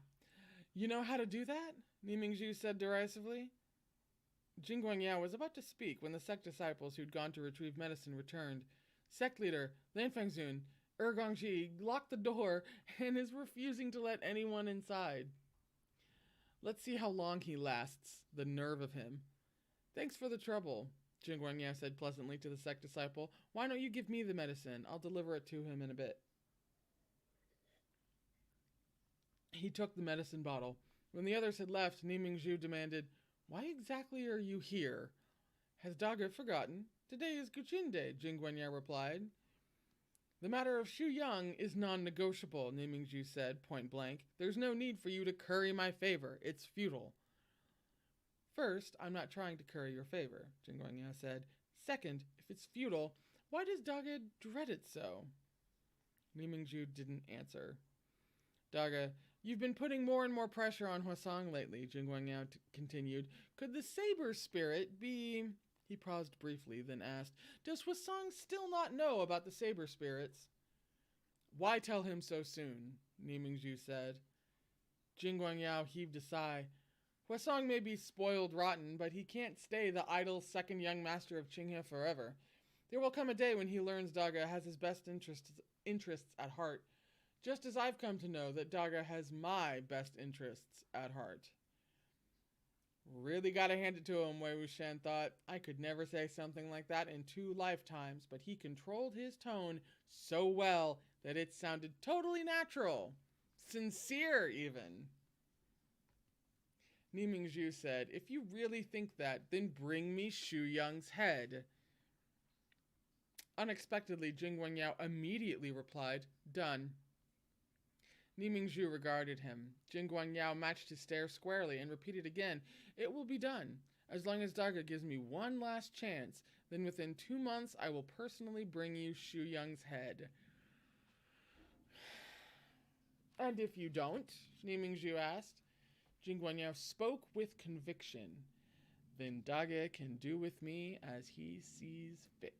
Speaker 1: You know how to do that? Ni Mingzhu said derisively. Jing Yao was about to speak when the sect disciples who'd gone to retrieve medicine returned. Sect leader Lan Fengzun, Gongji, locked the door and is refusing to let anyone inside. Let's see how long he lasts. The nerve of him. Thanks for the trouble, Jing Yao said pleasantly to the sect disciple. Why don't you give me the medicine? I'll deliver it to him in a bit. He took the medicine bottle. When the others had left, Ni Mingzhu demanded, Why exactly are you here? Has Daga forgotten? Today is Guqin Day, Jing Yao replied. The matter of Shu Yang is non-negotiable, Ni Mingzhu said, point blank. There's no need for you to curry my favor. It's futile. First, I'm not trying to curry your favor, Jing Yao said. Second, if it's futile, why does Daga dread it so? Ni Mingzhu didn't answer. Daga, you've been putting more and more pressure on Huasong lately, Jing Yao continued. Could the saber spirit be... He paused briefly, then asked, Does Huasong still not know about the saber spirits? Why tell him so soon? Ni Mingzhu said. Jing Yao heaved a sigh. Huasong may be spoiled rotten, but he can't stay the idle second young master of Qinghe forever. There will come a day when he learns Daga has his best interests at heart, just as I've come to know that Daga has my best interests at heart. Really gotta hand it to him, Wei Wuxian thought. I could never say something like that in 2 lifetimes, but he controlled his tone so well that it sounded totally natural. Sincere, even. Ni Mingzhu said, If you really think that, then bring me Shu Yang's head. Unexpectedly, Jing Yao immediately replied, Done. Ni Mingzhu regarded him. Jing Yao matched his stare squarely and repeated again, It will be done. As long as Daga gives me one last chance, then within 2 months I will personally bring you Shu Yang's head. And if you don't, Nimingzhu asked. Jing Guangyao spoke with conviction. Then Daga can do with me as he sees fit.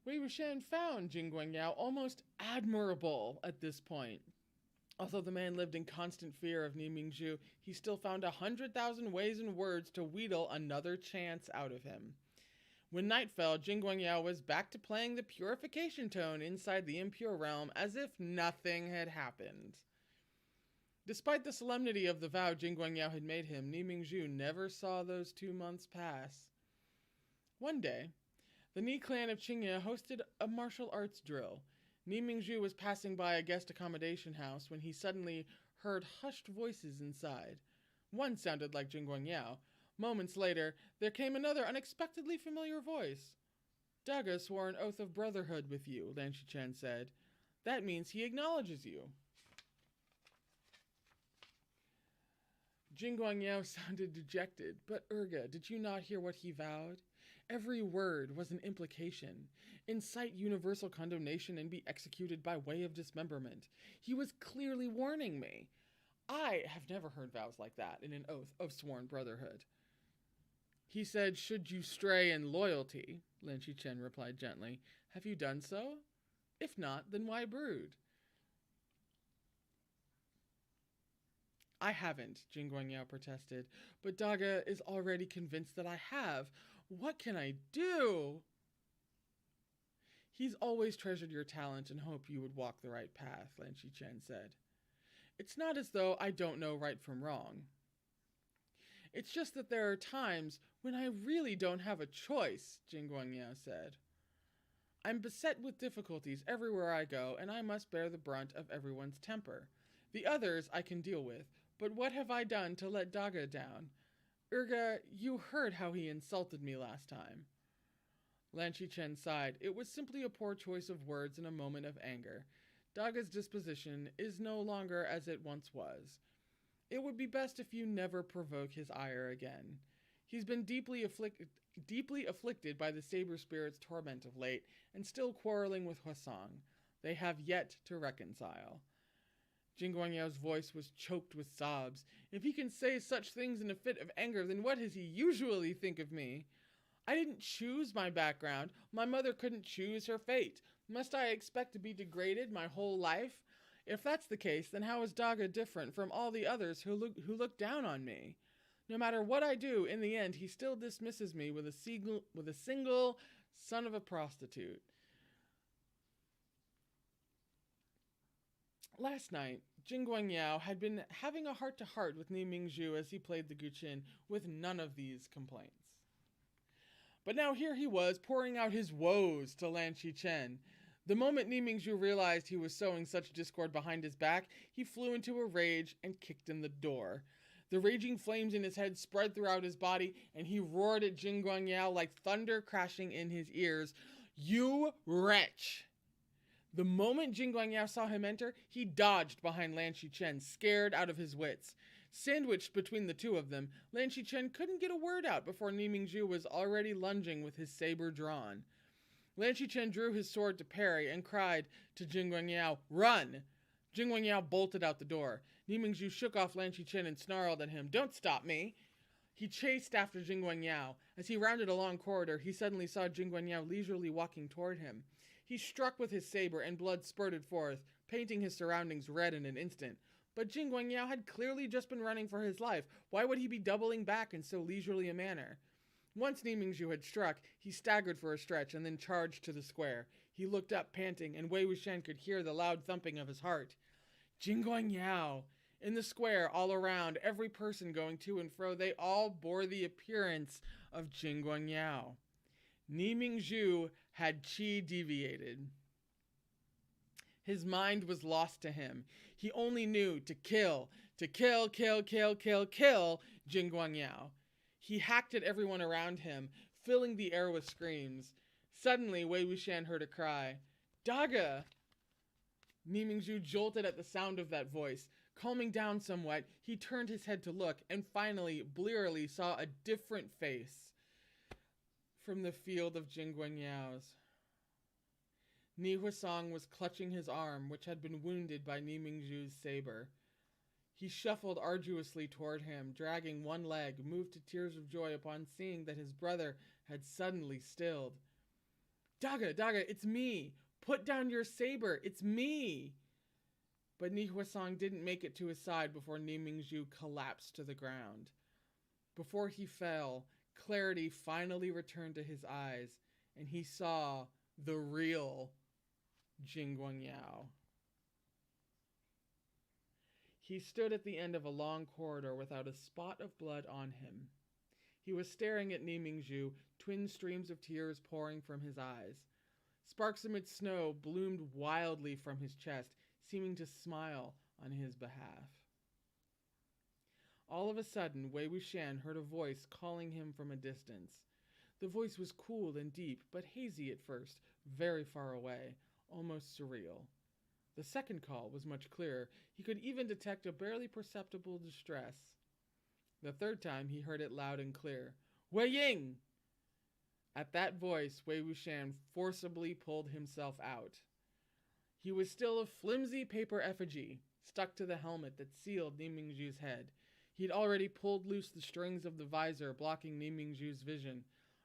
Speaker 1: Wei Wuxian found Jing Guangyao almost admirable at this point. Although the man lived in constant fear of Nimingzhu, he still found 100,000 ways and words to wheedle another chance out of him. When night fell, Jing Guangyao was back to playing the purification tone inside the impure realm as if nothing had happened. Despite the solemnity of the vow Jing Guangyao had made him, Nimingzhu never saw those 2 months pass. One day, the Ni clan of Qingye hosted a martial arts drill. Nimingzhu was passing by a guest accommodation house when he suddenly heard hushed voices inside. One sounded like Jing Guangyao. Moments later, there came another unexpectedly familiar voice. Daga swore an oath of brotherhood with you, Lan Shichen said. That means he acknowledges you. Jing Guangyao sounded dejected. But Urga, did you not hear what he vowed? Every word was an implication. Incite universal condemnation and be executed by way of dismemberment. He was clearly warning me. I have never heard vows like that in an oath of sworn brotherhood. He said, should you stray in loyalty, Lan Shichen replied gently. Have you done so? If not, then why brood? I haven't, Jing Guangyao protested, but Daga is already convinced that I have. What can I do? He's always treasured your talent and hoped you would walk the right path, Lan Shichen said. It's not as though I don't know right from wrong. It's just that there are times when I really don't have a choice, Jing Guangyao said. I'm beset with difficulties everywhere I go, and I must bear the brunt of everyone's temper. The others I can deal with, but what have I done to let Daga down? Urga, you heard how he insulted me last time. Lan Shichen sighed. It was simply a poor choice of words in a moment of anger. Daga's disposition is no longer as it once was. It would be best if you never provoke his ire again. He's been deeply afflicted by the saber spirit's torment of late, and still quarreling with Huasong. They have yet to reconcile. Jing Guangyao's voice was choked with sobs. If he can say such things in a fit of anger, then what does he usually think of me? I didn't choose my background. My mother couldn't choose her fate. Must I expect to be degraded my whole life? If that's the case, then how is Daga different from all the others who look down on me? No matter what I do, in the end, he still dismisses me with a single son of a prostitute. Last night, Jing Guangyao had been having a heart-to-heart with Nimingzhu as he played the guqin with none of these complaints. But now here he was, pouring out his woes to Lan Shichen. The moment Nimingzhu realized he was sowing such discord behind his back, he flew into a rage and kicked in the door. The raging flames in his head spread throughout his body, and he roared at Jing Guangyao like thunder crashing in his ears. You wretch! The moment Jing Guangyao saw him enter, he dodged behind Lan Shichen, scared out of his wits. Sandwiched between the two of them, Lan Shichen couldn't get a word out before Nimingzhu was already lunging with his saber drawn. Lan Shichen drew his sword to parry and cried to Jing Guangyao, "Run!" Jing Guangyao bolted out the door. Nimingzhu shook off Lan Shichen and snarled at him, "Don't stop me!" He chased after Jing Guangyao. As he rounded a long corridor, he suddenly saw Jing Guangyao leisurely walking toward him. He struck with his saber and blood spurted forth, painting his surroundings red in an instant. But Jing Guangyao had clearly just been running for his life. Why would he be doubling back in so leisurely a manner? Once Nimingzhu had struck, he staggered for a stretch and then charged to the square. He looked up, panting, and Wei Wuxian could hear the loud thumping of his heart. Jing Guangyao! In the square, all around, every person going to and fro, they all bore the appearance of Jing Guangyao. Nimingzhu had qi deviated. His mind was lost to him. He only knew to kill Jing Guangyao. He hacked at everyone around him, filling the air with screams. Suddenly, Wei Wuxian heard a cry. Daga! Nimingzhu jolted at the sound of that voice. Calming down somewhat, he turned his head to look, and finally, blearily, saw a different face from the field of Jing Guangyao's. Ni Huasong was clutching his arm, which had been wounded by Ni Mingzhu's saber. He shuffled arduously toward him, dragging one leg, moved to tears of joy upon seeing that his brother had suddenly stilled. Daga, it's me! Put down your saber, it's me! But Ni Huasong didn't make it to his side before Ni Mingzhu collapsed to the ground. Before he fell, clarity finally returned to his eyes, and he saw the real Meng Yao. He stood at the end of a long corridor without a spot of blood on him. He was staring at Ni Mingzhu, twin streams of tears pouring from his eyes. Sparks amid snow bloomed wildly from his chest, seeming to smile on his behalf. All of a sudden, Wei Wuxian heard a voice calling him from a distance. The voice was cool and deep, but hazy at first, very far away, almost surreal. The second call was much clearer. He could even detect a barely perceptible distress. The third time, he heard it loud and clear. Wei Ying! At that voice, Wei Wuxian forcibly pulled himself out. He was still a flimsy paper effigy, stuck to the helmet that sealed Ni Mingzhu's head. He'd already pulled loose the strings of the visor blocking Ni Mingzhu's vision,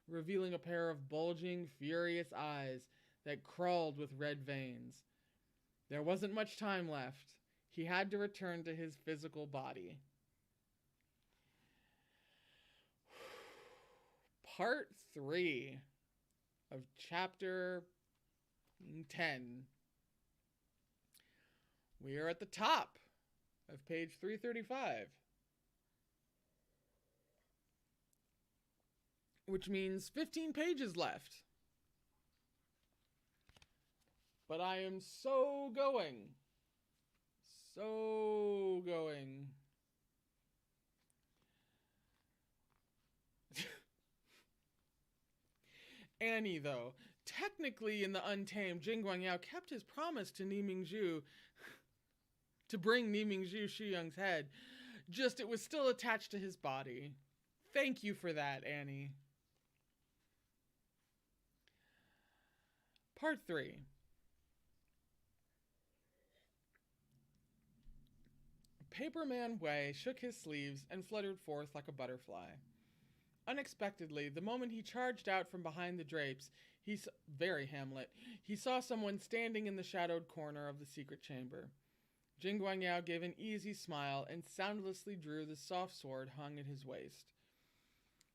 Speaker 1: revealing a pair of bulging, furious eyes that crawled with red veins. There wasn't much time left. He had to return to his physical body. Part 3 of Chapter 10. We are at the top of page 335. Which means 15 pages left. But I am so going. Annie, though, technically in the Untamed, Meng Yao kept his promise to Ni Mingzhu to bring Ni Mingzhu Shuyang's head. Just it was still attached to his body. Thank you for that, Annie. Part 3. Paperman Wei shook his sleeves and fluttered forth like a butterfly. Unexpectedly, the moment he charged out from behind the drapes, very Hamlet, he saw someone standing in the shadowed corner of the secret chamber. Meng Yao gave an easy smile and soundlessly drew the soft sword hung at his waist.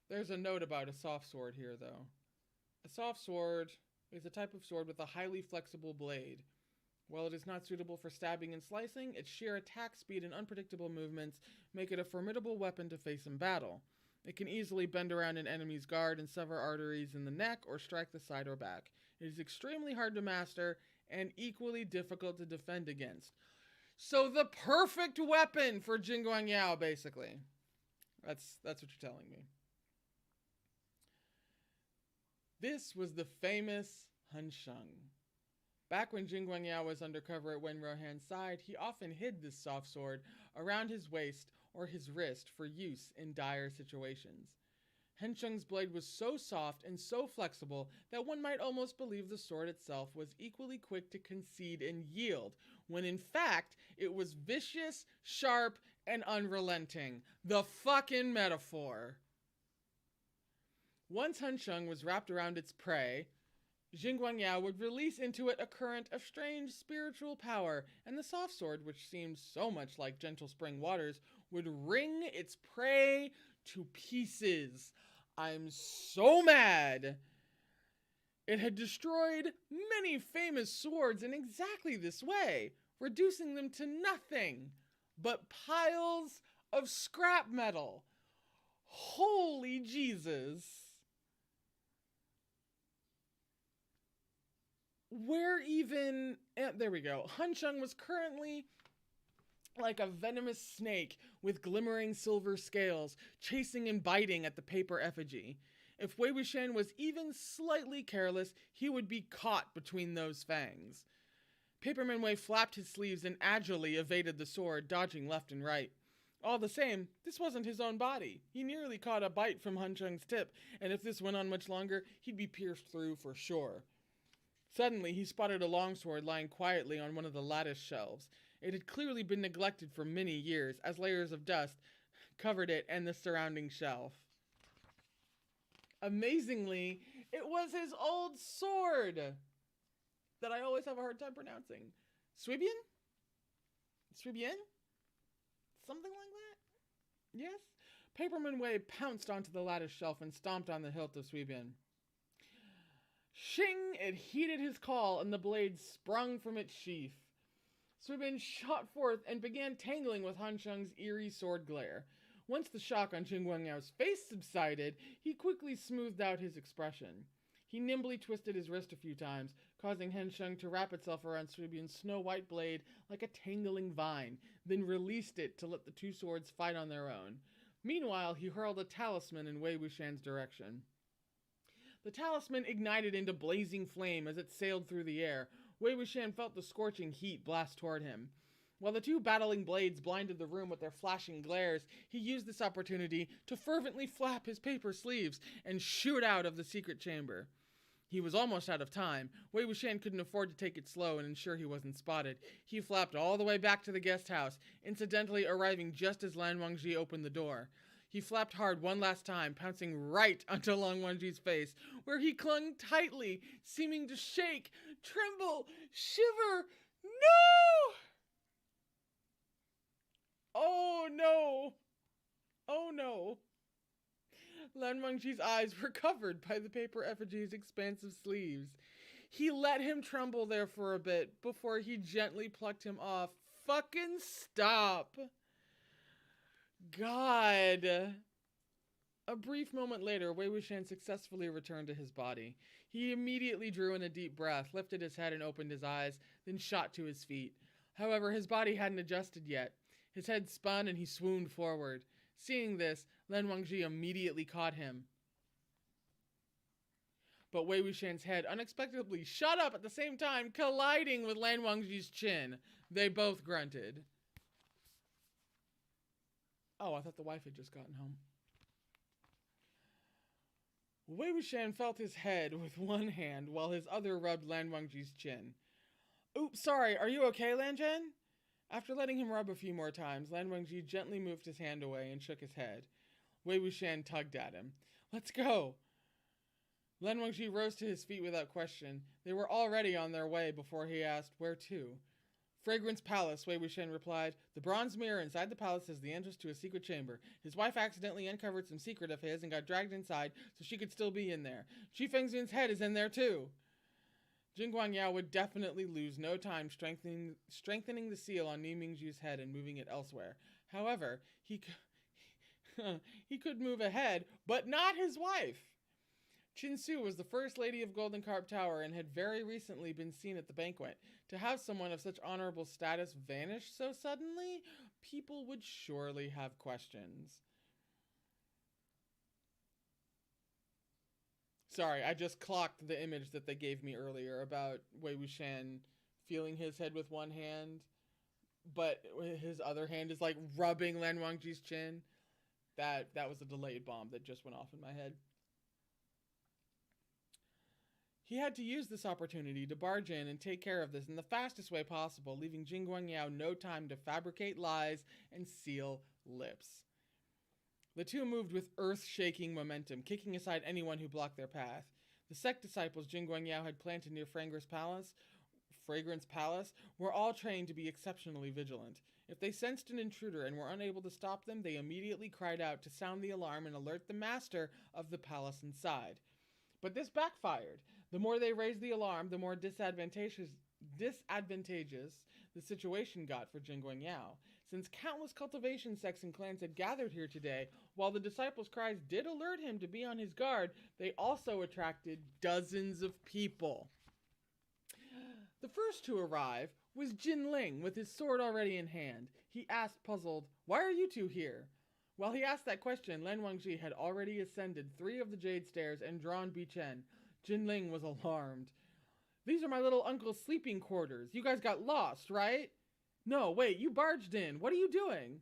Speaker 1: There's a note about a soft sword here, though. A soft sword is a type of sword with a highly flexible blade. While it is not suitable for stabbing and slicing, its sheer attack speed and unpredictable movements make it a formidable weapon to face in battle. It can easily bend around an enemy's guard and sever arteries in the neck or strike the side or back. It is extremely hard to master and equally difficult to defend against. So the perfect weapon for Meng Yao, basically. That's what you're telling me. This was the famous Han Sheng. Back when Meng Yao was undercover at Wen Rohan's side, he often hid this soft sword around his waist or his wrist for use in dire situations. Han Sheng's blade was so soft and so flexible that one might almost believe the sword itself was equally quick to concede and yield, when in fact it was vicious, sharp, and unrelenting. The fucking metaphor. Once Han Sheng was wrapped around its prey, Meng Yao would release into it a current of strange spiritual power, and the soft sword, which seemed so much like gentle spring waters, would wring its prey to pieces. I'm so mad! It had destroyed many famous swords in exactly this way, reducing them to nothing but piles of scrap metal. Holy Jesus! There we go. Han Sheng was currently like a venomous snake with glimmering silver scales, chasing and biting at the paper effigy. If Wei Wuxian was even slightly careless, he would be caught between those fangs. Paperman Wei flapped his sleeves and agilely evaded the sword, dodging left and right. All the same, this wasn't his own body. He nearly caught a bite from Han Sheng's tip, and if this went on much longer, he'd be pierced through for sure. Suddenly, he spotted a longsword lying quietly on one of the lattice shelves. It had clearly been neglected for many years, as layers of dust covered it and the surrounding shelf. Amazingly, it was his old sword that I always have a hard time pronouncing. Swibian? Swibian? Something like that? Yes? Paperman Wei pounced onto the lattice shelf and stomped on the hilt of Swibian. Shing! It heeded his call, and the blade sprung from its sheath. Swibian shot forth and began tangling with Han Sheng's eerie sword glare. Once the shock on Jing Guangyao's face subsided, he quickly smoothed out his expression. He nimbly twisted his wrist a few times, causing Han Sheng to wrap itself around Swibian's snow-white blade like a tangling vine, then released it to let the two swords fight on their own. Meanwhile, he hurled a talisman in Wei Wuxian's direction. The talisman ignited into blazing flame as it sailed through the air. Wei Wuxian felt the scorching heat blast toward him. While the two battling blades blinded the room with their flashing glares, he used this opportunity to fervently flap his paper sleeves and shoot out of the secret chamber. He was almost out of time. Wei Wuxian couldn't afford to take it slow and ensure he wasn't spotted. He flapped all the way back to the guest house, incidentally arriving just as Lan Wangji opened the door. He flapped hard one last time, pouncing right onto Lan Wangji's face, where he clung tightly, seeming to shake, tremble, shiver. No! Oh no! Oh no! Lan Wangji's eyes were covered by the paper effigy's expansive sleeves. He let him tremble there for a bit before he gently plucked him off. Fucking stop! God! A brief moment later, Wei Wuxian successfully returned to his body. He immediately drew in a deep breath, lifted his head and opened his eyes, then shot to his feet. However, his body hadn't adjusted yet. His head spun and he swooned forward. Seeing this, Lan Wangji immediately caught him. But Wei Wuxian's head unexpectedly shot up at the same time, colliding with Lan Wangji's chin. They both grunted. Oh, I thought the wife had just gotten home. Wei Wuxian felt his head with one hand while his other rubbed Lan Wangji's chin. Oops, sorry, are you okay, Lan Zhen? After letting him rub a few more times, Lan Wangji gently moved his hand away and shook his head. Wei Wuxian tugged at him. Let's go! Lan Wangji rose to his feet without question. They were already on their way before he asked, where to? Fragrance Palace, Wei Wuxian replied. The bronze mirror inside the palace is the entrance to a secret chamber. His wife accidentally uncovered some secret of his and got dragged inside so she could still be in there. Qi Fengxun's head is in there too. Jing Guangyao would definitely lose no time strengthening the seal on Ni Mingju's head and moving it elsewhere. However, he could move ahead, but not his wife. Qin Su was the first lady of Golden Carp Tower and had very recently been seen at the banquet. To have someone of such honorable status vanish so suddenly, people would surely have questions. Sorry, I just clocked the image that they gave me earlier about Wei Wuxian feeling his head with one hand, but his other hand is like rubbing Lan Wangji's chin. That was a delayed bomb that just went off in my head. He had to use this opportunity to barge in and take care of this in the fastest way possible, leaving Jing Guangyao no time to fabricate lies and seal lips. The two moved with earth-shaking momentum, kicking aside anyone who blocked their path. The sect disciples Jing Guangyao had planted near Fragrance Palace were all trained to be exceptionally vigilant. If they sensed an intruder and were unable to stop them, they immediately cried out to sound the alarm and alert the master of the palace inside. But this backfired. The more they raised the alarm, the more disadvantageous the situation got for Jing Guangyao. Since countless cultivation sects and clans had gathered here today, while the disciples' cries did alert him to be on his guard, they also attracted dozens of people. The first to arrive was Jin Ling, with his sword already in hand. He asked, puzzled, "Why are you two here?" While he asked that question, Lan Wangji had already ascended 3 of the jade stairs and drawn Bi Chen. Jin Ling was alarmed. "These are my little uncle's sleeping quarters. You guys got lost, right?" "No, wait, you barged in. What are you doing?"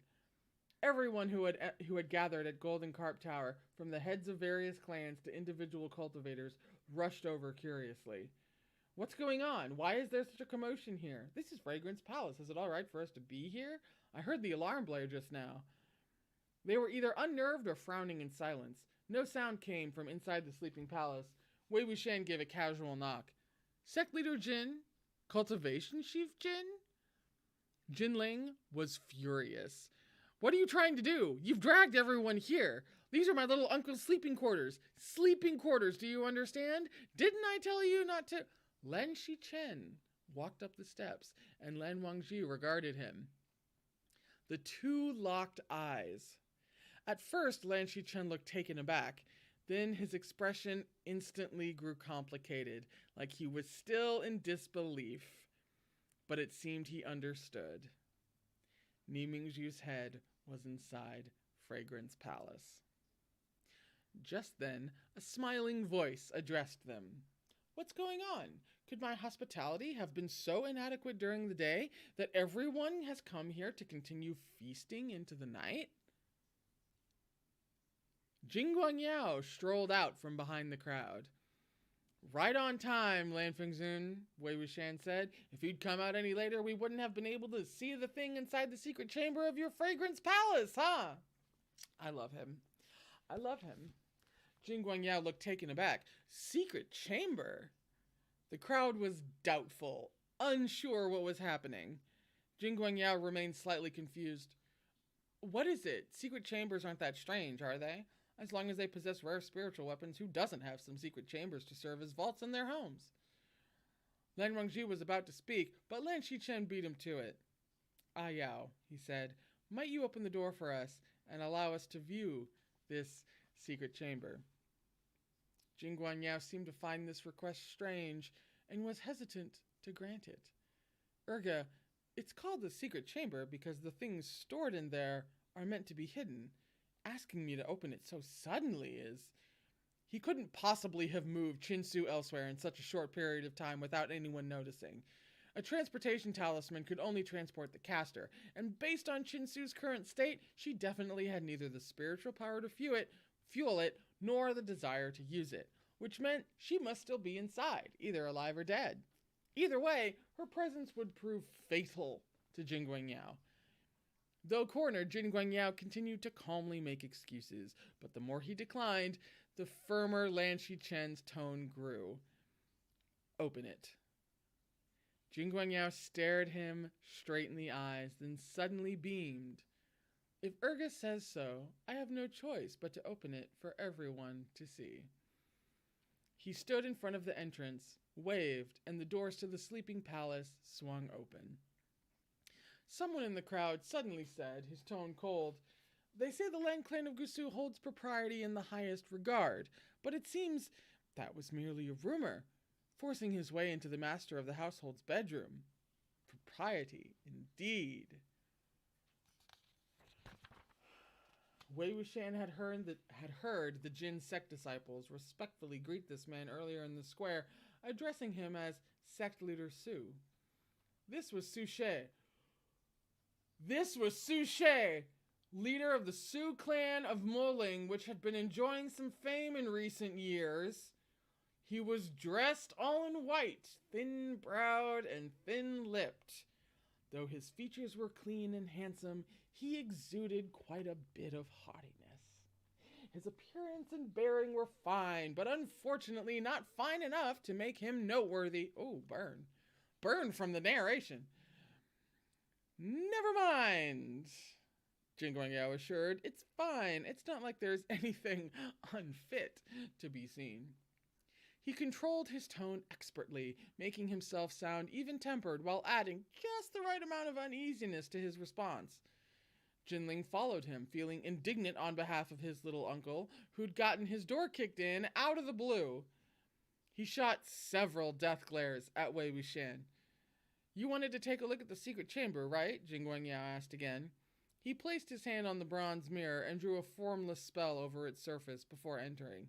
Speaker 1: Everyone who had gathered at Golden Carp Tower, from the heads of various clans to individual cultivators, rushed over curiously. What's going on? Why is there such a commotion here? This is Fragrance Palace. Is it all right for us to be here? I heard the alarm blare just now. They were either unnerved or frowning in silence. No sound came from inside the sleeping palace. Wei Wuxian gave a casual knock. Sect Leader Jin? Cultivation Chief Jin? Jinling was furious. What are you trying to do? You've dragged everyone here. These are my little uncle's sleeping quarters. Sleeping quarters, do you understand? Didn't I tell you not to? Lan Shichen walked up the steps, and Lan Wangji regarded him. The two locked eyes. At first, Lan Shichen looked taken aback. Then his expression instantly grew complicated, like he was still in disbelief. But it seemed he understood. Ni Mingju's head was inside Fragrance Palace. Just then, a smiling voice addressed them. What's going on? Could my hospitality have been so inadequate during the day that everyone has come here to continue feasting into the night? Meng Yao strolled out from behind the crowd. Right on time, Lan Fengzun, Wei Wuxian said. If you'd come out any later, we wouldn't have been able to see the thing inside the secret chamber of your Fragrance Palace, huh? I love him. I love him. Meng Yao looked taken aback. Secret chamber? The crowd was doubtful, unsure what was happening. Meng Yao remained slightly confused. What is it? Secret chambers aren't that strange, are they? As long as they possess rare spiritual weapons, who doesn't have some secret chambers to serve as vaults in their homes? Lan Wangji was about to speak, but Lan Shichen beat him to it. Ah Yao, he said, might you open the door for us and allow us to view this secret chamber? Meng Yao seemed to find this request strange and was hesitant to grant it. Erga, it's called the secret chamber because the things stored in there are meant to be hidden. Asking me to open it so suddenly is... He couldn't possibly have moved Chinsu elsewhere in such a short period of time without anyone noticing. A transportation talisman could only transport the caster, and based on Chinsu's current state, she definitely had neither the spiritual power to fuel it, nor the desire to use it, which meant she must still be inside, either alive or dead. Either way, her presence would prove fatal to Meng Yao. Though cornered, Meng Yao continued to calmly make excuses, but the more he declined, the firmer Lan Shichen's tone grew. Open it. Meng Yao stared him straight in the eyes, then suddenly beamed. If Erga says so, I have no choice but to open it for everyone to see. He stood in front of the entrance, waved, and the doors to the sleeping palace swung open. Someone in the crowd suddenly said, his tone cold, They say the Lan clan of Gusu holds propriety in the highest regard, but it seems that was merely a rumor, forcing his way into the master of the household's bedroom. Propriety, indeed. Wei Wuxian had heard the Jin sect disciples respectfully greet this man earlier in the square, addressing him as Sect Leader Su. This was Su She, leader of the Su clan of Moling, which had been enjoying some fame in recent years. He was dressed all in white, thin-browed and thin-lipped. Though his features were clean and handsome, he exuded quite a bit of haughtiness. His appearance and bearing were fine, but unfortunately not fine enough to make him noteworthy. Oh, burn. Burn from the narration. Never mind, Meng Yao assured. It's fine. It's not like there's anything unfit to be seen. He controlled his tone expertly, making himself sound even-tempered while adding just the right amount of uneasiness to his response. Jinling followed him, feeling indignant on behalf of his little uncle, who'd gotten his door kicked in out of the blue. He shot several death glares at Wei Wuxian. You wanted to take a look at the secret chamber, right? Meng Yao asked again. He placed his hand on the bronze mirror and drew a formless spell over its surface before entering.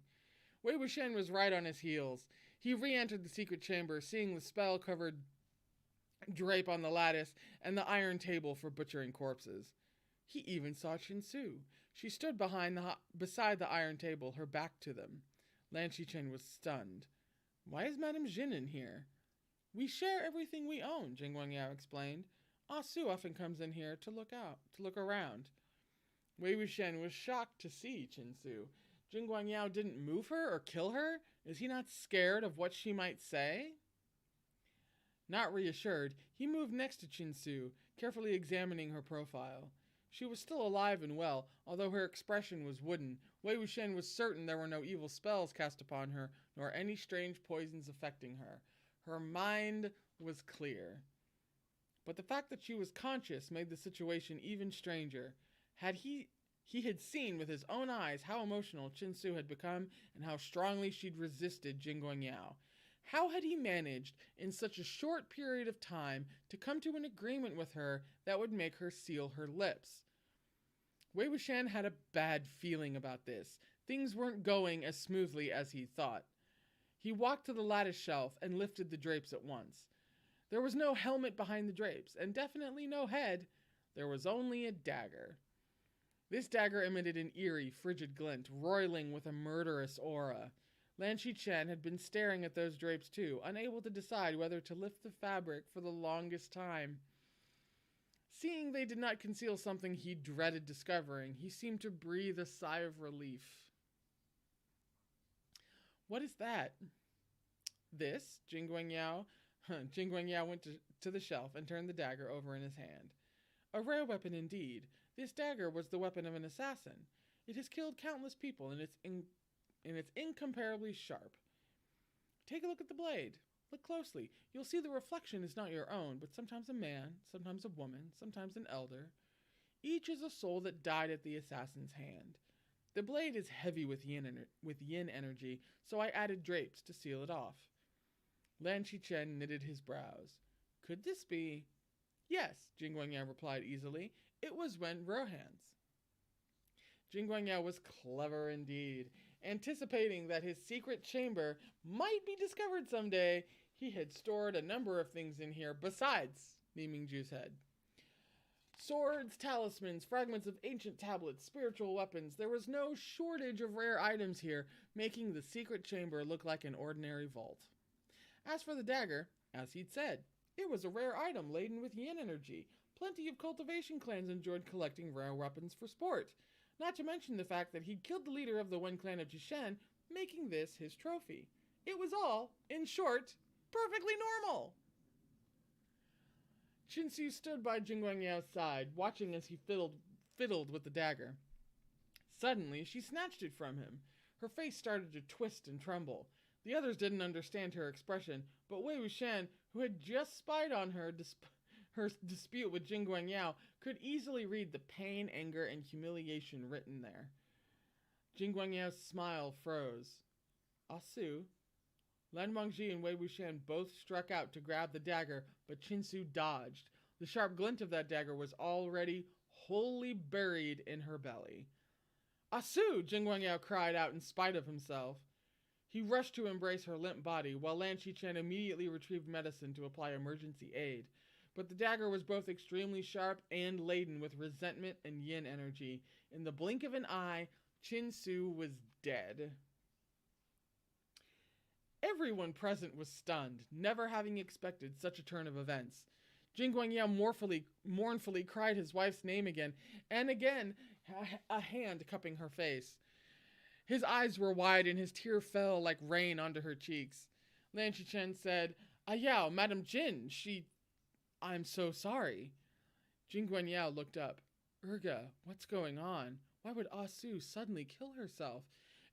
Speaker 1: Wei Wuxian was right on his heels. He re-entered the secret chamber, seeing the spell-covered drape on the lattice and the iron table for butchering corpses. He even saw Chinsu. She stood beside the iron table, her back to them. Lan Shichen was stunned. Why is Madame Jin in here? We share everything we own, Jing Yao explained. Ah Su often comes in here to look around. Wei Wuxian was shocked to see Qin Su. Jing Yao didn't move her or kill her? Is he not scared of what she might say? Not reassured, he moved next to Qin Su, carefully examining her profile. She was still alive and well, although her expression was wooden. Wei Wuxian was certain there were no evil spells cast upon her, nor any strange poisons affecting her. Her mind was clear. But the fact that she was conscious made the situation even stranger. He had seen with his own eyes how emotional Qin Su had become and how strongly she'd resisted Jing Yao. How had he managed, in such a short period of time, to come to an agreement with her that would make her seal her lips? Wei Wuxian had a bad feeling about this. Things weren't going as smoothly as he thought. He walked to the lattice shelf and lifted the drapes at once. There was no helmet behind the drapes, and definitely no head. There was only a dagger. This dagger emitted an eerie, frigid glint, roiling with a murderous aura. Lan Qichen had been staring at those drapes too, unable to decide whether to lift the fabric for the longest time. Seeing they did not conceal something he dreaded discovering, he seemed to breathe a sigh of relief. What is that? This, Jing Yao went to the shelf and turned the dagger over in his hand. A rare weapon indeed. This dagger was the weapon of an assassin. It has killed countless people, and it's incomparably sharp. Take a look at the blade. Look closely. You'll see the reflection is not your own, but sometimes a man, sometimes a woman, sometimes an elder. Each is a soul that died at the assassin's hand. The blade is heavy with yin energy, so I added drapes to seal it off. Lan Qichen knitted his brows. Could this be? Yes, Jing Yao replied easily. It was Wen Rohan's. Jing Yao was clever indeed. Anticipating that his secret chamber might be discovered someday, he had stored a number of things in here besides Ni Mingju's head. Swords, talismans, fragments of ancient tablets, spiritual weapons. There was no shortage of rare items here, making the secret chamber look like an ordinary vault. As for the dagger, as he'd said, it was a rare item laden with yin energy. Plenty of cultivation clans enjoyed collecting rare weapons for sport. Not to mention the fact that he'd killed the leader of the Wen clan of Jishen, making this his trophy. It was all, in short, perfectly normal. Qin Su stood by Jing Yao's side, watching as he fiddled with the dagger. Suddenly, she snatched it from him. Her face started to twist and tremble. The others didn't understand her expression, but Wei Wuxian, who had just spied on her dispute with Jing Yao, could easily read the pain, anger, and humiliation written there. Jing Yao's smile froze. Ah Su. Lan Wangji and Wei Wuxian both struck out to grab the dagger, but Qin Su dodged. The sharp glint of that dagger was already wholly buried in her belly. Ah Su! Jing Yao cried out in spite of himself. He rushed to embrace her limp body, while Lan Qichen immediately retrieved medicine to apply emergency aid. But the dagger was both extremely sharp and laden with resentment and yin energy. In the blink of an eye, Qin Su was dead. Everyone present was stunned, never having expected such a turn of events. Jing Yao mournfully cried his wife's name again, and again, a hand cupping her face. His eyes were wide and his tear fell like rain onto her cheeks. Lan Qichen said, "Ah Yao, Madam Jin, I'm so sorry." Jing Yao looked up. "Urga, what's going on? Why would Ah Su suddenly kill herself?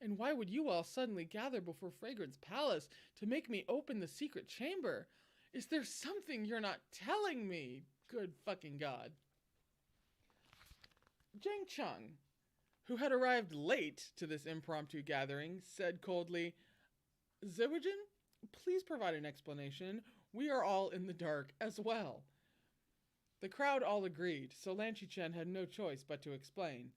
Speaker 1: And why would you all suddenly gather before Fragrance Palace to make me open the secret chamber? Is there something you're not telling me? Good fucking God." Zhang Cheng, who had arrived late to this impromptu gathering, said coldly, "Zewijin, please provide an explanation. We are all in the dark as well." The crowd all agreed, so Lan Qichen had no choice but to explain.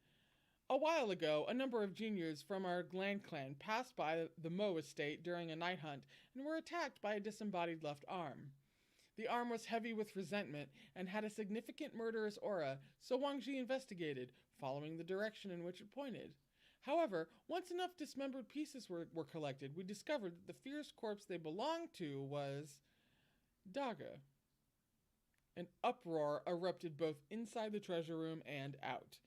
Speaker 1: A while ago, a number of juniors from our Glan clan passed by the Mo estate during a night hunt and were attacked by a disembodied left arm. The arm was heavy with resentment and had a significant murderous aura, so Wang Ji investigated, following the direction in which it pointed. However, once enough dismembered pieces were collected, we discovered that the fierce corpse they belonged to was... Daga. An uproar erupted both inside the treasure room and out.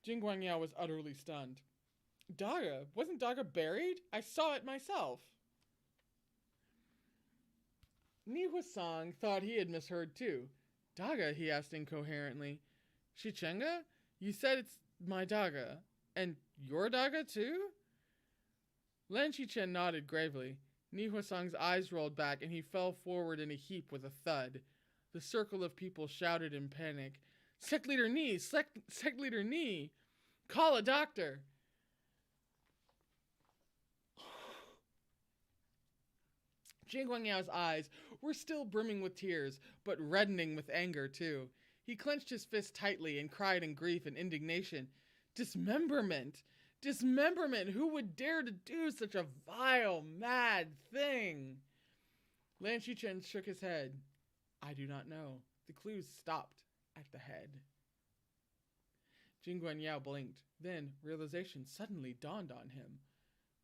Speaker 1: Jing Guangyao was utterly stunned. Daga? Wasn't Daga buried? I saw it myself. Ni Huasang thought he had misheard too. Daga, he asked incoherently. Shichenga? You said it's my Daga. And your Daga too? Lan Shichen nodded gravely. Ni Huasang's eyes rolled back and he fell forward in a heap with a thud. The circle of people shouted in panic. Sect Leader Ni! Sect Leader Ni! Call a doctor! Jing Guangyao's eyes were still brimming with tears, but reddening with anger too. He clenched his fist tightly and cried in grief and indignation. Dismemberment! Dismemberment! Who would dare to do such a vile, mad thing? Lan Shichen shook his head. I do not know. The clues stopped at the head. Jing Guangyao blinked. Then realization suddenly dawned on him.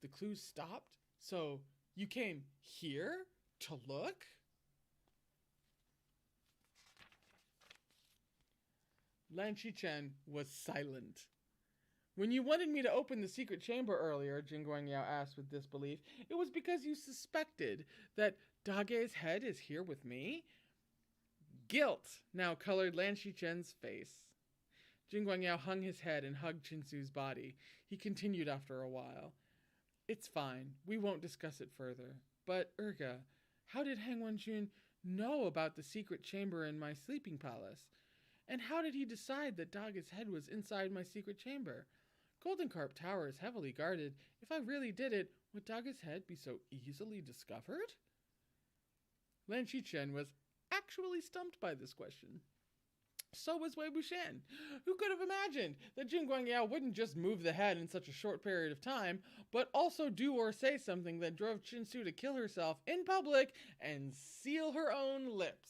Speaker 1: The clues stopped? So you came here to look? Lan Shichen was silent. When you wanted me to open the secret chamber earlier, Jing Guangyao asked with disbelief, it was because you suspected that Dage's head is here with me? Guilt now colored Lan Shichen's face. Jing Guangyao hung his head and hugged Chinsu's body. He continued after a while. It's fine. We won't discuss it further. But, Urga, how did Hang Wenjun know about the secret chamber in my sleeping palace? And how did he decide that Daga's head was inside my secret chamber? Golden Carp Tower is heavily guarded. If I really did it, would Daga's head be so easily discovered? Lan Shichen was actually stumped by this question. So was Wei Wuxian. Who could have imagined that Jing Guangyao wouldn't just move the head in such a short period of time, but also do or say something that drove Chinsu to kill herself in public and seal her own lips?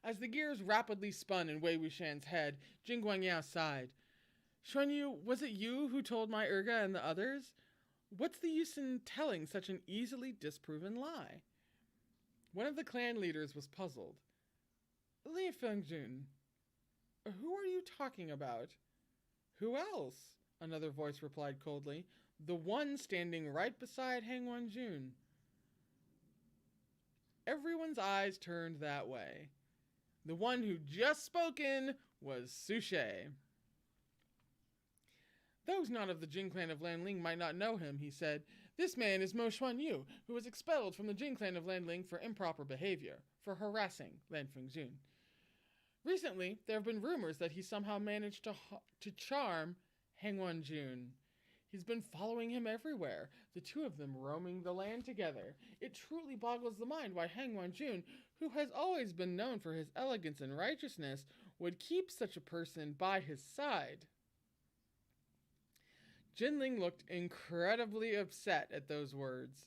Speaker 1: As the gears rapidly spun in Wei Wuxian's head, Jing Guangyao sighed. Xuanyu, was it you who told my Urga and the others? What's the use in telling such an easily disproven lie? One of the clan leaders was puzzled. Li Fengjun, who are you talking about? Who else? Another voice replied coldly. The one standing right beside Hang Wenjun. Everyone's eyes turned that way. The one who just spoken was Suchet. Those not of the Jing clan of Lanling might not know him, he said. This man is Mo Xuanyu, who was expelled from the Jing clan of Lanling for improper behavior, for harassing Lan Fengjun. Recently, there have been rumors that he somehow managed to charm Hang Wenjun. He's been following him everywhere, the two of them roaming the land together. It truly boggles the mind why Hang Wenjun, who has always been known for his elegance and righteousness, would keep such a person by his side. Jinling looked incredibly upset at those words.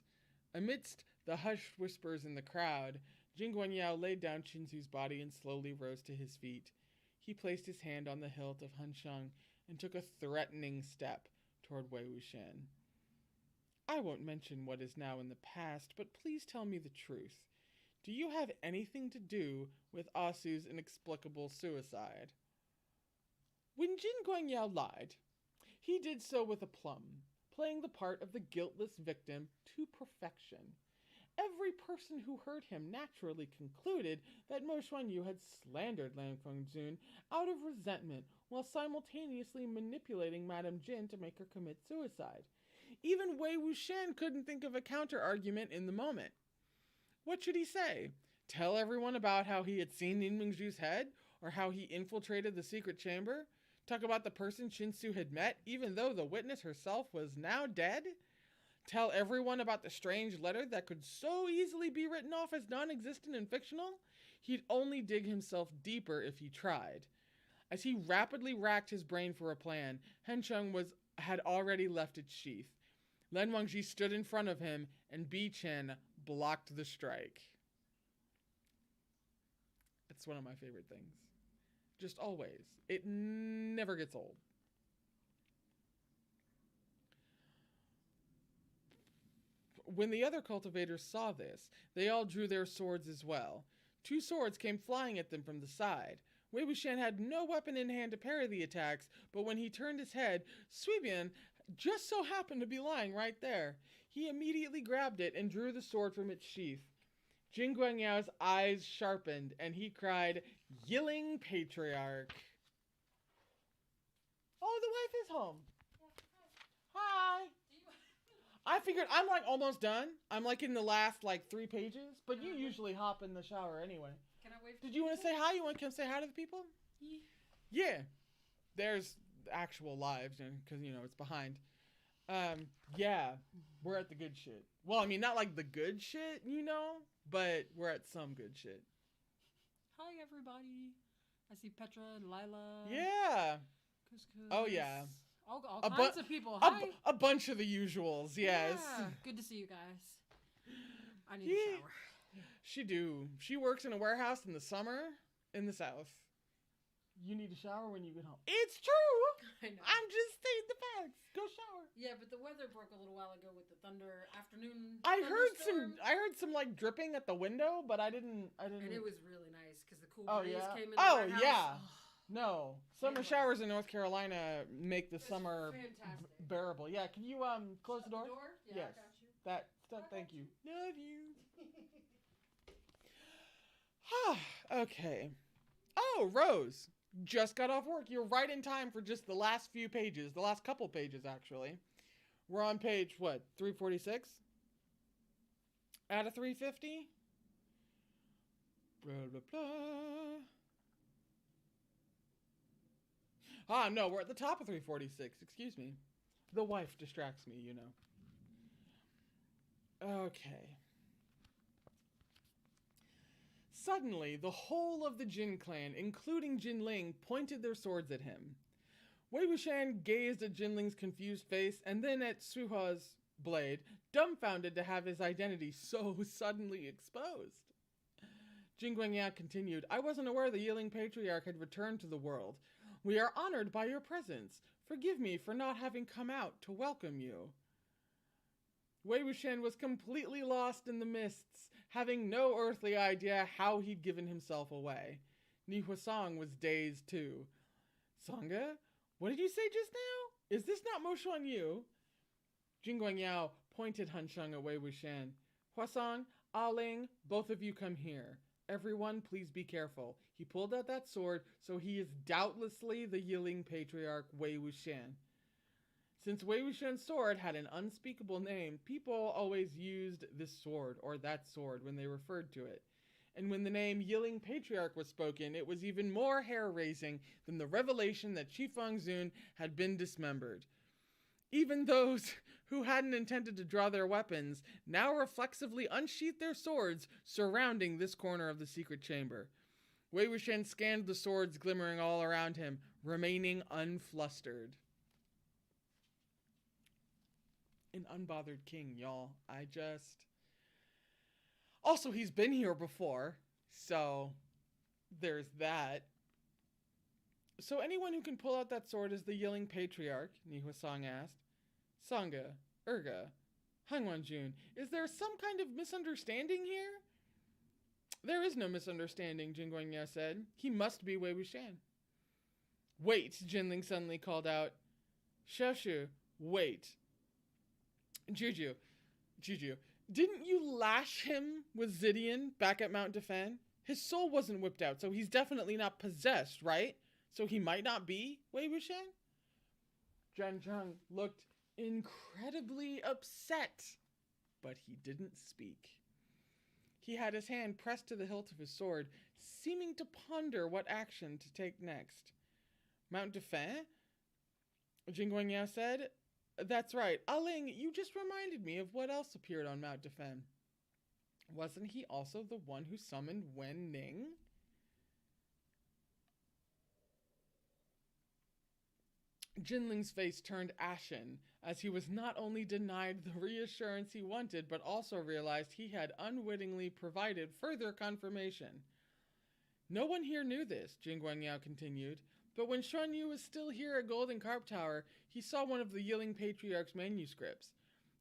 Speaker 1: Amidst the hushed whispers in the crowd, Jing Guangyao laid down Chinsu's body and slowly rose to his feet. He placed his hand on the hilt of Hansheng and took a threatening step toward Wei Wuxian. I won't mention what is now in the past, but please tell me the truth. Do you have anything to do with Asu's inexplicable suicide? When Jin Guangyao lied, he did so with aplomb, playing the part of the guiltless victim to perfection. Every person who heard him naturally concluded that Mo Xuanyu had slandered Lan Fengjun out of resentment while simultaneously manipulating Madame Jin to make her commit suicide. Even Wei Wuxian couldn't think of a counter-argument in the moment. What should he say? Tell everyone about how he had seen Nin Mingzhu's head? Or how he infiltrated the secret chamber? Talk about the person Chinsu had met, even though the witness herself was now dead? Tell everyone about the strange letter that could so easily be written off as non-existent and fictional? He'd only dig himself deeper if he tried. As he rapidly racked his brain for a plan, Hensheng had already left its sheath. Lan Wangji stood in front of him, and Bi Chen blocked the strike. It's one of my favorite things. Just always. It never gets old. When the other cultivators saw this, they all drew their swords as well. 2 swords came flying at them from the side. Wei Wuxian had no weapon in hand to parry the attacks, but when he turned his head, Suibian just so happened to be lying right there. He immediately grabbed it and drew the sword from its sheath. Jin Guangyao's eyes sharpened, and he cried, "Yilling Patriarch!" Oh, the wife is home. Hi. I figured I'm like almost done. I'm like in the last like 3 pages, but you usually hop in the shower anyway.
Speaker 2: Can I wait for
Speaker 1: Did you want to say hi? You want to come say hi to the people? Yeah. There's actual lives, and because you know it's behind. Yeah, we're at the good shit. Well, I mean not like the good shit, you know, but we're at some good shit.
Speaker 2: Hi everybody. I see Petra and Lila.
Speaker 1: Yeah.
Speaker 2: Couscous.
Speaker 1: Oh yeah.
Speaker 2: All kinds of people. Hi.
Speaker 1: A bunch of the usuals, yes.
Speaker 2: Yeah. Good to see you guys. I need a shower.
Speaker 1: She works in a warehouse in the summer in the south. You need a shower when you get home. It's true.
Speaker 2: I know.
Speaker 1: I'm just stating the facts. Go shower.
Speaker 2: Yeah, but the weather broke a little while ago with the afternoon.
Speaker 1: I heard some like dripping at the window, but I didn't.
Speaker 2: And it was really nice because the cool breeze came in.
Speaker 1: Oh yeah. No, summer showers in North Carolina make the summer bearable. Yeah, can you close the door?
Speaker 2: Yeah,
Speaker 1: yes. I got you. Thank you. Love you. Okay. Oh, Rose, just got off work. You're right in time for just the last few pages, the last couple pages actually. We're on page what? 346? Out of 350? Blah blah blah. Ah, no, we're at the top of 346. Excuse me. The wife distracts me, you know. Okay. Suddenly, the whole of the Jin clan, including Jinling, pointed their swords at him. Wei Wuxian gazed at Jinling's confused face and then at Suha's blade, dumbfounded to have his identity so suddenly exposed. Jin Guangyao continued, "I wasn't aware the Yilling Patriarch had returned to the world. We are honored by your presence. Forgive me for not having come out to welcome you." Wei Wuxian was completely lost in the mists, having no earthly idea how he'd given himself away. Ni Huasong was dazed too. "Sangha, what did you say just now? Is this not Mo Xuan Yu?" Jin Guangyao pointed Hansheng at Wei Wuxian. "Huasong, Aling, both of you come here. Everyone, please be careful. He pulled out that sword, so he is doubtlessly the Yilling Patriarch Wei Wuxian." Since Wei Wuxian's sword had an unspeakable name, people always used this sword or that sword when they referred to it. And when the name Yilling Patriarch was spoken, it was even more hair-raising than the revelation that Qifeng Zun had been dismembered. Even those who hadn't intended to draw their weapons now reflexively unsheathed their swords, surrounding this corner of the secret chamber. Wei Wuxian scanned the swords glimmering all around him, remaining unflustered. An unbothered king, y'all. Also, he's been here before, so there's that. "So anyone who can pull out that sword is the Yilling Patriarch?" Ni Huasong asked. "Sangha, Urga, Hangwanjun, is there some kind of misunderstanding here?" "There is no misunderstanding," Jin Guangyao said. "He must be Wei Wuxian." "Wait," Jinling suddenly called out. "Xiaoshu, wait. Juju, didn't you lash him with Zidian back at Mount Defen? His soul wasn't whipped out, so he's definitely not possessed, right? So he might not be Wei Wuxian?" Zhan Zhang looked incredibly upset, but he didn't speak. He had his hand pressed to the hilt of his sword, seeming to ponder what action to take next. "Mount Defen?" Jin Guangyao said. "That's right. Aling, you just reminded me of what else appeared on Mount Defen. Wasn't he also the one who summoned Wen Ning?" Jinling's face turned ashen, as he was not only denied the reassurance he wanted, but also realized he had unwittingly provided further confirmation. "No one here knew this," Jin Guangyao continued, "but when Xuan Yu was still here at Golden Carp Tower, he saw one of the Yilling Patriarch's manuscripts.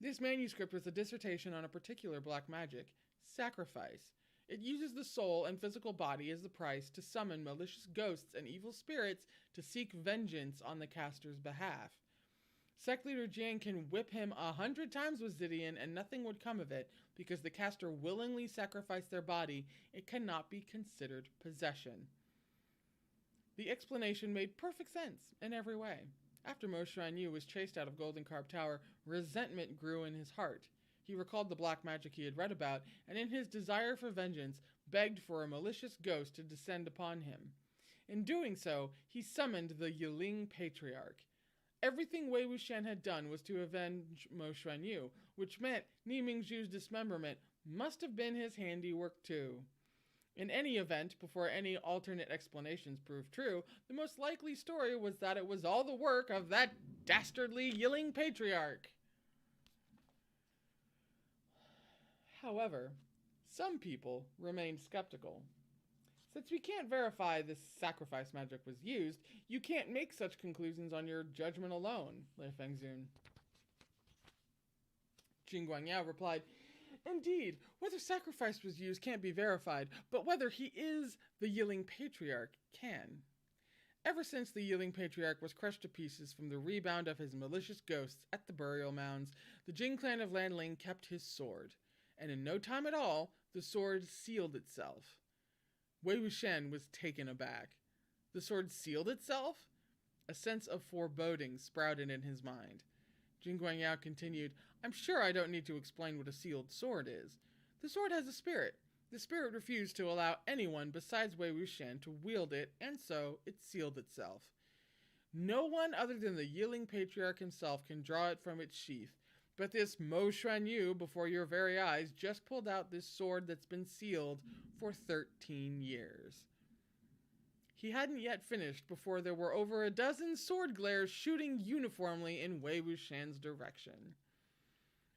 Speaker 1: This manuscript was a dissertation on a particular black magic, sacrifice. It uses the soul and physical body as the price to summon malicious ghosts and evil spirits to seek vengeance on the caster's behalf. Sect leader Jiang can whip him 100 times with Zidian and nothing would come of it because the caster willingly sacrificed their body. It cannot be considered possession. The explanation made perfect sense in every way. After Mo Xuanyu was chased out of Golden Carp Tower, resentment grew in his heart. He recalled the black magic he had read about, and in his desire for vengeance, begged for a malicious ghost to descend upon him. In doing so, he summoned the Yiling Patriarch. Everything Wei Wuxian had done was to avenge Mo Xuanyu, which meant Ni Mingzhu's dismemberment must have been his handiwork too. In any event, before any alternate explanations proved true, the most likely story was that it was all the work of that dastardly Yiling Patriarch. However, some people remained skeptical. Since we can't verify this sacrifice magic was used, you can't make such conclusions on your judgment alone, Lei Fengzun. Jing Guangyao replied, Indeed, whether sacrifice was used can't be verified, but whether he is the Yiling Patriarch can. Ever since the Yiling Patriarch was crushed to pieces from the rebound of his malicious ghosts at the burial mounds, the Jing clan of Lanling kept his sword, and in no time at all, the sword sealed itself. Wei Wuxian was taken aback. The sword sealed itself? A sense of foreboding sprouted in his mind. Jing Guangyao continued, I'm sure I don't need to explain what a sealed sword is. The sword has a spirit. The spirit refused to allow anyone besides Wei Wuxian to wield it, and so it sealed itself. No one other than the Yiling Patriarch himself can draw it from its sheath, but this Mo Xuanyu before your very eyes just pulled out this sword that's been sealed for 13 years. He hadn't yet finished before there were over a dozen sword glares shooting uniformly in Wei Wuxian's direction.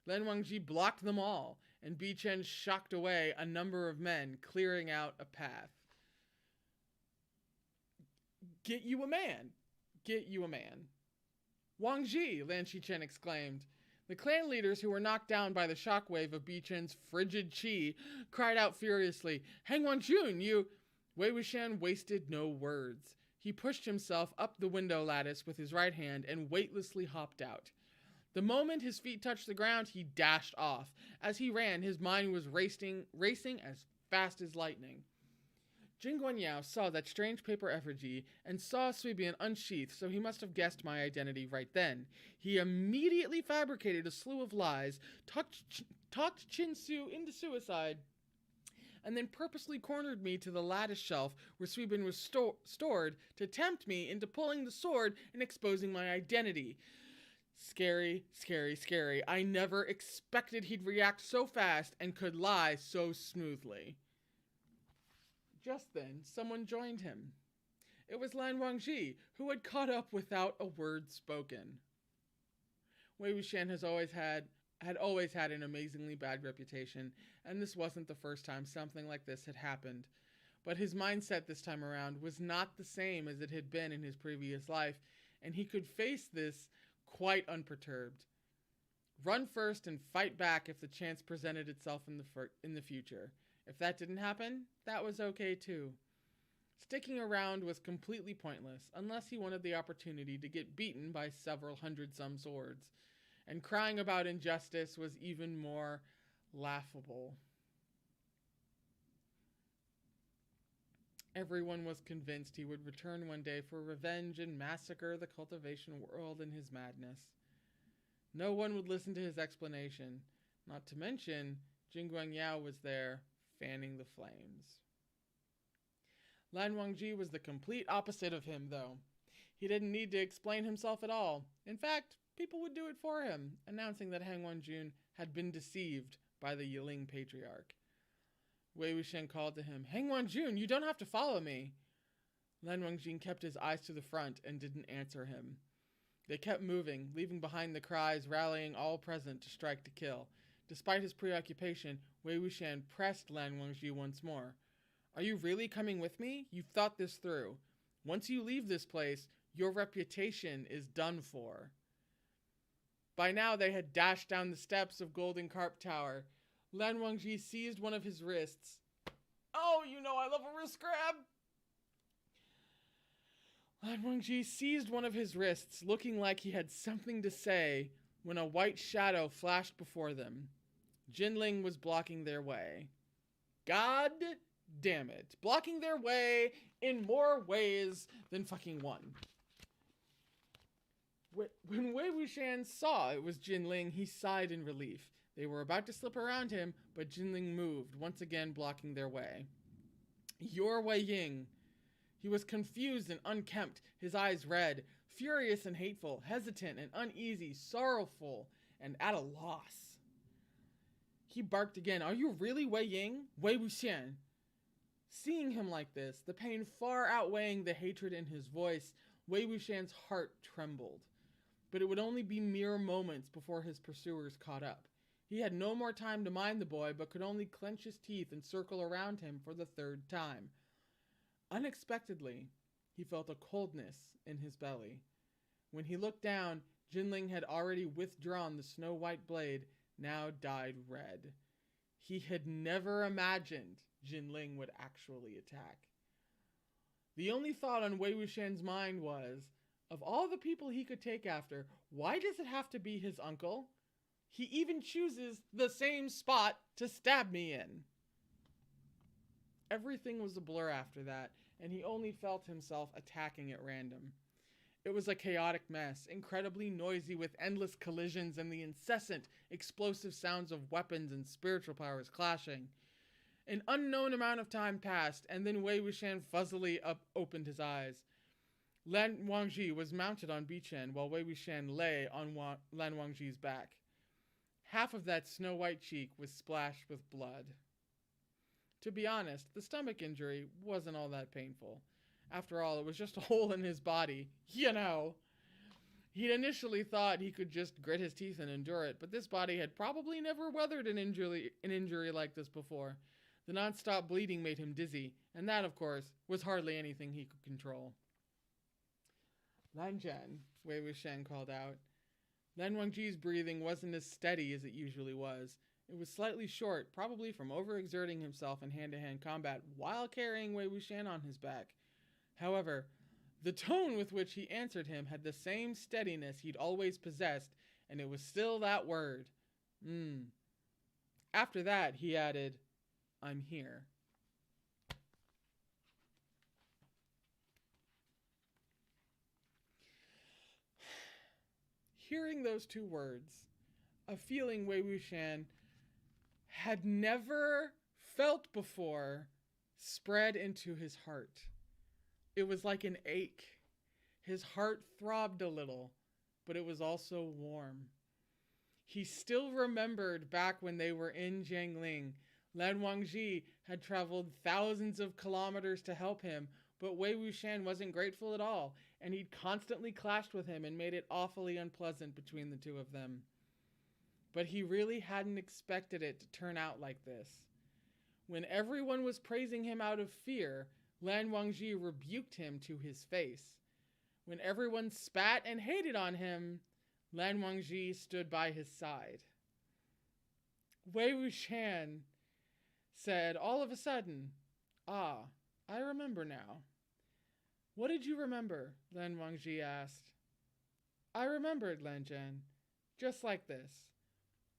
Speaker 1: Lan Wangji blocked them all, and Bi Chen shocked away a number of men, clearing out a path. Get you a man! Get you a man! Wang Ji, Lan Shichen exclaimed. The clan leaders who were knocked down by the shockwave of Bi Chen's frigid chi cried out furiously, Hang Wanjun, you... Wei Wuxian wasted no words. He pushed himself up the window lattice with his right hand and weightlessly hopped out. The moment his feet touched the ground, he dashed off. As he ran, his mind was racing as fast as lightning. Jing Guangyao saw that strange paper effigy and saw Suibian unsheathed, so he must have guessed my identity right then. He immediately fabricated a slew of lies, talked Chin Su into suicide, and then purposely cornered me to the lattice shelf where Suibian was stored to tempt me into pulling the sword and exposing my identity. Scary, scary, scary. I never expected he'd react so fast and could lie so smoothly. Just then, someone joined him. It was Lan Wangji, who had caught up without a word spoken. Wei Wuxian had always had an amazingly bad reputation, and this wasn't the first time something like this had happened. But his mindset this time around was not the same as it had been in his previous life, and he could face this quite unperturbed. Run first and fight back if the chance presented itself in the future. If that didn't happen, that was okay too. Sticking around was completely pointless, unless he wanted the opportunity to get beaten by several hundred-some swords. And crying about injustice was even more laughable. Everyone was convinced he would return one day for revenge and massacre the cultivation world in his madness. No one would listen to his explanation, not to mention Jing Guangyao was there, fanning the flames. Lan Wangji was the complete opposite of him, though. He didn't need to explain himself at all. In fact, people would do it for him, announcing that Hang Wanjun had been deceived by the Yiling Patriarch. Wei Wuxian called to him, Hang Wanjun, you don't have to follow me. Lan Wangji kept his eyes to the front and didn't answer him. They kept moving, leaving behind the cries, rallying all present to strike to kill. Despite his preoccupation, Wei Wuxian pressed Lan Wangji once more. Are you really coming with me? You've thought this through. Once you leave this place, your reputation is done for. By now, they had dashed down the steps of Golden Carp Tower. Lan Wangji seized one of his wrists. Oh, you know I love a wrist grab! Lan Wangji seized one of his wrists, looking like he had something to say, when a white shadow flashed before them. Jinling was blocking their way. God damn it. Blocking their way in more ways than fucking one. When Wei Wuxian saw it was Jinling, he sighed in relief. They were about to slip around him, but Jinling moved, once again blocking their way. You're Wei Ying. He was confused and unkempt, his eyes red, furious and hateful, hesitant and uneasy, sorrowful, and at a loss. He barked again. Are you really Wei Ying? Wei Wuxian. Seeing him like this, the pain far outweighing the hatred in his voice, Wei Wuxian's heart trembled. But it would only be mere moments before his pursuers caught up. He had no more time to mind the boy, but could only clench his teeth and circle around him for the third time. Unexpectedly, he felt a coldness in his belly. When he looked down, Jinling had already withdrawn the snow-white blade, now dyed red. He had never imagined Jinling would actually attack. The only thought on Wei Wuxian's mind was, of all the people he could take after, why does it have to be his uncle? He even chooses the same spot to stab me in. Everything was a blur after that, and he only felt himself attacking at random. It was a chaotic mess, incredibly noisy with endless collisions and the incessant, explosive sounds of weapons and spiritual powers clashing. An unknown amount of time passed, and then Wei Wuxian fuzzily opened his eyes. Lan Wangji was mounted on Bichen, while Wei Wuxian lay on Lan Wangji's back. Half of that snow-white cheek was splashed with blood. To be honest, the stomach injury wasn't all that painful. After all, it was just a hole in his body, you know. He'd initially thought he could just grit his teeth and endure it, but this body had probably never weathered an injury like this before. The non-stop bleeding made him dizzy, and that, of course, was hardly anything he could control. Lan Zhan, Wei Wuxian called out. Lan Wangji's breathing wasn't as steady as it usually was. It was slightly short, probably from overexerting himself in hand-to-hand combat while carrying Wei Wuxian on his back. However, the tone with which he answered him had the same steadiness he'd always possessed, and it was still that word. After that, he added, I'm here. Hearing those two words, a feeling Wei Wuxian had never felt before spread into his heart. It was like an ache. His heart throbbed a little, but it was also warm. He still remembered back when they were in Jiangling. Lan Wangji had traveled thousands of kilometers to help him, but Wei Wuxian wasn't grateful at all, and he'd constantly clashed with him and made it awfully unpleasant between the two of them. But he really hadn't expected it to turn out like this. When everyone was praising him out of fear, Lan Wangji rebuked him to his face. When everyone spat and hated on him, Lan Wangji stood by his side. Wei Wuxian said all of a sudden, "Ah, I remember now." "What did you remember?" Lan Wangji asked. "I remembered, Lan Zhan, just like this.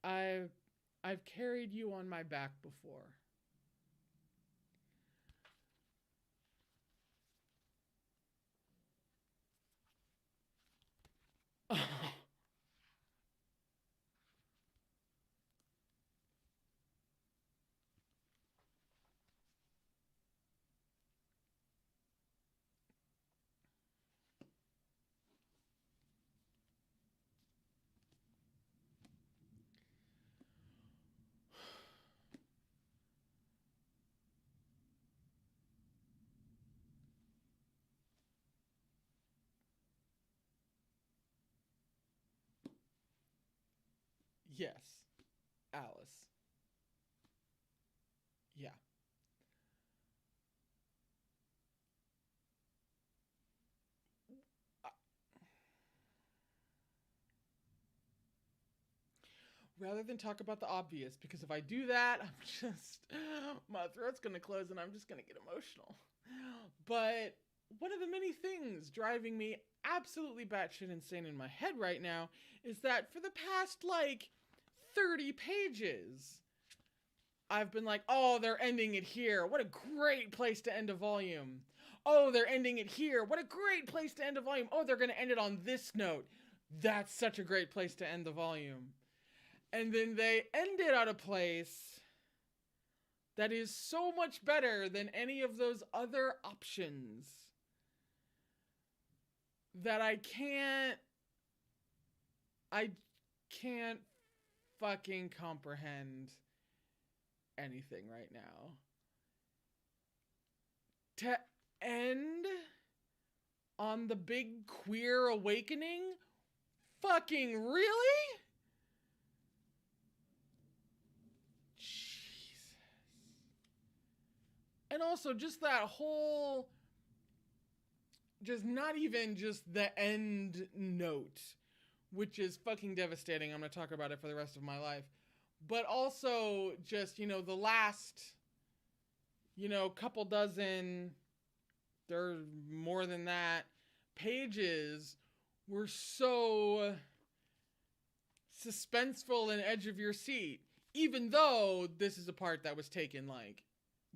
Speaker 1: I've carried you on my back before." Yes, Alice. Yeah. rather than talk about the obvious, because if I do that, my throat's gonna close and I'm just gonna get emotional. But one of the many things driving me absolutely batshit insane in my head right now is that for the past, 30 pages, I've been like, oh, they're ending it here. What a great place to end a volume. Oh, they're ending it here. What a great place to end a volume. Oh, they're going to end it on this note. That's such a great place to end the volume. And then they end it at a place that is so much better than any of those other options that I can't fucking comprehend anything right now. To end on the big queer awakening? Fucking really? Jesus. And also just that whole, just not even just the end note, which is fucking devastating. I'm going to talk about it for the rest of my life. But also just, the last, couple dozen, there more than that, pages were so suspenseful and edge of your seat. Even though this is a part that was taken,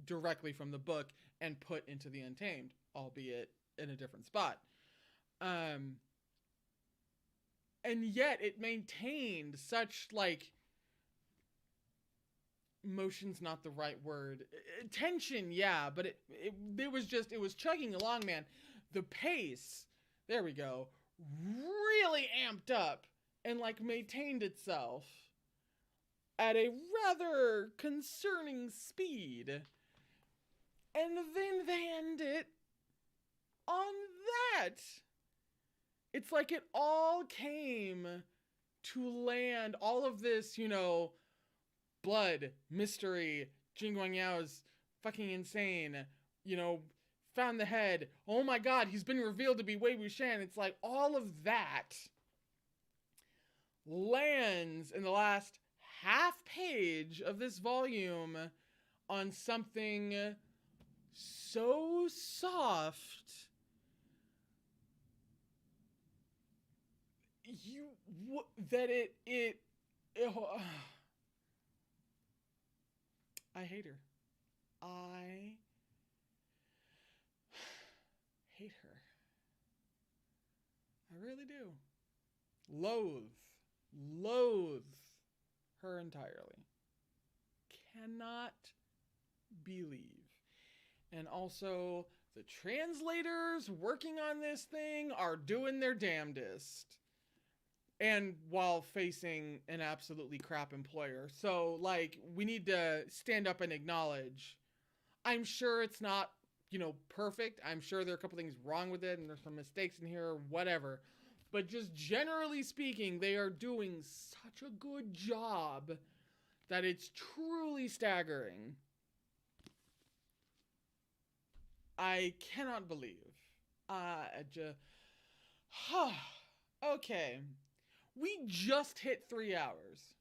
Speaker 1: directly from the book and put into the Untamed, albeit in a different spot. And yet it maintained such, motion's not the right word. Tension, yeah, but it was chugging along, man. The pace, there we go, really amped up and, maintained itself at a rather concerning speed. And then they end it on that. It's like it all came to land, all of this, blood, mystery, Meng Yao's fucking insane, found the head, oh my god, he's been revealed to be Wei Wuxian. It's like all of that lands in the last half page of this volume on something so soft I hate her. I hate her. I really do. Loathe her entirely. Cannot believe. And also, the translators working on this thing are doing their damnedest. And while facing an absolutely crap employer. So, we need to stand up and acknowledge. I'm sure it's not, perfect. I'm sure there are a couple things wrong with it and there's some mistakes in here or whatever. But just generally speaking, they are doing such a good job that it's truly staggering. I cannot believe. Okay. We just hit 3 hours.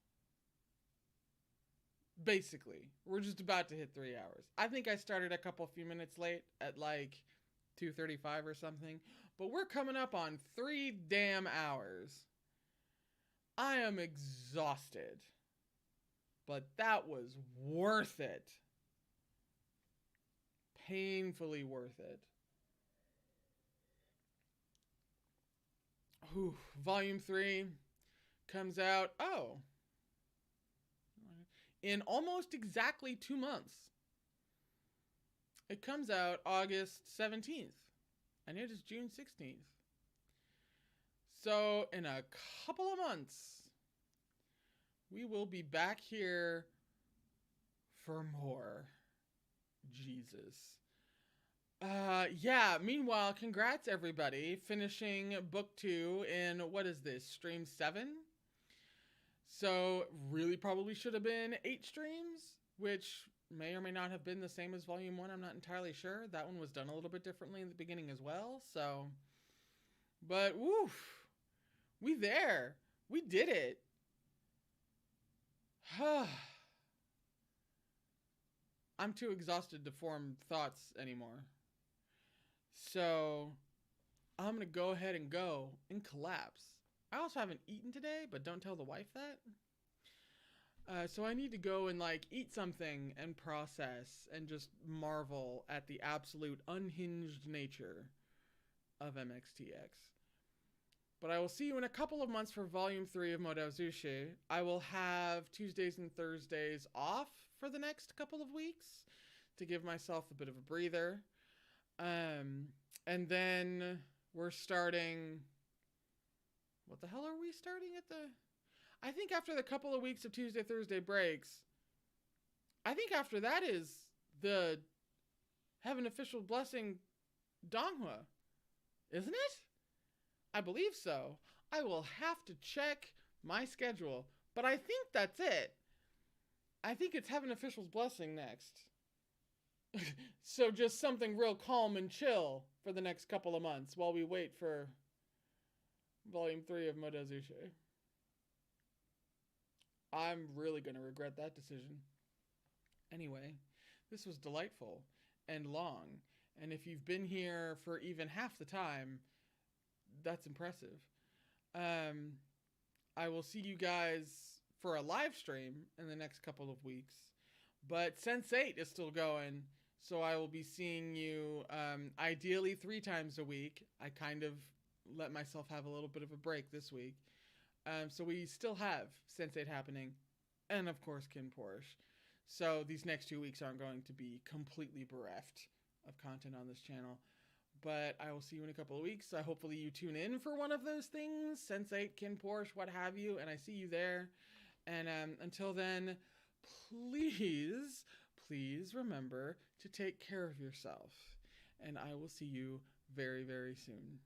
Speaker 1: Basically. We're just about to hit 3 hours. I think I started a few minutes late at 2:35 or something. But we're coming up on 3 damn hours. I am exhausted. But that was worth it. Painfully worth it. Volume 3 comes out, in almost exactly 2 months. It comes out August 17th, and it is June 16th. So, in a couple of months, we will be back here for more. Jesus. Meanwhile, congrats everybody, finishing book 2 in, what is this, stream 7? So, really probably should have been 8 streams, which may or may not have been the same as volume 1, I'm not entirely sure. That one was done a little bit differently in the beginning as well, so. But, woof, we there. We did it. I'm too exhausted to form thoughts anymore. So I'm going to go ahead and go and collapse. I also haven't eaten today, but don't tell the wife that. So I need to go and like eat something and process and just marvel at the absolute unhinged nature of MXTX. But I will see you in a couple of months for Volume 3 of Modozushi. I will have Tuesdays and Thursdays off for the next couple of weeks to give myself a bit of a breather. And then we're starting... What the hell are we starting at the... I think after the couple of weeks of Tuesday, Thursday breaks, I think after that is the Heaven Official Blessing Donghua. Isn't it? I believe so. I will have to check my schedule, but I think that's it. I think it's Heaven Official's Blessing next. So just something real calm and chill for the next couple of months while we wait for Volume 3 of Modozushi. I'm really going to regret that decision. Anyway, this was delightful and long. And if you've been here for even half the time, that's impressive. I will see you guys for a live stream in the next couple of weeks. But Sense8 is still going, so I will be seeing you ideally 3 times a week. I kind of let myself have a little bit of a break this week. So we still have Sense8 happening, and of course Kin Porsche. So these next 2 weeks aren't going to be completely bereft of content on this channel. But I will see you in a couple of weeks. Hopefully you tune in for one of those things, Sense8, Kin Porsche, what have you, and I see you there. And until then, please remember to take care of yourself. And I will see you very, very soon.